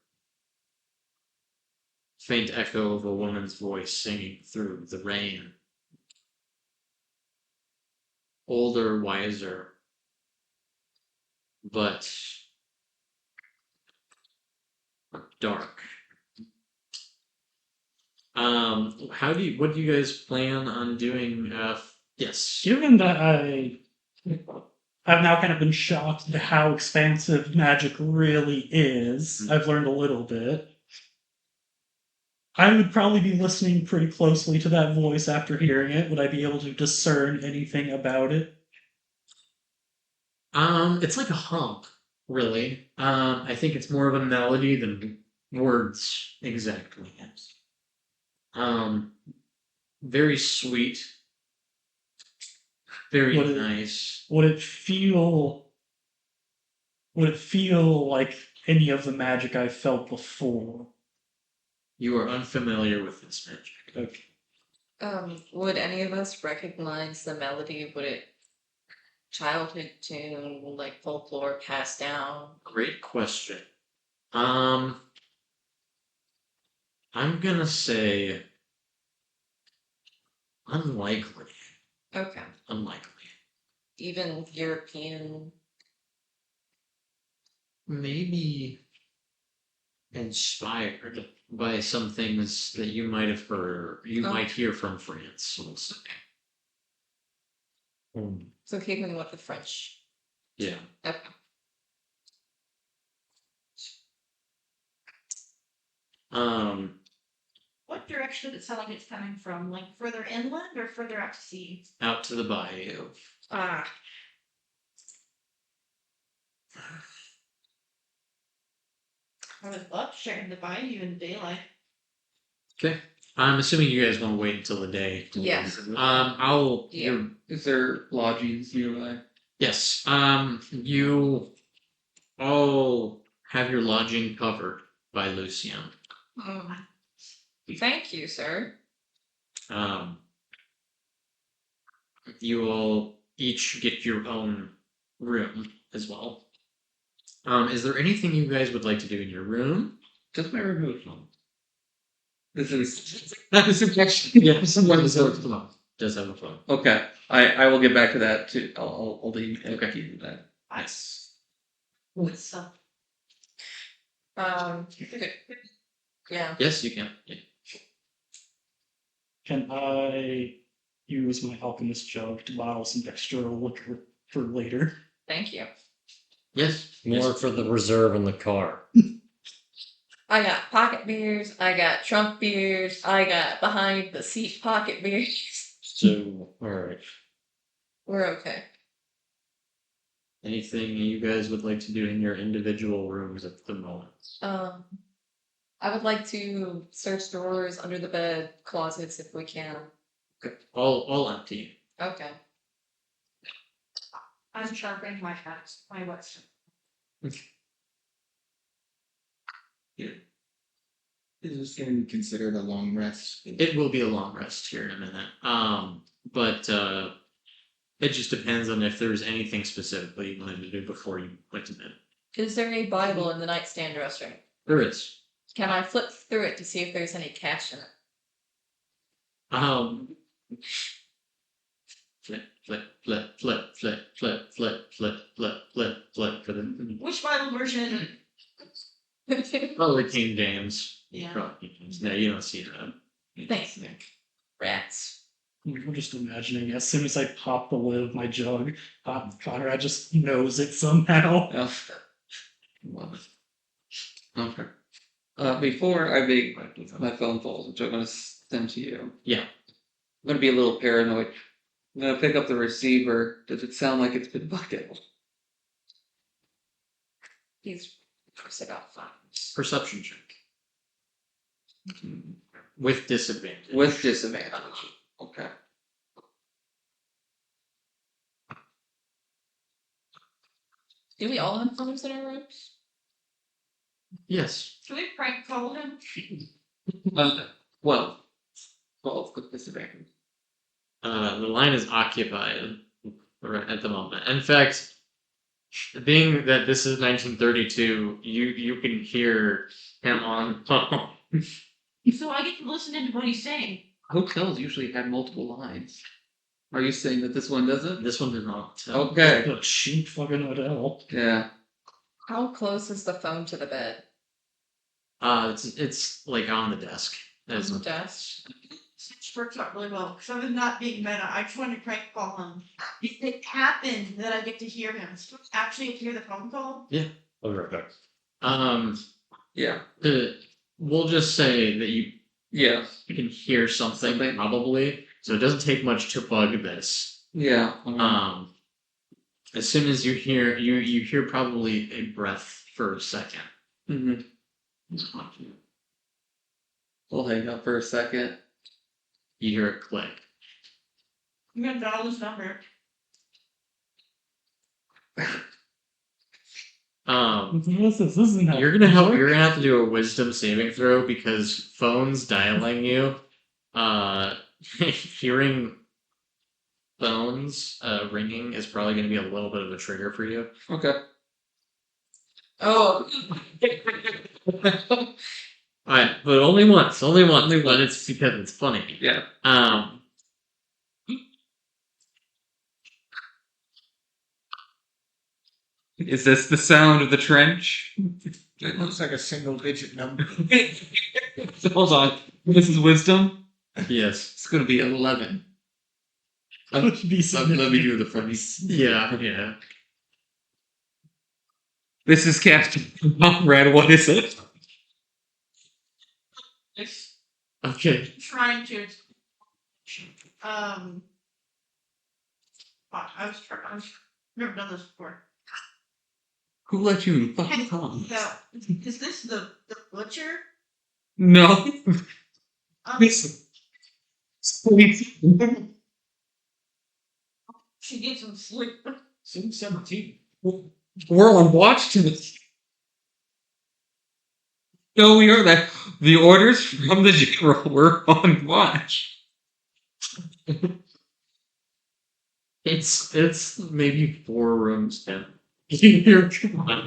faint echo of a woman's voice singing through the rain. Older, wiser, but dark. What do you guys plan on doing? Yes. Given that I've now kind of been shocked at how expansive magic really is, I've learned a little bit. I would probably be listening pretty closely to that voice after hearing it. Would I be able to discern anything about it? It's like a hum, really. I think it's more of a melody than words exactly. Very sweet, very nice. Would it feel like any of the magic I've felt before? You are unfamiliar with this magic. Okay. Would any of us recognize the melody? Would it childhood tune, like folklore passed down? Great question. I'm gonna say unlikely. Okay. Unlikely. Even European. Maybe inspired by some things that you might have heard, you might hear from France. We'll say. So keeping with the French. Yeah. Okay. What direction does it sound like it's coming from? Like further inland or further out to sea? Out to the bayou. Ah. I would love sharing the bayou in daylight. Okay. I'm assuming you guys want to wait until the day. Yes. I'll. Yeah. Is there lodgings nearby? Yes. You all have your lodging covered by Lucien. Thank you, sir. You will each get your own room as well. Is there anything you guys would like to do in your room? Does my room have a phone? This is Yeah, someone does have a phone. okay. I will get back to that too. I'll leave you that. Nice. With some. Yeah. Yes, you can. Yeah. Can I use my alchemist jug to bottle some extra liquor for later. Thank you. Yes. More Yes. for the reserve in the car. I got pocket beers, I got trunk beers, I got behind the seat pocket beers. So, alright. We're okay. Anything you guys would like to do in your individual rooms at the moment? I would like to search drawers under the bed, closets if we can. Okay. All empty. Okay. I'm sharpening my axe, my whetstone. Is this going to be considered a long rest? It will be a long rest here in a minute. But it just depends on if there's anything specifically you wanted to do before you went to bed. Is there a Bible in the nightstand dresser? There is. Can I flip through it to see if there's any cash in it? Flip, flip, flip, flip, flip, flip, flip, flip, flip, flip, flip, flip. Which Bible version is it? Probably King James. Yeah. Probably King James. No, you don't see that. Thanks. Rats. I'm just imagining as soon as I pop the lid of my jug, Conrad just knows it somehow. Yeah. Love it. Okay. Before I make my phone calls, which I'm going to send to you, Yeah. I'm going to be a little paranoid. I'm going to pick up the receiver. Does it sound like it's been bucketed? He's I got five. Perception check. With disadvantage. With disadvantage. Okay. Do we all have phones in our rooms? Yes. Can we prank call him? 12. 12 with disadvantage. The line is occupied right at the moment. In fact, being that this is 1932, you can hear him on the phone. So I get to listen into what he's saying. Hotels usually have multiple lines. Are you saying that this one doesn't? This one did not. Okay. A cheap fucking hotel. Yeah. How close is the phone to the bed? It's like on the desk. As On the desk? This works out really well because I was not being meta. I just wanted to prank call him. If it happened that I get to hear him, so actually hear the phone call. I'll be right back. Yeah. We'll just say that you Yeah. can hear something probably, so it doesn't take much to bug this. Yeah. As soon as you hear probably a breath for a second. Mm-hmm. We'll hang up for a second. You hear it click. I'm gonna dial this number. This isn't how You're gonna have to do a wisdom saving throw because phones dialing you, hearing phones ringing is probably gonna be a little bit of a trigger for you. Okay. Oh. Alright, but only once. It's because it's funny. Yeah. Is this the sound of the trench? It looks like a single digit number. So hold on. This is wisdom? Yes. It's going to be 11. Would be Let me do the funny. Yeah. This is Captain Conrad. What is it? It's Okay. trying to. Fuck, I've never done this before. Who let you in fucking Hey, come? is this the butcher? No. This. Please. She needs some sleep. Sim 17. We're on watch tonight. No, we are that. The orders from the general were on watch. It's maybe 4 rooms down. You're knock.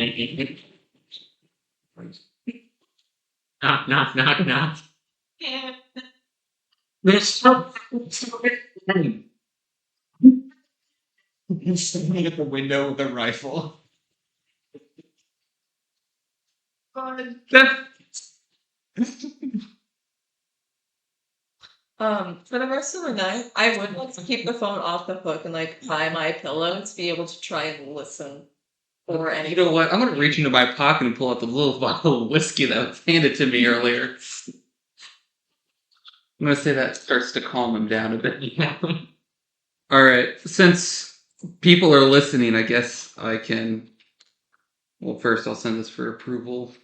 Yeah. There's He's standing at the window with a rifle. But For the rest of the night, I would like to keep the phone off the hook and like by my pillow to be able to try and listen for any. You know what? I'm gonna reach into my pocket and pull out the little bottle of whiskey that was handed to me earlier. I'm gonna say that starts to calm him down a bit. Alright, since people are listening, I guess I can... Well, first I'll send this for approval.